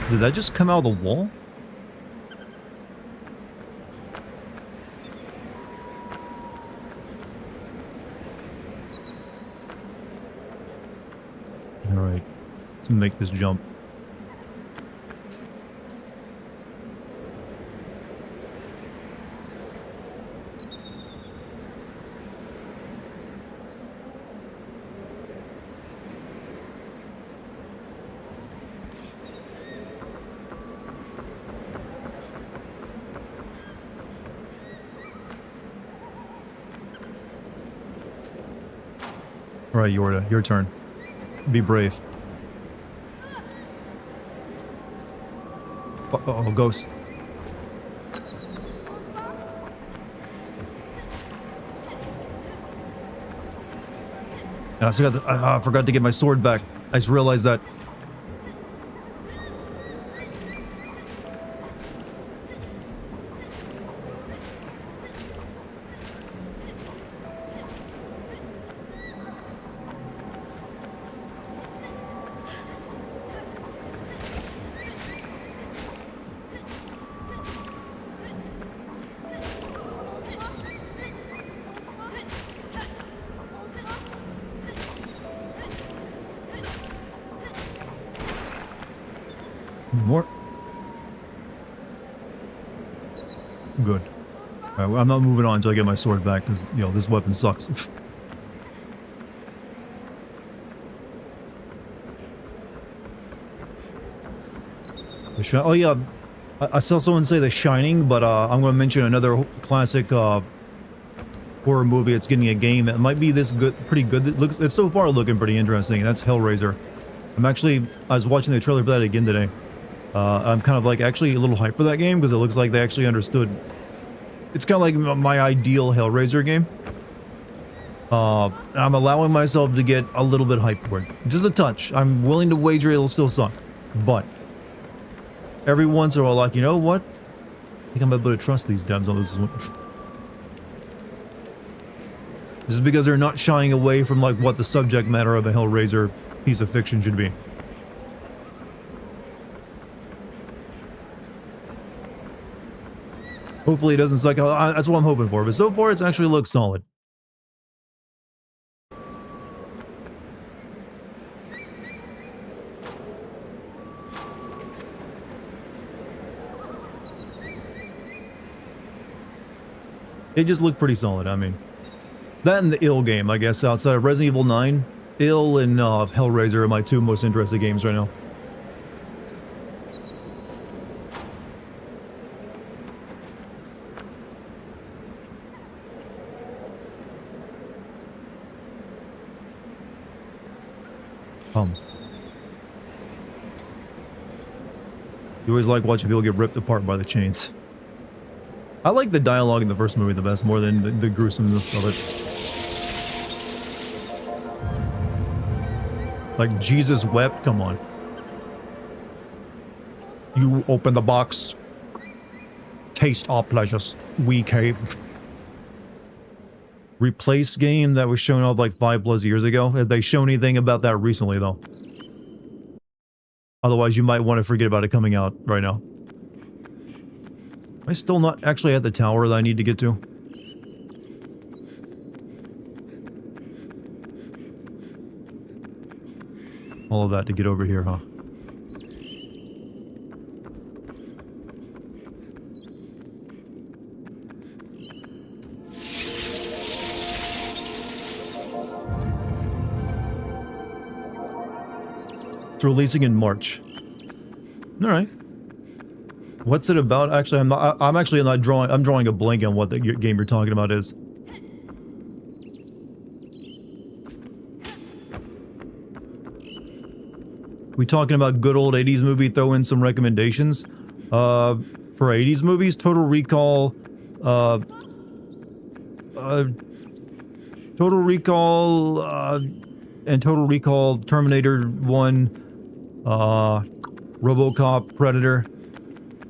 S1: Did that just come out of the wall? Alright. Let's make this jump. Alright, Yorda, your turn. Be brave. Uh-oh, ghost. And I forgot to get my sword back. I just realized that. More. Good. Alright, well, I'm not moving on until I get my sword back, because, you know, this weapon sucks. Oh yeah, I saw someone say The Shining, but I'm going to mention another classic horror movie that's getting a game that might be this good, pretty good. It's so far looking pretty interesting, and that's Hellraiser. I was watching the trailer for that again today. I'm kind of like actually a little hyped for that game because it looks like they actually understood. It's kind of like my ideal Hellraiser game. I'm allowing myself to get a little bit hyped for it. Just a touch. I'm willing to wager it'll still suck. But every once in a while, like, you know what? I think I'm able to trust these devs on this one. Just because they're not shying away from like what the subject matter of a Hellraiser piece of fiction should be. Hopefully it doesn't suck. That's what I'm hoping for. But so far, it's actually looks solid. It just looked pretty solid. I mean, that and the Ill game, I guess, outside of Resident Evil 9, Ill and Hellraiser are my two most interested games right now. You always like watching people get ripped apart by the chains. I like the dialogue in the first movie the best, more than the gruesomeness of it. Like, Jesus wept? Come on. You open the box. Taste our pleasures. We came. Replace game that was shown off like 5+ years ago. Have they shown anything about that recently, though? Otherwise, you might want to forget about it coming out right now. Am I still not actually at the tower that I need to get to? All of that to get over here, huh? It's releasing in March. All right. What's it about? Actually, I'm actually not drawing. I'm drawing a blank on what the game you're talking about is. We talking about good old 80s movie? Throw in some recommendations. For 80s movies, Total Recall. Total Recall. And Total Recall, Terminator 1, RoboCop, Predator,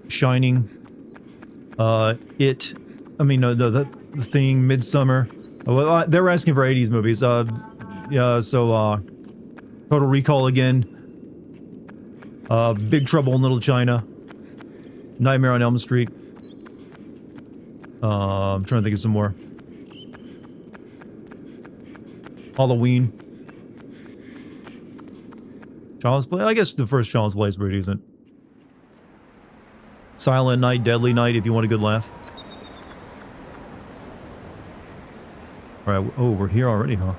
S1: Shining, The Thing, Midsummer. Well, they were asking for 80s movies. Yeah, so, Total Recall again, Big Trouble in Little China, Nightmare on Elm Street. I'm trying to think of some more. Halloween. Child's Play? I guess the first Child's Play is pretty decent. Silent Night, Deadly Night, if you want a good laugh. Alright, oh, we're here already, huh?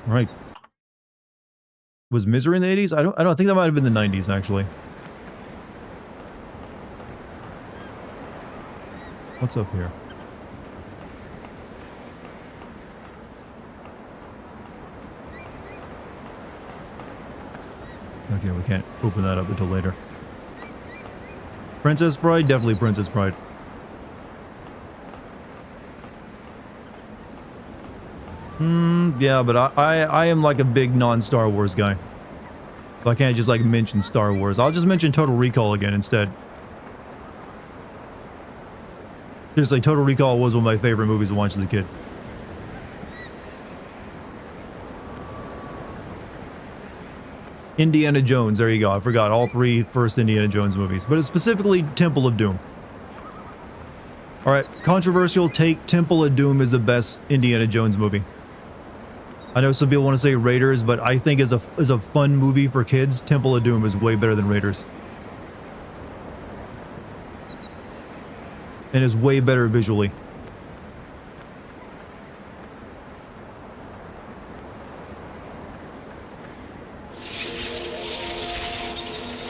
S1: Alright. Was Misery in the 80s? I don't think that might have been the 90s, actually. What's up here? Okay, we can't open that up until later. Princess Bride? Definitely Princess Bride. Yeah, but I am like a big non-Star Wars guy. So I can't just like mention Star Wars. I'll just mention Total Recall again instead. Seriously, Total Recall was one of my favorite movies to watch as a kid. Indiana Jones, there you go. I forgot all three first Indiana Jones movies. But it's specifically Temple of Doom. Alright, controversial take, Temple of Doom is the best Indiana Jones movie. I know some people want to say Raiders, but I think as a fun movie for kids, Temple of Doom is way better than Raiders. And is way better visually.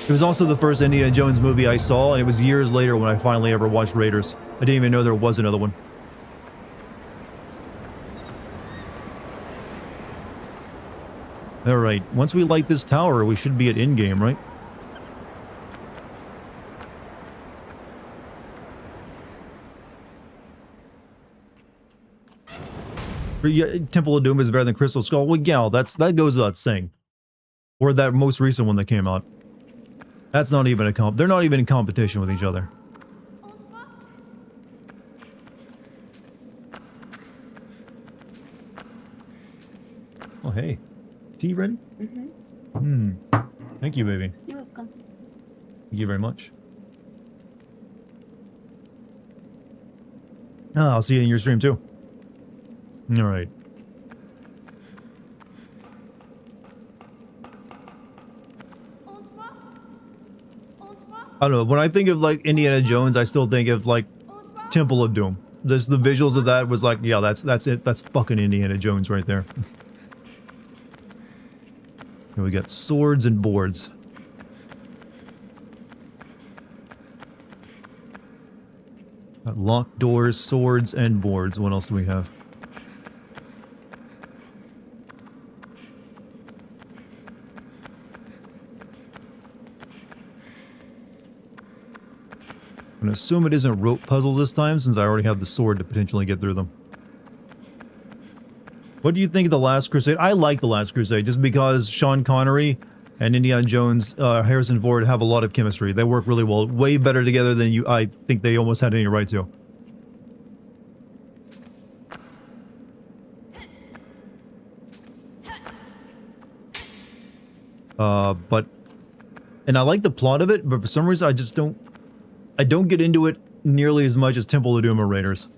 S1: It was also the first Indiana Jones movie I saw, and it was years later when I finally ever watched Raiders. I didn't even know there was another one. Alright, once we light this tower, we should be at in-game, right? Yeah, Temple of Doom is better than Crystal Skull. Well, yeah, that goes without saying. Or that most recent one that came out. That's not even a they're not even in competition with each other. Oh, hey. Tea ready? Mm-hmm. Thank you, baby.
S3: You're welcome.
S1: Thank you very much. Oh, I'll see you in your stream too. Alright. I don't know, when I think of like Indiana Jones, I still think of like Temple of Doom. There's the visuals of that was like, yeah, that's it. That's fucking Indiana Jones right there. Here we got swords and boards. Got locked doors, swords, and boards. What else do we have? I'm gonna assume it isn't rope puzzles this time, since I already have the sword to potentially get through them. What do you think of The Last Crusade? I like The Last Crusade, just because Sean Connery and Indiana Jones, Harrison Ford have a lot of chemistry. They work really well, way better together than I think they almost had any right to. And I like the plot of it, but for some reason I don't get into it nearly as much as Temple of Doom or Raiders.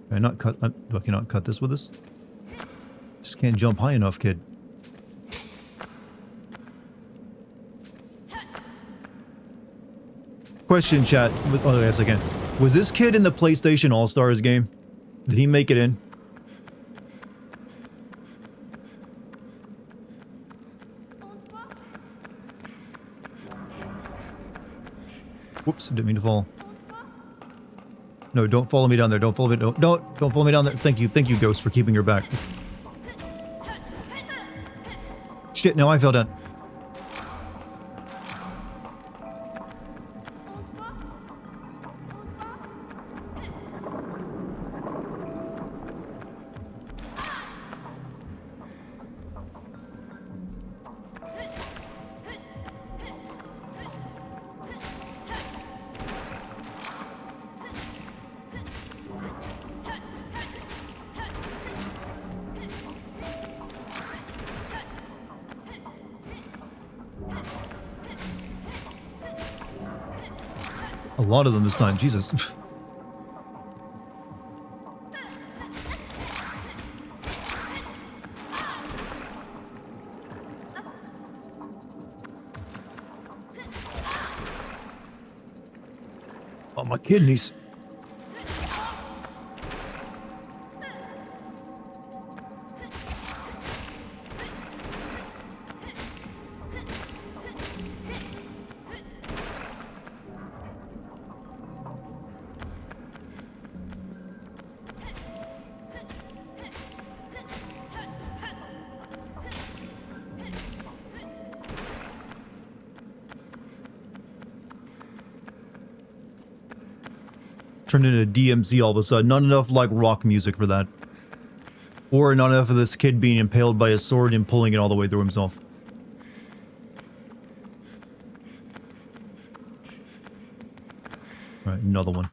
S1: Can I not cut, I cannot cut this with this? Just can't jump high enough, kid. Question, chat. Oh, yes, I can. Was this kid in the PlayStation All-Stars game? Did he make it in? Whoops, didn't mean to fall. No, don't follow me down there. Don't follow me. Don't follow me down there. Thank you, Ghost, for keeping your back. Shit, now I fell down. A lot of them this time, Jesus. Oh, my kidneys. Turned into DMZ all of a sudden. Not enough, like, rock music for that. Or not enough of this kid being impaled by a sword and pulling it all the way through himself. Alright, another one.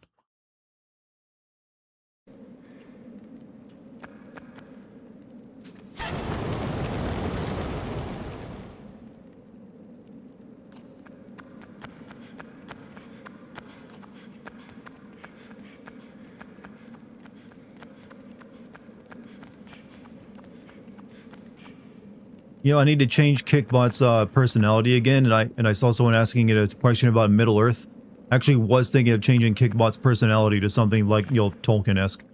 S1: You know, I need to change Kickbot's personality again, and I saw someone asking it a question about Middle Earth. I actually was thinking of changing Kickbot's personality to something like, you know, Tolkien-esque.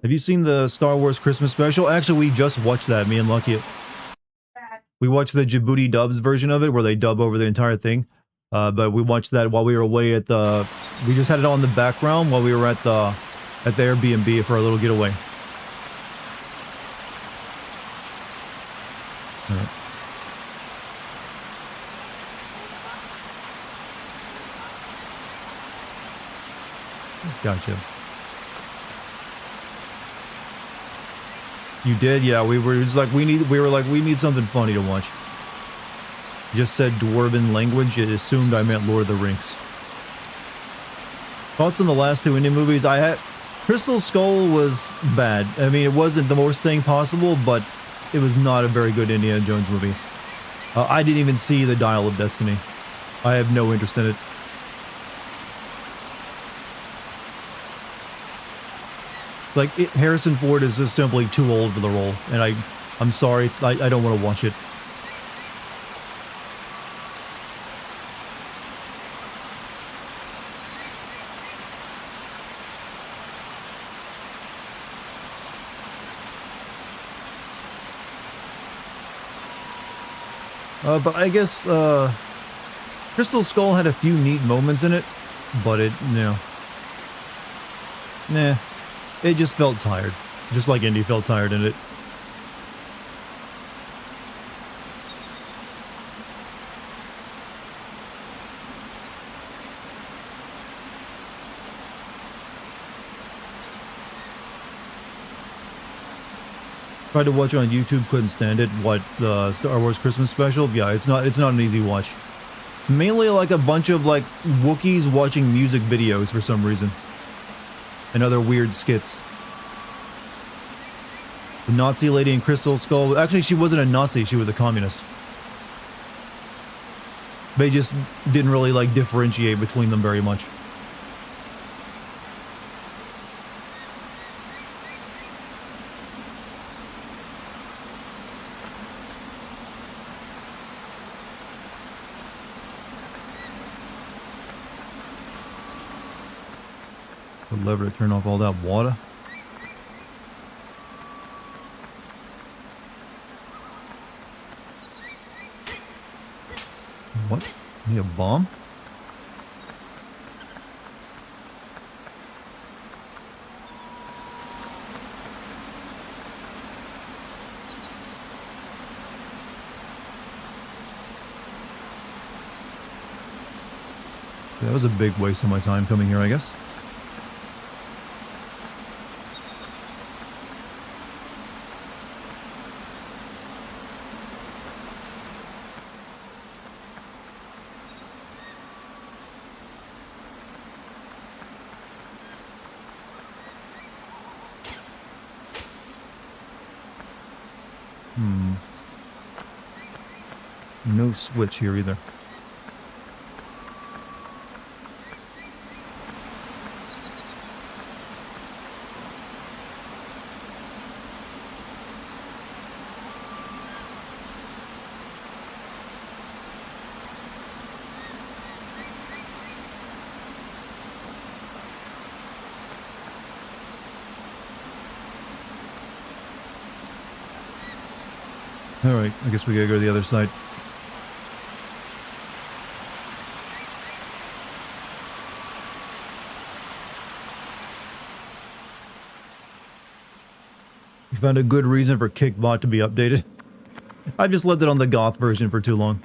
S1: Have you seen the Star Wars Christmas special? Actually, we just watched that, me and Lucky. We watched the Djibouti dubs version of it, where they dub over the entire thing. But we watched that while we were away at the... We just had it on the background while we were at the Airbnb for our little getaway. Right. Gotcha. You did? Yeah, we were just like, we need something funny to watch. Just said Dwarven language, it assumed I meant Lord of the Rings. Thoughts on the last two Indian movies? Crystal Skull was bad. I mean, it wasn't the worst thing possible, but it was not a very good Indiana Jones movie. I didn't even see The Dial of Destiny. I have no interest in it. It's like, Harrison Ford is just simply too old for the role, and I'm sorry, I don't want to watch it. But I guess, Crystal Skull had a few neat moments in it, but it, you know, nah, it just felt tired. Just like Indy felt tired in it. Tried to watch it on YouTube, couldn't stand it. What, the Star Wars Christmas special? Yeah, it's not an easy watch. It's mainly like a bunch of like Wookiees watching music videos for some reason. And other weird skits. The Nazi lady in Crystal Skull, actually she wasn't a Nazi, she was a communist. They just didn't really like differentiate between them very much. The lever to turn off all that water. What? Need a bomb? That was a big waste of my time coming here, I guess. No switch here either. Alright, I guess we gotta go to the other side. We found a good reason for Kickbot to be updated. I've just left it on the goth version for too long.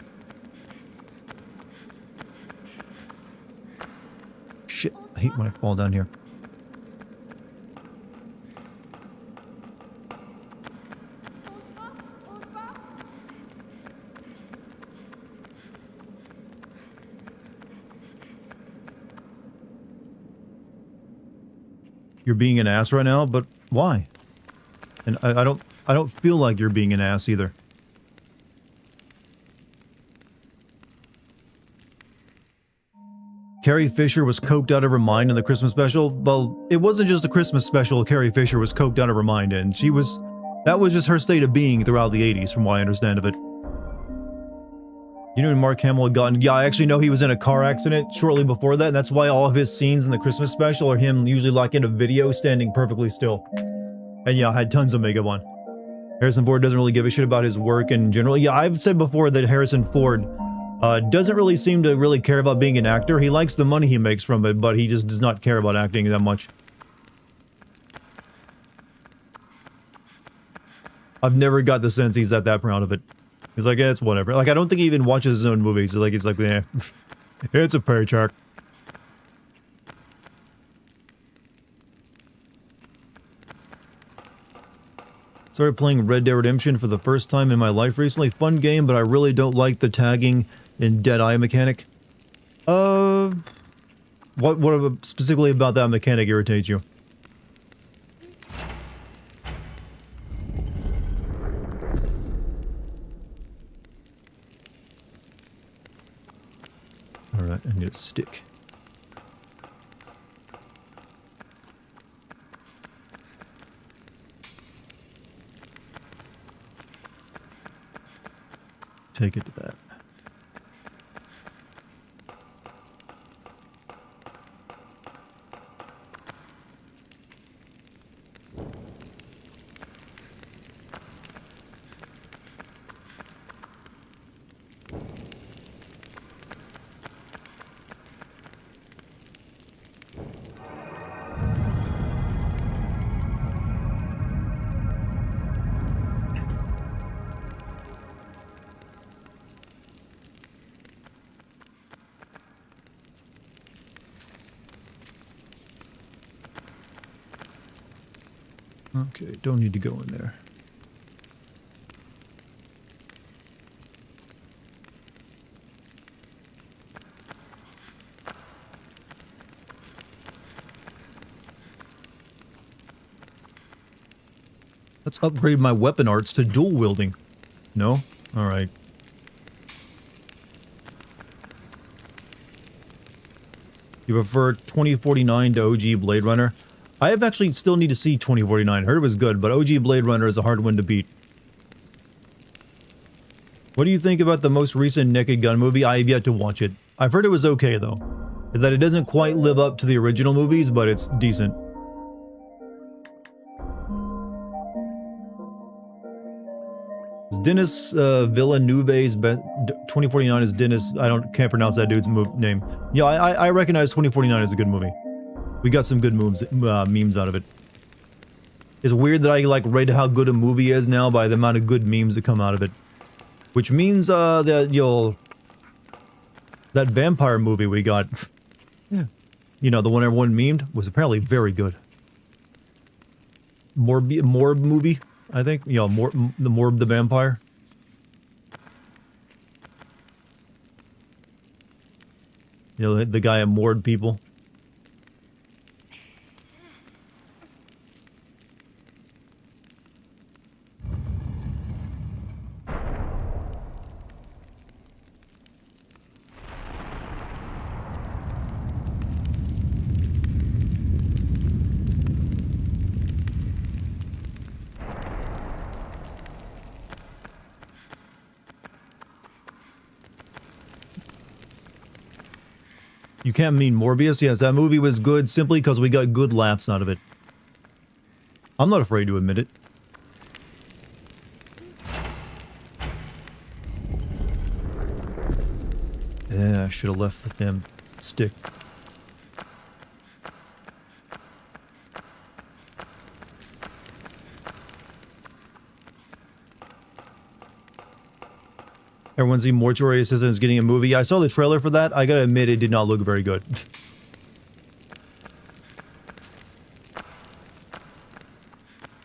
S1: Shit, I hate when I fall down here. You're being an ass right now, but why? And I don't feel like you're being an ass either. Carrie Fisher was coked out of her mind in the Christmas special. Well, it wasn't just a Christmas special Carrie Fisher was coked out of her mind in. That was just her state of being throughout the 80s, from what I understand of it. You know when Mark Hamill had gotten... Yeah, I actually know he was in a car accident shortly before that, and that's why all of his scenes in the Christmas special are him usually like in a video standing perfectly still. And yeah, I had tons of makeup on. Harrison Ford doesn't really give a shit about his work in general. Yeah, I've said before that Harrison Ford doesn't really seem to really care about being an actor. He likes the money he makes from it, but he just does not care about acting that much. I've never got the sense he's that proud of it. He's like, yeah, it's whatever. Like, I don't think he even watches his own movies. He's like, yeah, it's a paycheck. Started playing Red Dead Redemption for the first time in my life recently. Fun game, but I really don't like the tagging and Deadeye mechanic. What specifically about that mechanic irritates you? Alright, I need a stick. Take it to that. Okay, don't need to go in there. Let's upgrade my weapon arts to dual wielding. No? Alright. You prefer 2049 to OG Blade Runner? I have actually still need to see 2049. I heard it was good, but OG Blade Runner is a hard one to beat. What do you think about the most recent Naked Gun movie? I have yet to watch it. I've heard it was okay, though. That it doesn't quite live up to the original movies, but it's decent. Dennis Villeneuve's 2049 is Dennis. Can't pronounce that dude's name. Yeah, I recognize 2049 as a good movie. We got some good memes out of it. It's weird that I like rate how good a movie is now by the amount of good memes that come out of it, which means that that vampire movie we got, yeah, you know, the one everyone memed was apparently very good. Morb movie, I think. You know, the Morb the vampire. You know, the guy at Morb people. You can't mean Morbius? Yes, that movie was good simply because we got good laughs out of it. I'm not afraid to admit it. Yeah, I should have left the damn stick. Everyone's the mortuary assistant is getting a movie. I saw the trailer for that. I gotta admit, it did not look very good.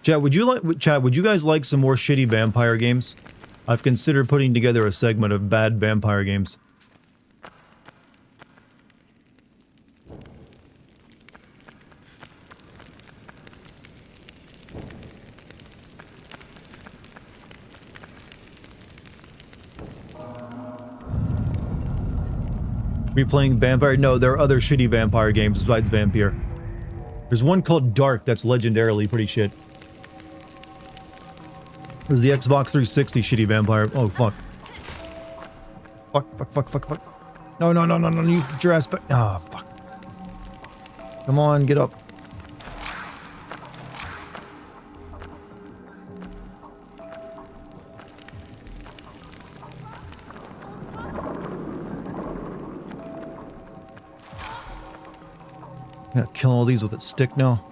S1: Chat, would you guys like some more shitty vampire games? I've considered putting together a segment of bad vampire games. Replaying Vampire? No, there are other shitty vampire games besides Vampire. There's one called Dark that's legendarily pretty shit. There's the Xbox 360 shitty vampire. Oh, fuck. Fuck. No, you get your ass back. Ah, fuck. Come on, get up. Gonna kill all these with a stick now.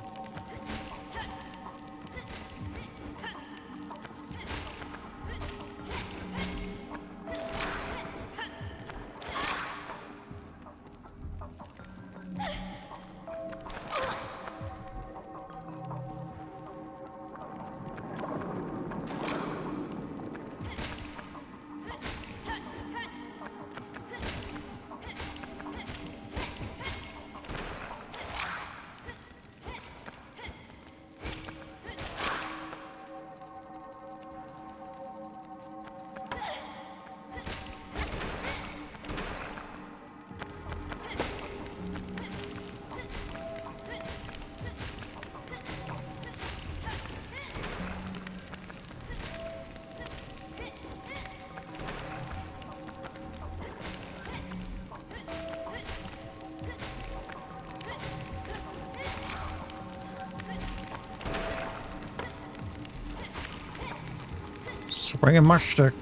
S1: Swinging my stick.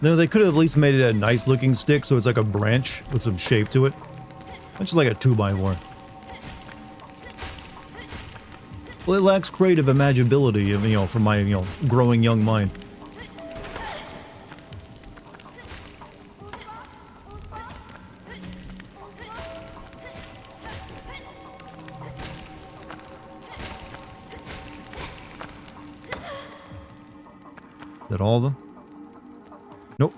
S1: No, they could have at least made it a nice looking stick so it's like a branch with some shape to it. It's just like a 2x4. Well, it lacks creative imaginability, you know, from my, you know, growing young mind. Is that all of them? Nope.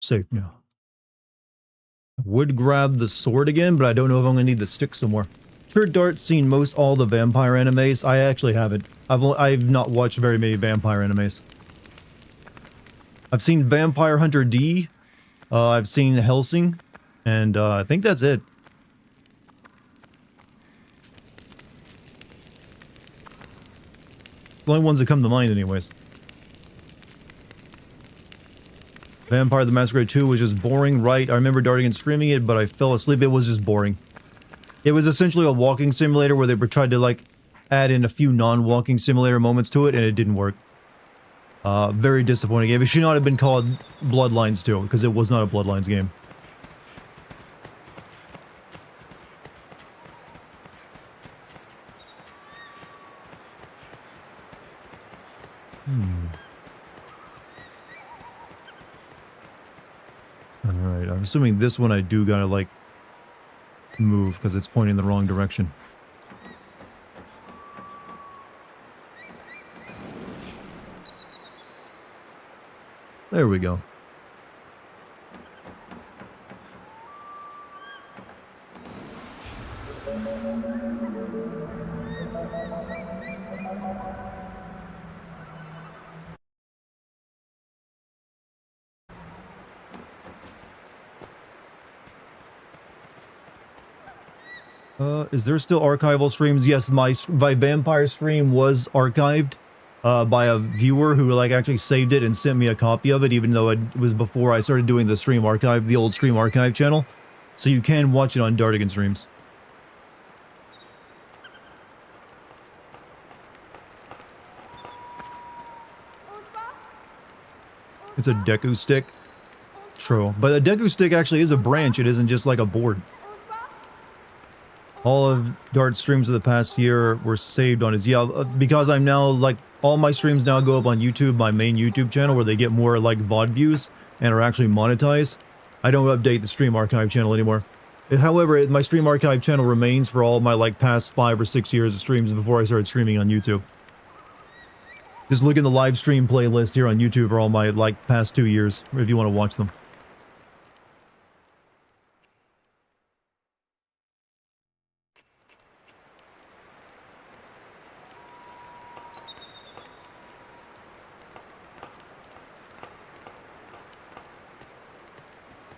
S1: Safe now. I would grab the sword again, but I don't know if I'm gonna need the stick some more. Sure, Dart's seen most all the vampire animes. I actually haven't. I've not watched very many vampire animes. I've seen Vampire Hunter D. I've seen Helsing, and I think that's it. The only ones that come to mind, anyways. Vampire the Masquerade 2 was just boring, right? I remember Dartigan streaming it, but I fell asleep. It was just boring. It was essentially a walking simulator where they tried to, like, add in a few non-walking simulator moments to it, and it didn't work. Very disappointing game. It should not have been called Bloodlines 2, because it was not a Bloodlines game. Alright, I'm assuming this one I do gotta, like, move, because it's pointing in the wrong direction. There we go. Is there still archival streams? Yes, my vampire stream was archived by a viewer who like actually saved it and sent me a copy of it, even though it was before I started doing the stream archive, the old stream archive channel. So you can watch it on Dartigan streams. It's a Deku stick. True. But a Deku stick actually is a branch, it isn't just like a board. All of Dart's streams of the past year were saved on his... Yeah, because I'm now, like, all my streams now go up on YouTube, my main YouTube channel, where they get more, like, VOD views and are actually monetized. I don't update the stream archive channel anymore. However, my stream archive channel remains for all my, like, past 5 or 6 years of streams before I started streaming on YouTube. Just look in the live stream playlist here on YouTube for all my, like, past 2 years, if you want to watch them.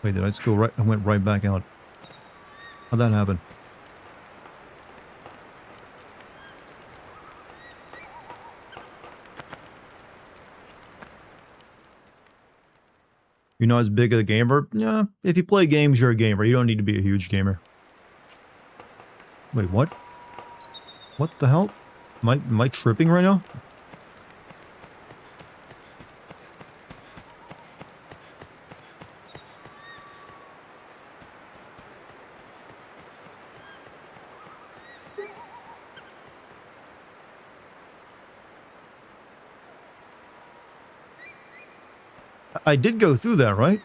S1: Wait, did I just go right? I went right back out. How'd that happen? You're not as big a gamer? Yeah, if you play games, you're a gamer. You don't need to be a huge gamer. Wait, what? What the hell? Am I tripping right now? I did go through that, right?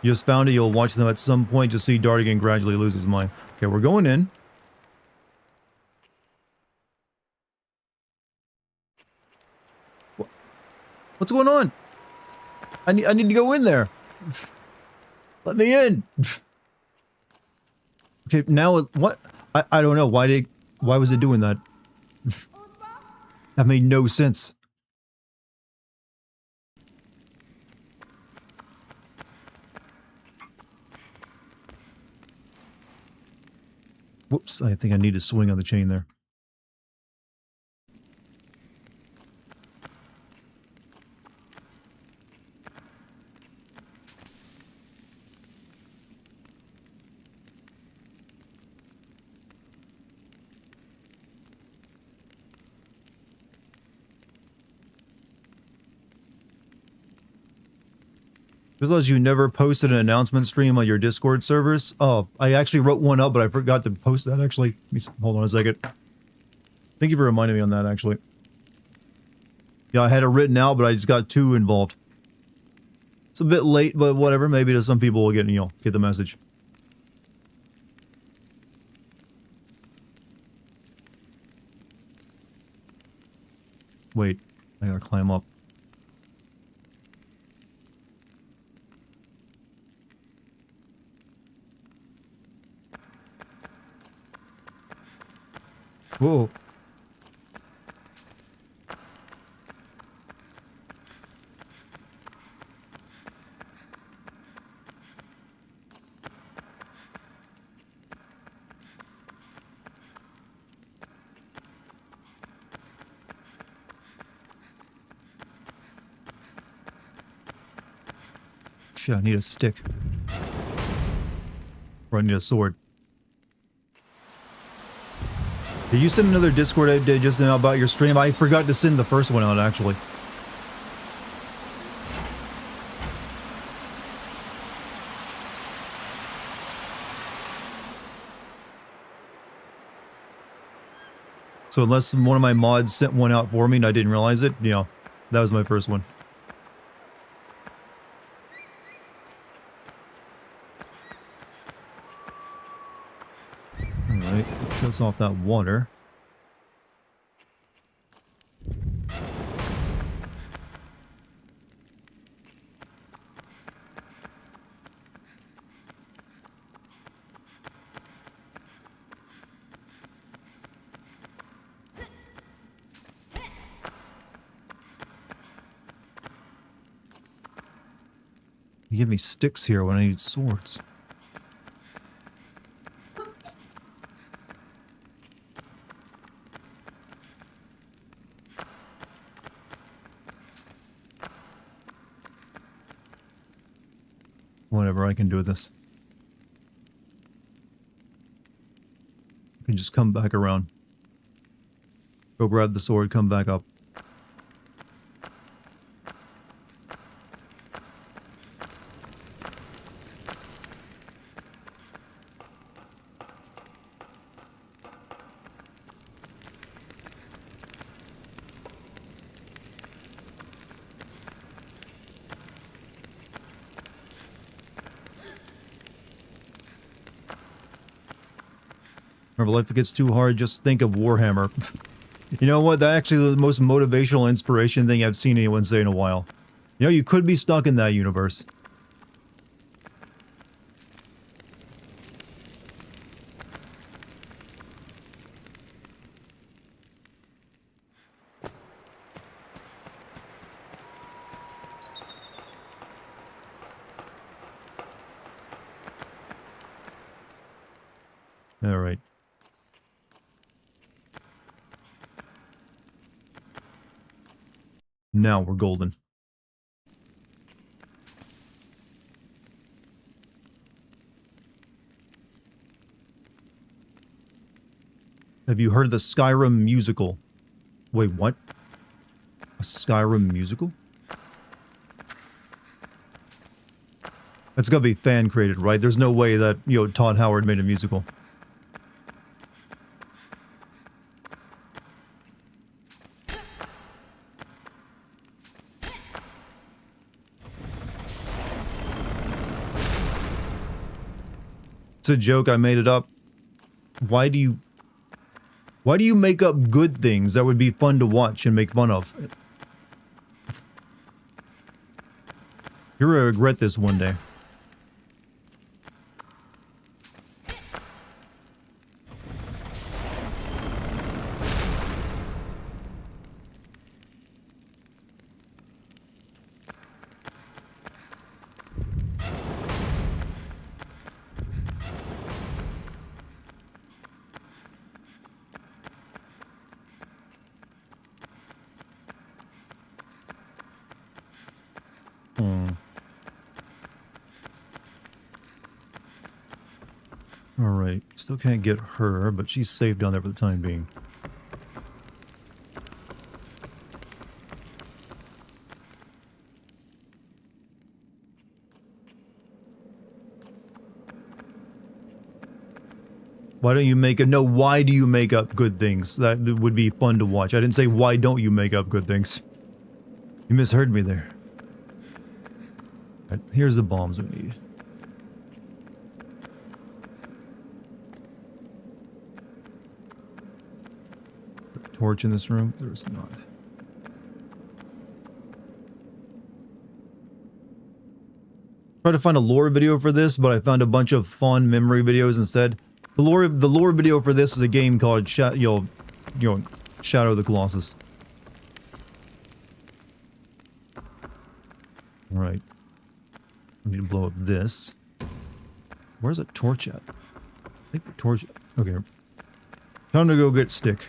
S1: You just found it, you'll watch them at some point to see Dartigan gradually lose his mind. Okay, we're going in. What's going on? I need to go in there. Let me in. Okay, now what? I don't know. Why was it doing that? That made no sense. Whoops, I think I need to swing on the chain there. Just as you never posted an announcement stream on your Discord servers. Oh, I actually wrote one up, but I forgot to post that, actually. Hold on a second. Thank you for reminding me on that, actually. Yeah, I had it written out, but I just got too involved. It's a bit late, but whatever. Maybe to some people will get, you know, get the message. Wait, I gotta climb up. Whoa. Shit, I need a stick. Or I need a sword. Did you send another Discord out just now about your stream? I forgot to send the first one out, actually. So unless one of my mods sent one out for me and I didn't realize it, yeah, that was my first one. Alright, shuts off that water. You give me sticks here when I need swords. Whatever, I can do this. I can just come back around. Go grab the sword, come back up. Whenever life gets too hard, just think of Warhammer. You know what? That's actually the most motivational inspiration thing I've seen anyone say in a while. You know, you could be stuck in that universe. All right. Now we're golden. Have you heard of the Skyrim musical? Wait, what? A Skyrim musical? That's gotta be fan created, right? There's no way that, you know, Todd Howard made a musical. It's a joke, I made it up. Why do you make up good things that would be fun to watch and make fun of? You're gonna regret this one day. Alright, still can't get her, but she's safe down there for the time being. Why don't you make it? No, why do you make up good things? That would be fun to watch. I didn't say why don't you make up good things. You misheard me there. Right, here's the bombs we need. Torch in this room? There's not. tried to find a lore video for this, but I found a bunch of fun memory videos instead. The lore video for this is a game called Shadow of the Colossus. Alright. I need to blow up this. Where's a torch at? I think the torch... Okay. Time to go get Stick.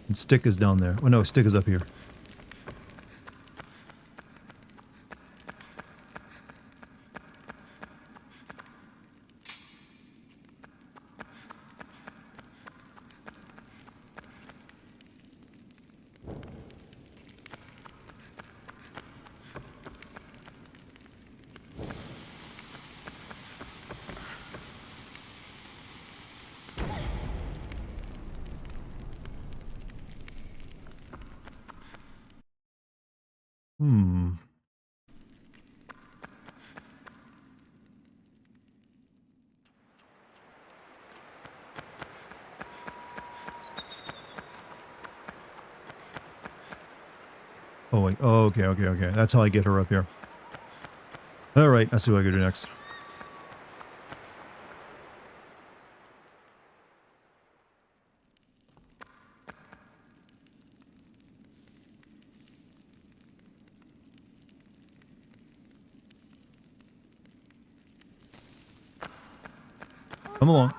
S1: And Stick is down there. Oh no, Stick is up here. Oh wait, oh, okay. That's how I get her up here. Alright, I see what I gotta do next. Come along.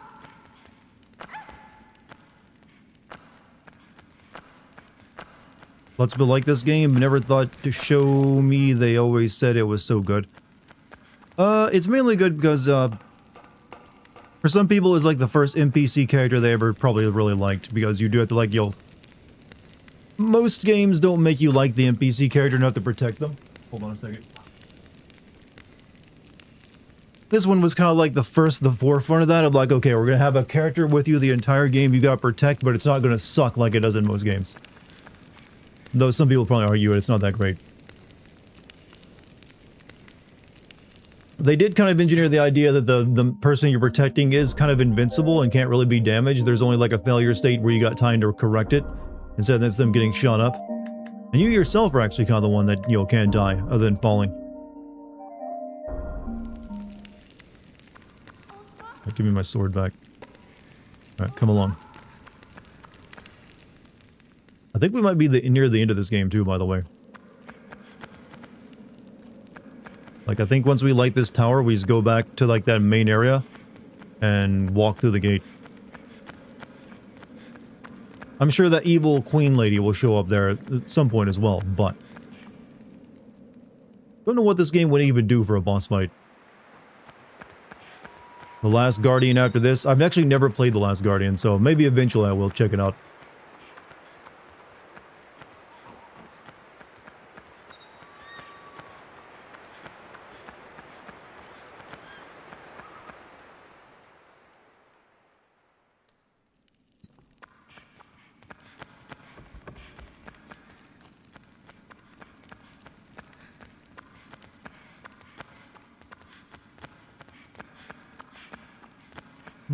S1: Lots of people like this game. Never thought to show me. They always said it was so good. It's mainly good because, for some people it's like the first NPC character they ever probably really liked, because you do have to like, most games don't make you like the NPC character enough to protect them. Hold on a second. This one was kind of like the forefront of that, of like, okay, we're gonna have a character with you the entire game you gotta protect, but it's not gonna suck like it does in most games. Though some people probably argue it's not that great. They did kind of engineer the idea that the person you're protecting is kind of invincible and can't really be damaged. There's only like a failure state where you got time to correct it, instead of that's them getting shot up. And you yourself are actually kind of the one that, can't die, other than falling. Right, give me my sword back. Alright, come along. I think we might be near the end of this game too, by the way. Like, I think once we light this tower, we just go back to, like, that main area and walk through the gate. I'm sure that evil queen lady will show up there at some point as well, but... don't know what this game would even do for a boss fight. The Last Guardian after this. I've actually never played The Last Guardian, so maybe eventually I will check it out.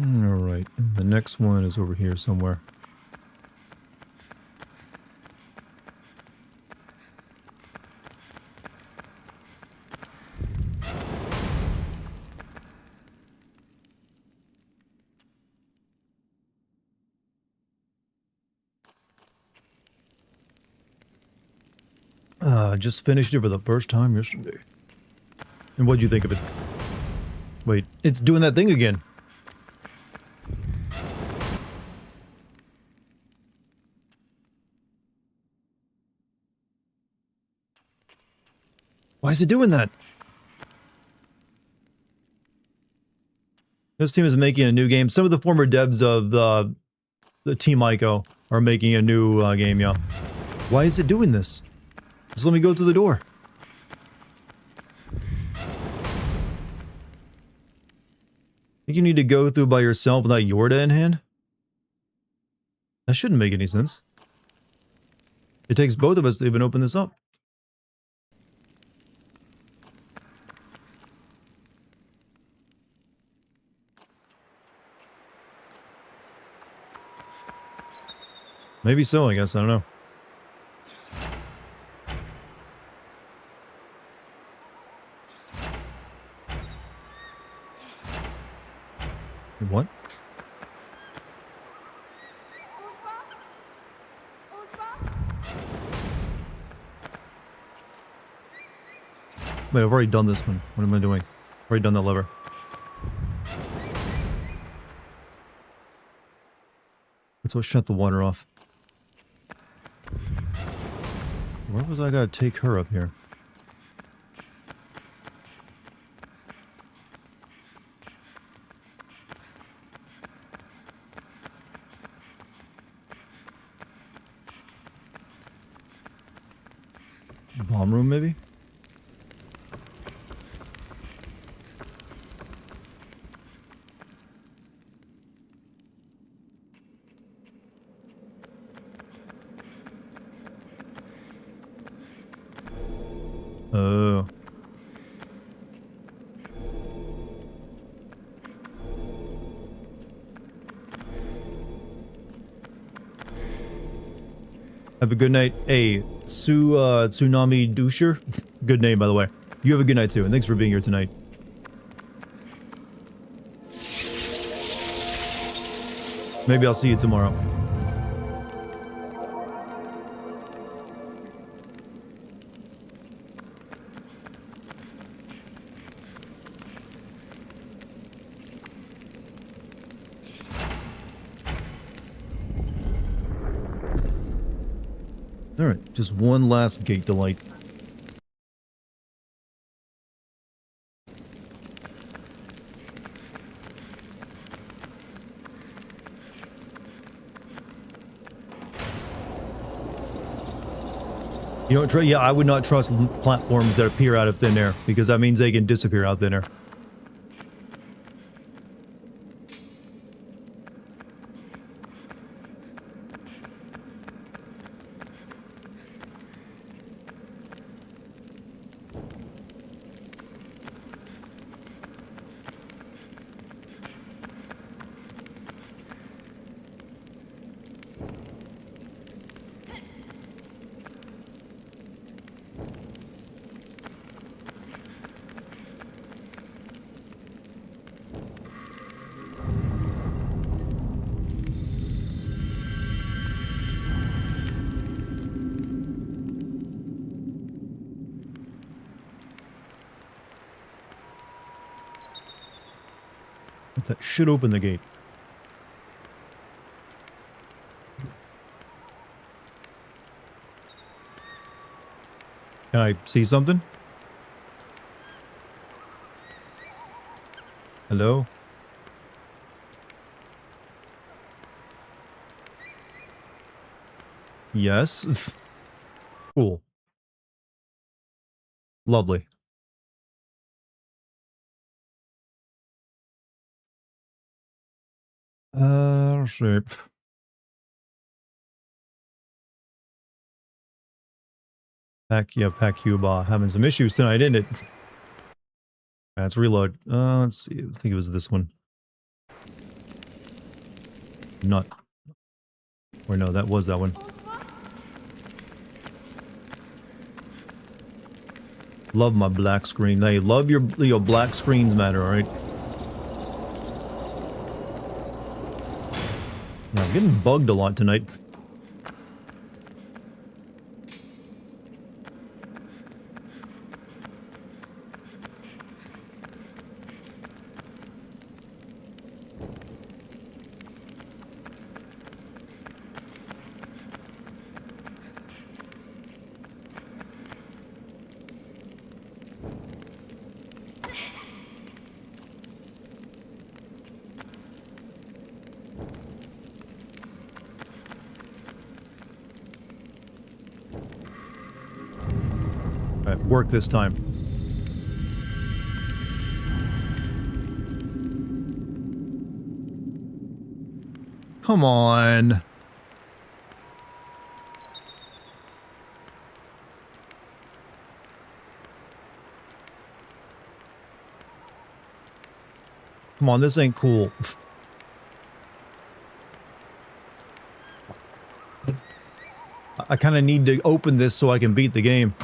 S1: Alright, the next one is over here somewhere. Just finished it for the first time yesterday. And what'd you think of it? Wait, it's doing that thing again. Why is it doing that? This team is making a new game. Some of the former devs of the Team Ico are making a new game, yeah. Why is it doing this? Just let me go through the door. Think you need to go through by yourself without Yorda in hand? That shouldn't make any sense. It takes both of us to even open this up. Maybe so, I guess. I don't know. Wait, I've already done this one. What am I doing? Already done that lever. Let's go shut the water off. Where was I gotta take her up here? Bomb room, maybe? Oh. Have a good night. Hey, Tsunami Doucher? Good name, by the way. You have a good night, too, and thanks for being here tonight. Maybe I'll see you tomorrow. Alright, just one last gate to light. You don't yeah, I would not trust platforms that appear out of thin air, because that means they can disappear out of thin air. That should open the gate. Can I see something? Hello? Yes? Cool. Lovely. Shape. Pack Cuba. Having some issues tonight, isn't it? Let's reload. Let's see. I think it was this one. Not. Or no, that was that one. Love my black screen. Hey, love your black screens matter, alright? Yeah, I'm getting bugged a lot tonight. Alright, work this time. Come on. Come on, this ain't cool. I kind of need to open this so I can beat the game.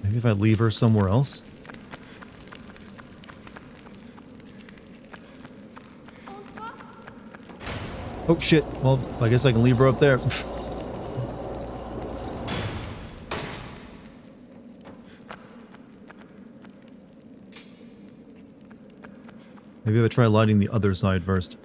S1: Maybe if I leave her somewhere else? Oh shit. Well, I guess I can leave her up there. Maybe I'll try lighting the other side first.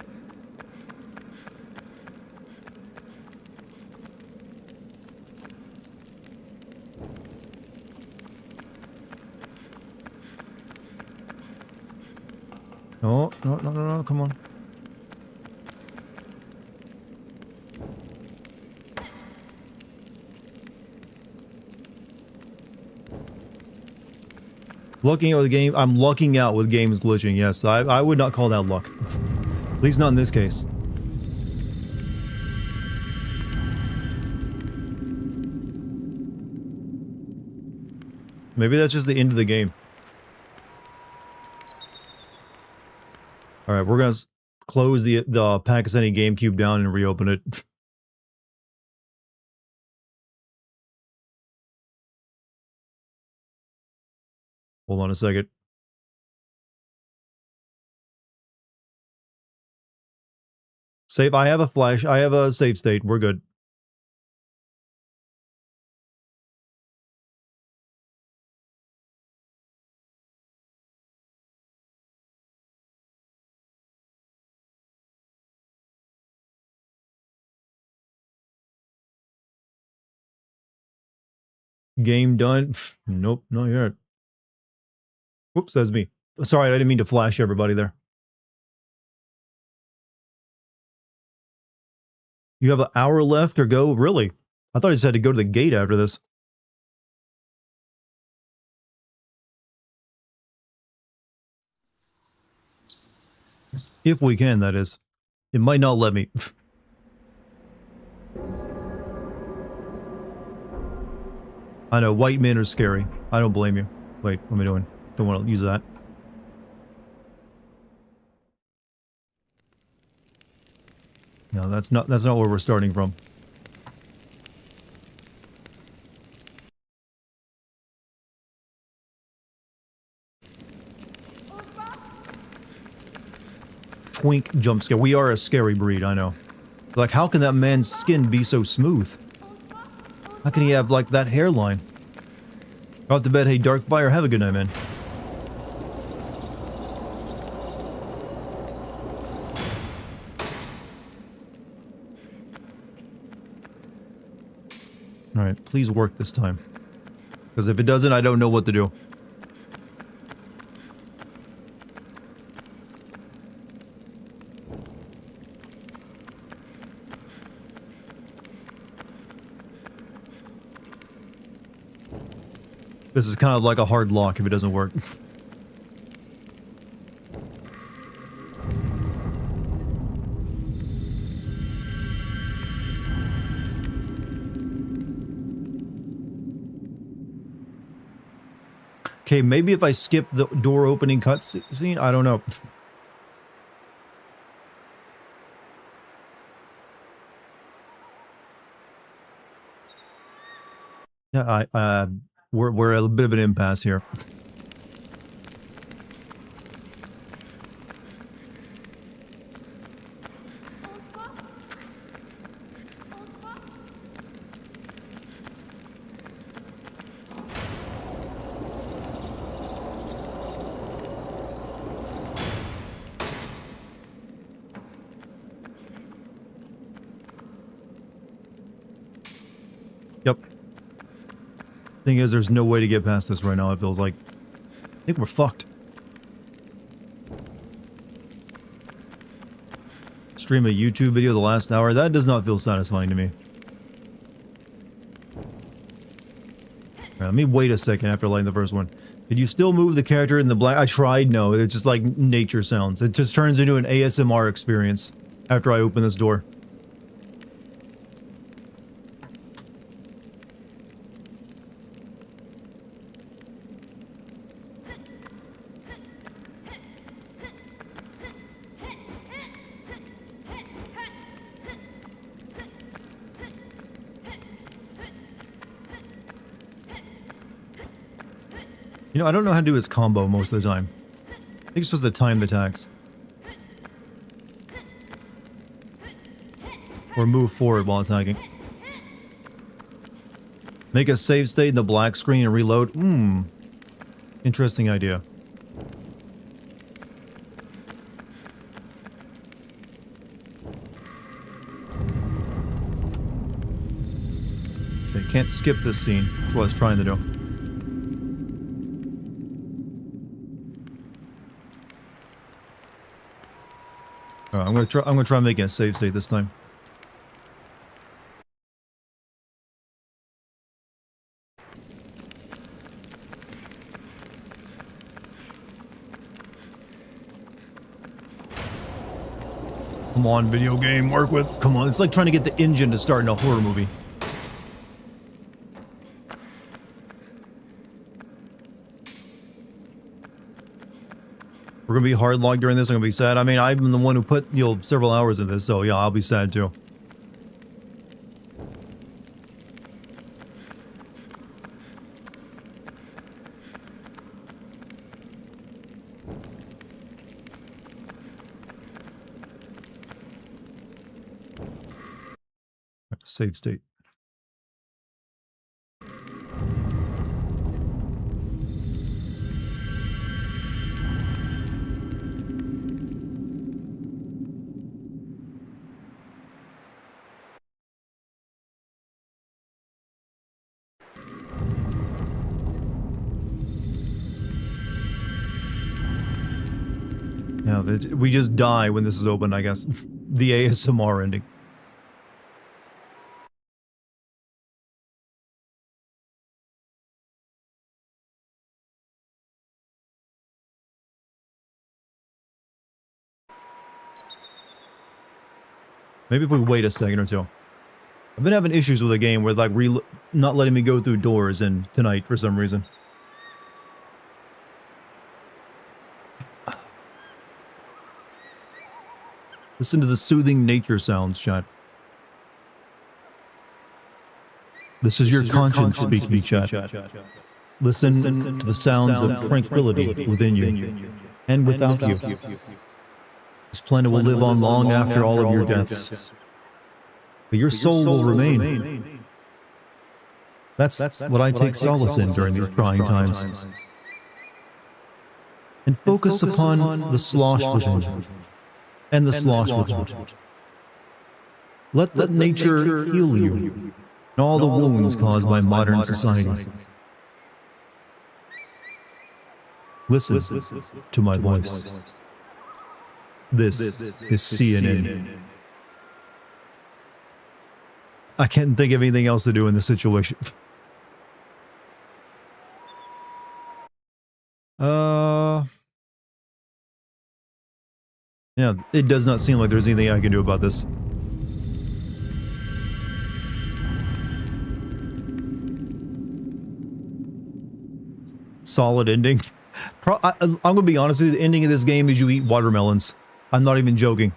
S1: No, no, no, no, no, come on. Lucking out with the game. I'm lucking out with games glitching. Yes, I would not call that luck. At least not in this case. Maybe that's just the end of the game. Alright, we're gonna close the Pakistani GameCube down and reopen it. Hold on a second. Save. I have a flash. I have a save state. We're good. Game done. Nope, not yet. Whoops, that's me. Sorry, I didn't mean to flash everybody there. You have an hour left or go? Really? I thought I just had to go to the gate after this. If we can, that is. It might not let me. I know, white men are scary. I don't blame you. Wait, what am I doing? Don't want to use that. No, that's not where we're starting from. Twink jump scare. We are a scary breed, I know. Like, how can that man's skin be so smooth? How can he have, like, that hairline? Off to bed, hey, Darkfire. Have a good night, man. Alright, please work this time. Because if it doesn't, I don't know what to do. This is kind of like a hard lock if it doesn't work. Okay, maybe if I skip the door opening cutscene, I don't know. Yeah, we're at a bit of an impasse here. Yep. Thing is, there's no way to get past this right now, it feels like. I think we're fucked. Stream a YouTube video the last hour? That does not feel satisfying to me. Alright, let me wait a second after lighting the first one. Did you still move the character in the black? I tried, no. It's just like nature sounds. It just turns into an ASMR experience after I open this door. You know, I don't know how to do his combo most of the time. I think it's supposed to time the attacks. Or move forward while attacking. Make a save state in the black screen and reload. Interesting idea. Okay, can't skip this scene. That's what I was trying to do. Alright, I'm gonna try making a save state this time. Come on, video game, work with. Come on, it's like trying to get the engine to start in a horror movie. We're gonna be hard locked during this. I'm gonna be sad. I mean, I'm the one who put, you know, several hours in this, so yeah, I'll be sad too. Save state. Yeah, we just die when this is open, I guess. The ASMR ending. Maybe if we wait a second or two. I've been having issues with the game with like not letting me go through doors and tonight for some reason. Listen to the soothing nature sounds, chat. This is your conscience speaking, chat. Listen to the sounds of tranquility within you and without you. This planet will live on long after all of your deaths. But your soul will remain. That's what I take solace in during these trying times. And focus upon the slosh within. And the slosh within. Let nature heal you. And all the wounds caused by modern society. Listen to my voice. This is CNN. I can't think of anything else to do in this situation. Yeah, it does not seem like there's anything I can do about this. Solid ending. I'm gonna be honest with you, the ending of this game is you eat watermelons. I'm not even joking.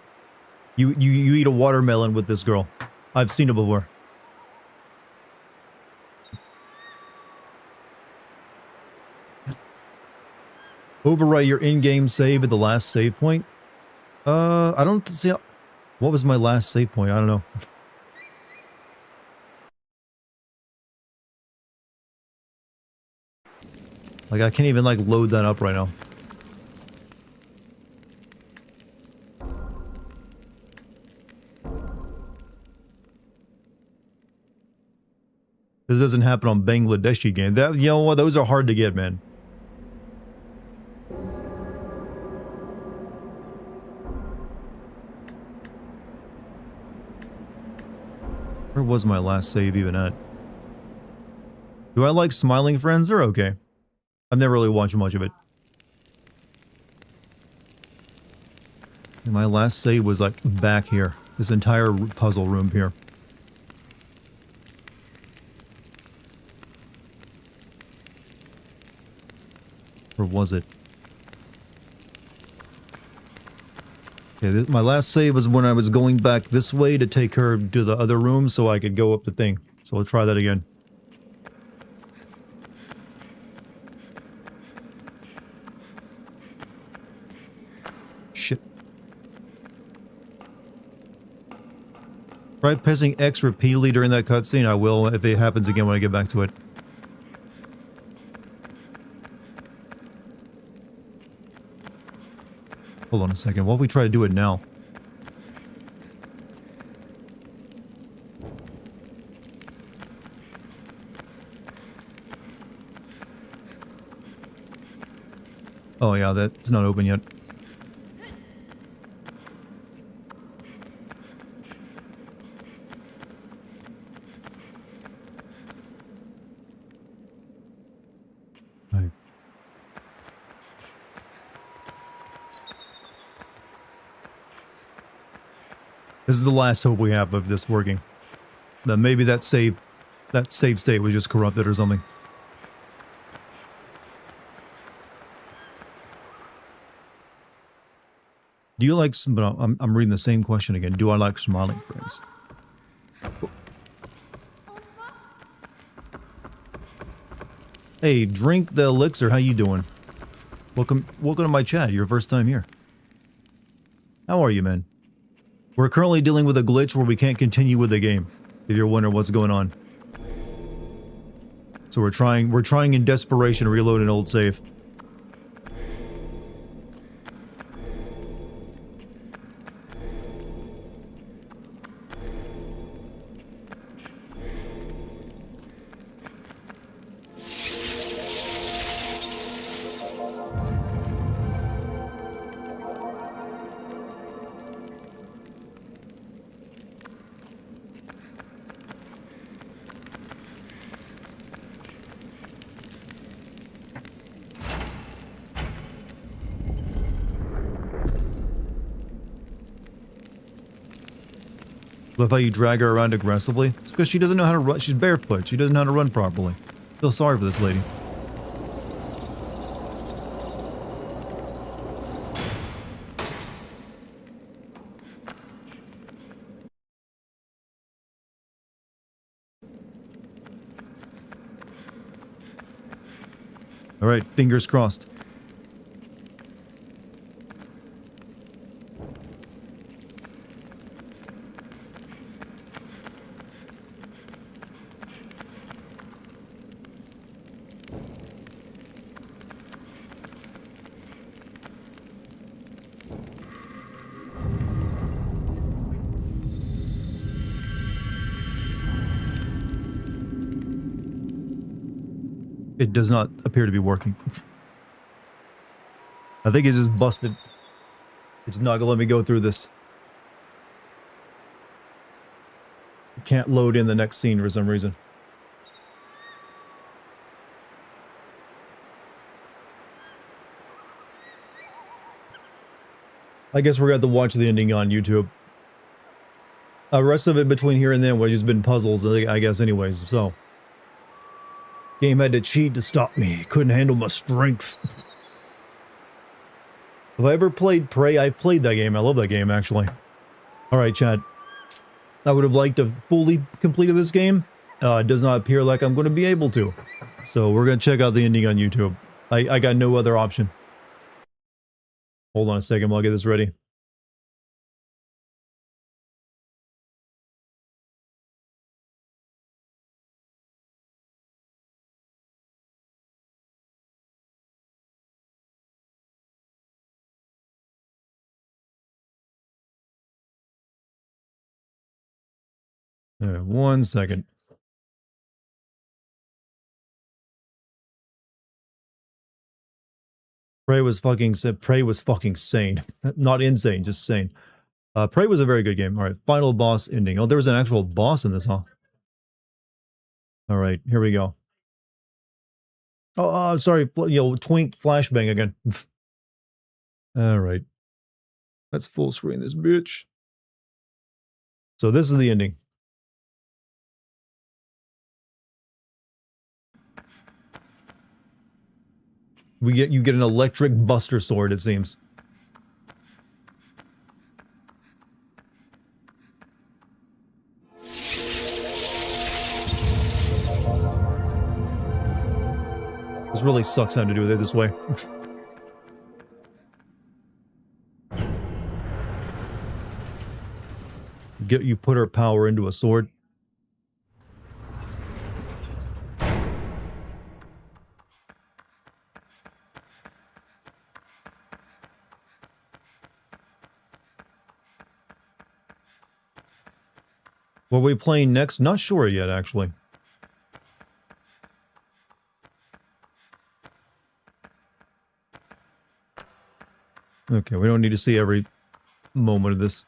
S1: You eat a watermelon with this girl. I've seen it before. Overwrite your in-game save at the last save point. I don't see how, what was my last save point? I don't know. Like, I can't even, like, load that up right now. This doesn't happen on Bangladeshi game. That, you know what? Those are hard to get, man. Where was my last save even at? Do I like Smiling Friends? They're okay. I've never really watched much of it. And my last save was like back here. This entire puzzle room here. Or was it? Okay, my last save was when I was going back this way to take her to the other room so I could go up the thing. So I'll try that again. Shit. Try pressing X repeatedly during that cutscene. I will if it happens again when I get back to it. Hold on a second. What if we try to do it now? Oh yeah, that's not open yet. Right. This is the last hope we have of this working. That maybe that save state was just corrupted or something. Do you like some, I'm reading the same question again. Do I like smiling friends? Hey, drink the elixir. How you doing? Welcome to my chat. Your first time here. How are you, man? We're currently dealing with a glitch where we can't continue with the game. If you're wondering what's going on. So we're trying in desperation to reload an old save. Love how you drag her around aggressively. It's because she doesn't know how to run. She's barefoot. She doesn't know how to run properly. Feel sorry for this lady. Alright, fingers crossed. It does not appear to be working. I think it's just busted. It's not gonna let me go through this. It can't load in the next scene for some reason. I guess we're gonna have to watch the ending on YouTube. The rest of it between here and then would just been puzzles, I guess, anyways, so. Game had to cheat to stop me. Couldn't handle my strength. Have I ever played Prey? I've played that game. I love that game, actually. Alright, chat. I would have liked to fully completed this game. It does not appear like I'm going to be able to. So we're going to check out the ending on YouTube. I got no other option. Hold on a second while I get this ready. Alright, 1 second. Prey was fucking sane. Not insane, just sane. Prey was a very good game. Alright, final boss ending. Oh, there was an actual boss in this, huh? Alright, here we go. Oh, sorry, twink flashbang again. Alright. Let's full screen this bitch. So this is the ending. You get an electric buster sword, it seems. This really sucks having to do it this way. You put her power into a sword. What are we playing next? Not sure yet, actually. Okay, we don't need to see every moment of this.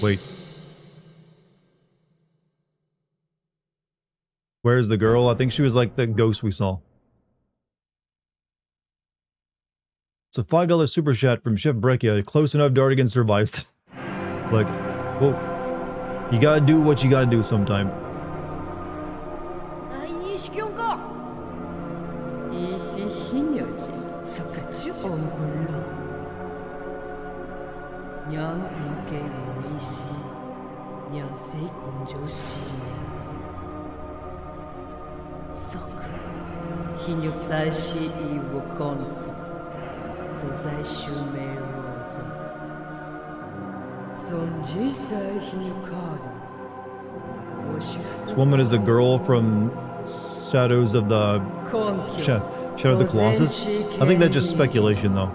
S1: Wait. Where's the girl? I think she was like the ghost we saw. It's a $5 super chat from Chef Breccia. Close enough, Dartigan survives this. Like, well, you gotta do what you gotta do sometime. This woman is a girl from Shadows of the Shadow of the Colossus. I think that's just speculation, though.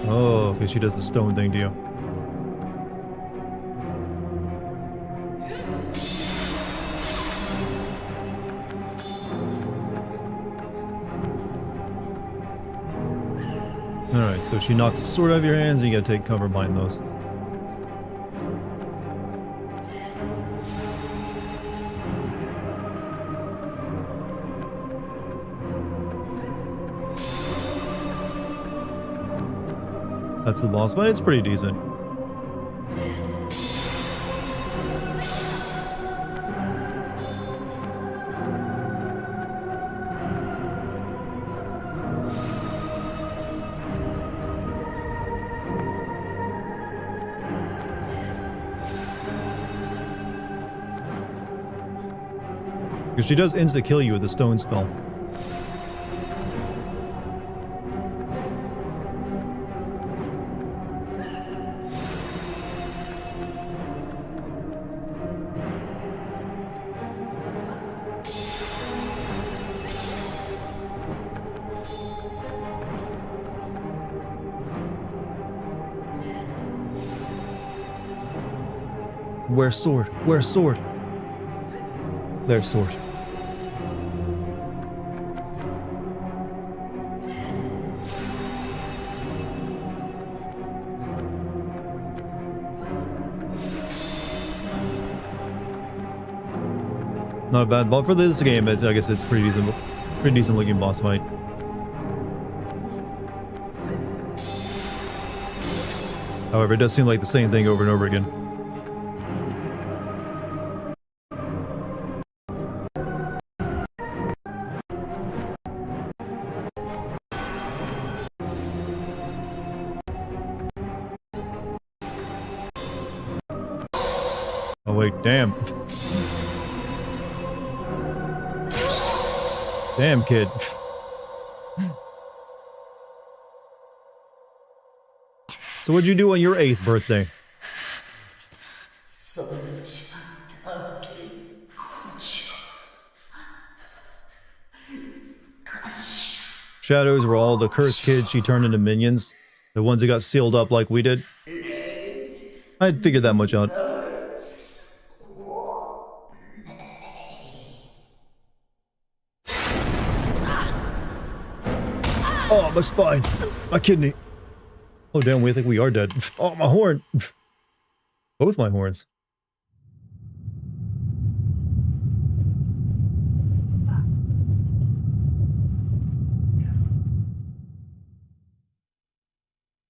S1: Oh, okay, she does the stone thing to you. Alright, so she knocks the sword out of your hands and you gotta take cover behind those. That's the boss fight. It's pretty decent. Because she does insta-kill you with the stone spell. Where's sword? Where's sword? There's sword. Not a bad, but for this game, I guess it's pretty decent looking boss fight. However, it does seem like the same thing over and over again. Oh wait, damn. Damn, kid. So what'd you do on your 8th birthday? Shadows were all the cursed kids she turned into minions. The ones that got sealed up like we did. I'd figured that much out. Oh, my spine. My kidney. Oh, damn, we think we are dead. Oh, my horn! Both my horns.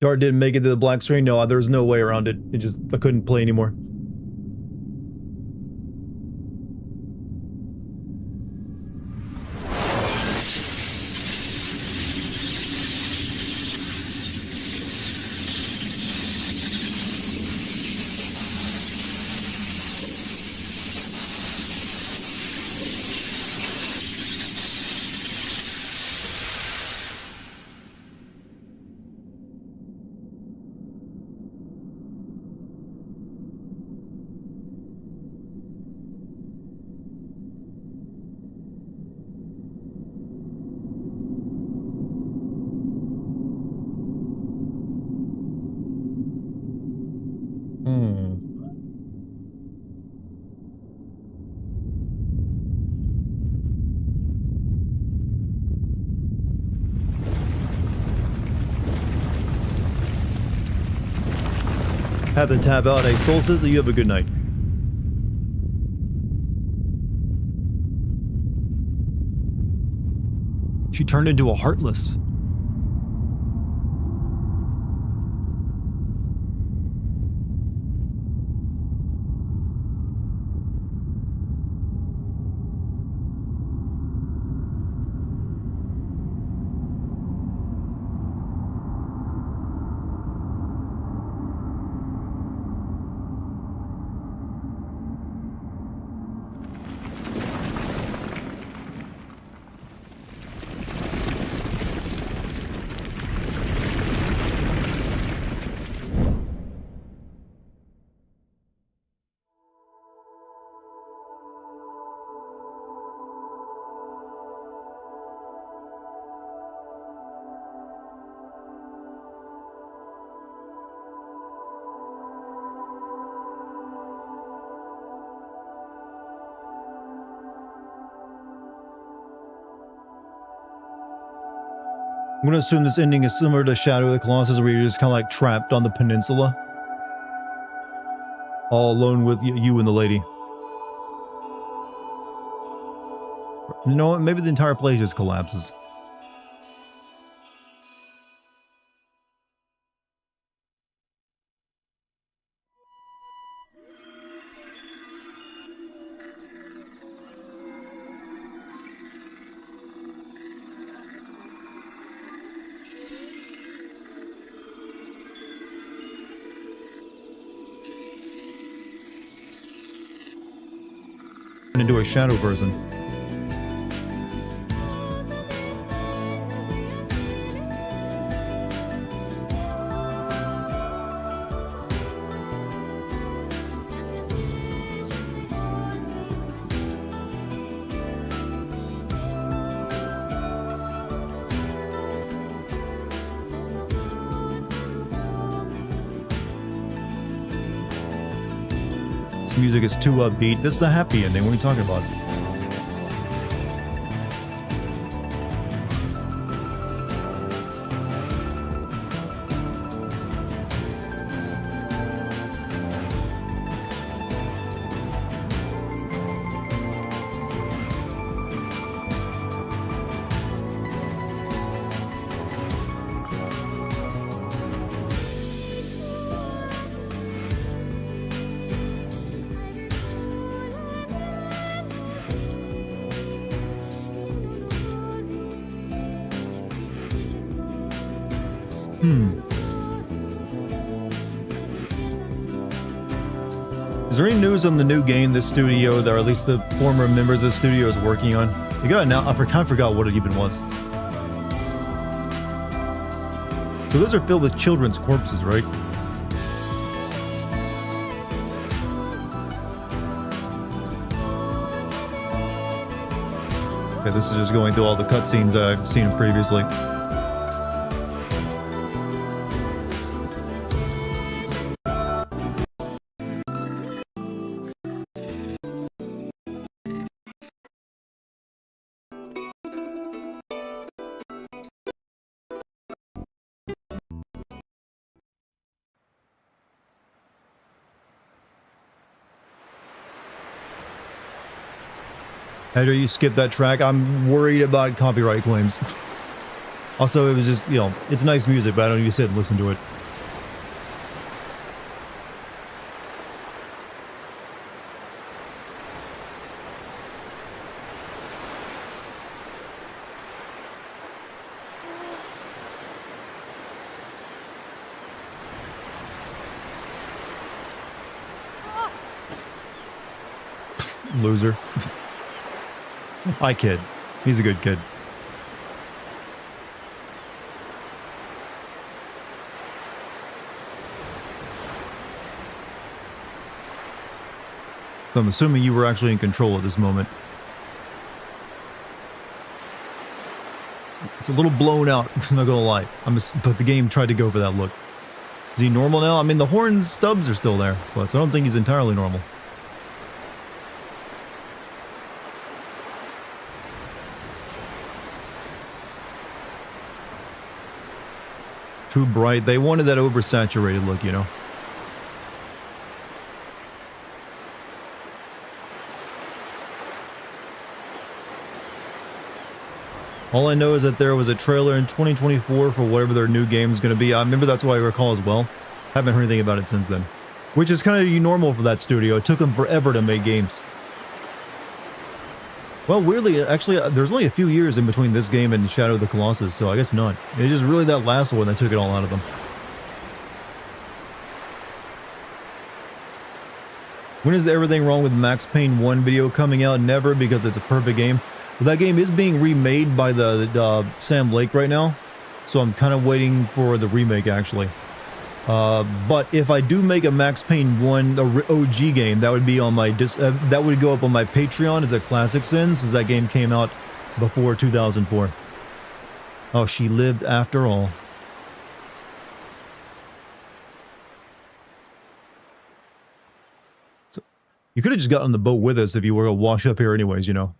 S1: Dart didn't make it to the black screen. No, there's no way around it. I couldn't play anymore. Have to tap out. Hey, Soul says that you have a good night. She turned into a Heartless. I'm gonna assume this ending is similar to Shadow of the Colossus, where you're just kind of like trapped on the peninsula. All alone with you and the lady. You know what? Maybe the entire place just collapses. Into a shadow person. This music is too upbeat. This is a happy ending. What are you talking about? Is there any news on the new game this studio, or at least the former members of the studio is working on? You got now. I kind of forgot what it even was. So those are filled with children's corpses, right? Okay, this is just going through all the cutscenes I've seen previously. After you skip that track, I'm worried about copyright claims. Also, it was just, you know, it's nice music, but I don't need to sit and listen to it. Loser. I kid. He's a good kid. So I'm assuming you were actually in control at this moment. It's a little blown out, I'm not gonna lie. But the game tried to go for that look. Is he normal now? I mean, the horn stubs are still there, but so I don't think he's entirely normal. Too bright. They wanted that oversaturated look, you know. All I know is that there was a trailer in 2024 for whatever their new game is going to be. I remember that's what I recall as well. Haven't heard anything about it since then. Which is kind of normal for that studio. It took them forever to make games. Well, weirdly, actually, there's only a few years in between this game and Shadow of the Colossus, so I guess not. It's just really that last one that took it all out of them. When is everything wrong with Max Payne 1 video coming out? Never, because it's a perfect game. But that game is being remade by the Sam Lake right now, so I'm kind of waiting for the remake, actually. But if I do make a Max Payne 1 OG game, that would be on my that would go up on my Patreon as a classic sin, since that game came out before 2004. Oh, she lived after all. So, you could have just got on the boat with us if you were to wash up here anyways, you know.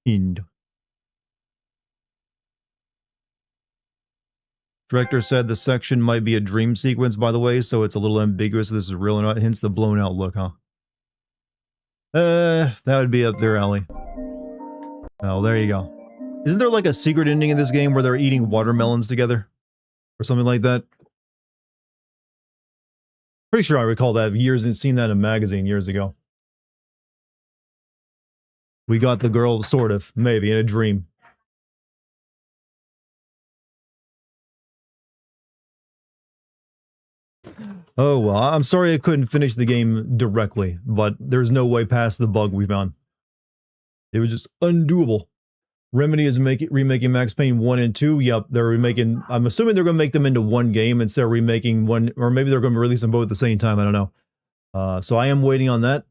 S1: Ind. Director said the section might be a dream sequence, by the way, so it's a little ambiguous if this is real or not, hence the blown out look, huh? That would be up their alley. Oh, there you go. Isn't there like a secret ending in this game where they're eating watermelons together? Or something like that? Pretty sure I recall that years and seen that in a magazine years ago. We got the girl, sort of, maybe, in a dream. Oh, well, I'm sorry I couldn't finish the game directly, but there's no way past the bug we found. It was just undoable. Remedy is remaking Max Payne 1 and 2. Yep, they're remaking... I'm assuming they're going to make them into one game instead of remaking one... Or maybe they're going to release them both at the same time, I don't know. So I am waiting on that.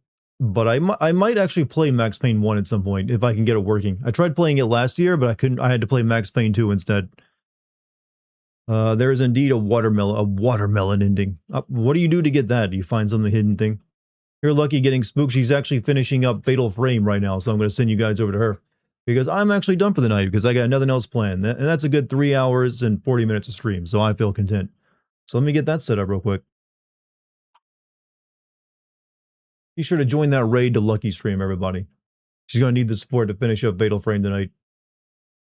S1: But I might actually play Max Payne 1 at some point, if I can get it working. I tried playing it last year, but I couldn't. I had to play Max Payne 2 instead. There is indeed a watermelon ending. What do you do to get that? Do you find some hidden thing? You're lucky getting spooked. She's actually finishing up Fatal Frame right now, so I'm going to send you guys over to her. Because I'm actually done for the night, because I got nothing else planned. And that's a good 3 hours and 40 minutes of stream, so I feel content. So let me get that set up real quick. Be sure to join that raid to Lucky Stream, everybody. She's going to need the support to finish up Fatal Frame tonight.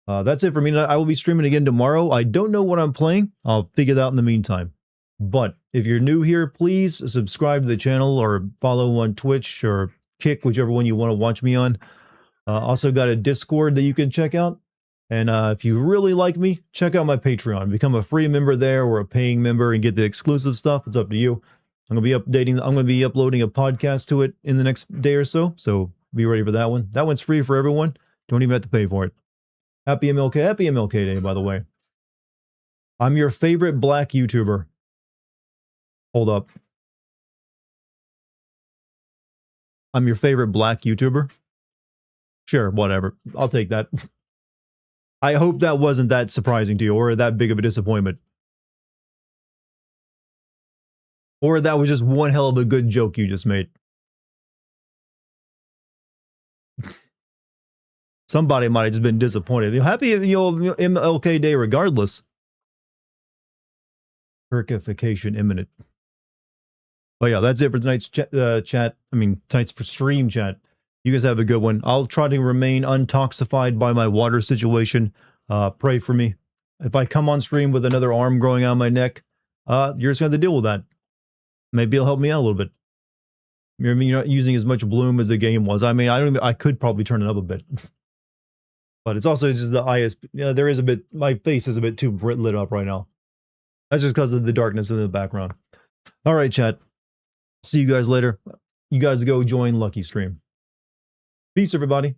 S1: That's it for me. I will be streaming again tomorrow. I don't know what I'm playing. I'll figure that out in the meantime. But if you're new here, please subscribe to the channel or follow on Twitch or Kick, whichever one you want to watch me on. Also got a Discord that you can check out. And if you really like me, check out my Patreon. Become a free member there or a paying member and get the exclusive stuff. It's up to you. I'm going to be uploading a podcast to it in the next day or so. So be ready for that one. That one's free for everyone. Don't even have to pay for it. Happy MLK Day, by the way. I'm your favorite black YouTuber. Hold up. I'm your favorite black YouTuber? Sure, whatever. I'll take that. I hope that wasn't that surprising to you or that big of a disappointment. Or that was just one hell of a good joke you just made. Somebody might have just been disappointed. Happy MLK Day regardless. Perkification imminent. But yeah, that's it for tonight's chat. I mean, tonight's for stream chat. You guys have a good one. I'll try to remain untoxified by my water situation. Pray for me. If I come on stream with another arm growing out of my neck, you're just going to have to deal with that. Maybe it'll help me out a little bit. You're not using as much bloom as the game was. I mean, I could probably turn it up a bit. But it's also just the ISP. Yeah, there is a bit, my face is a bit too lit up right now. That's just because of the darkness in the background. All right, chat. See you guys later. You guys go join Lucky Stream. Peace, everybody.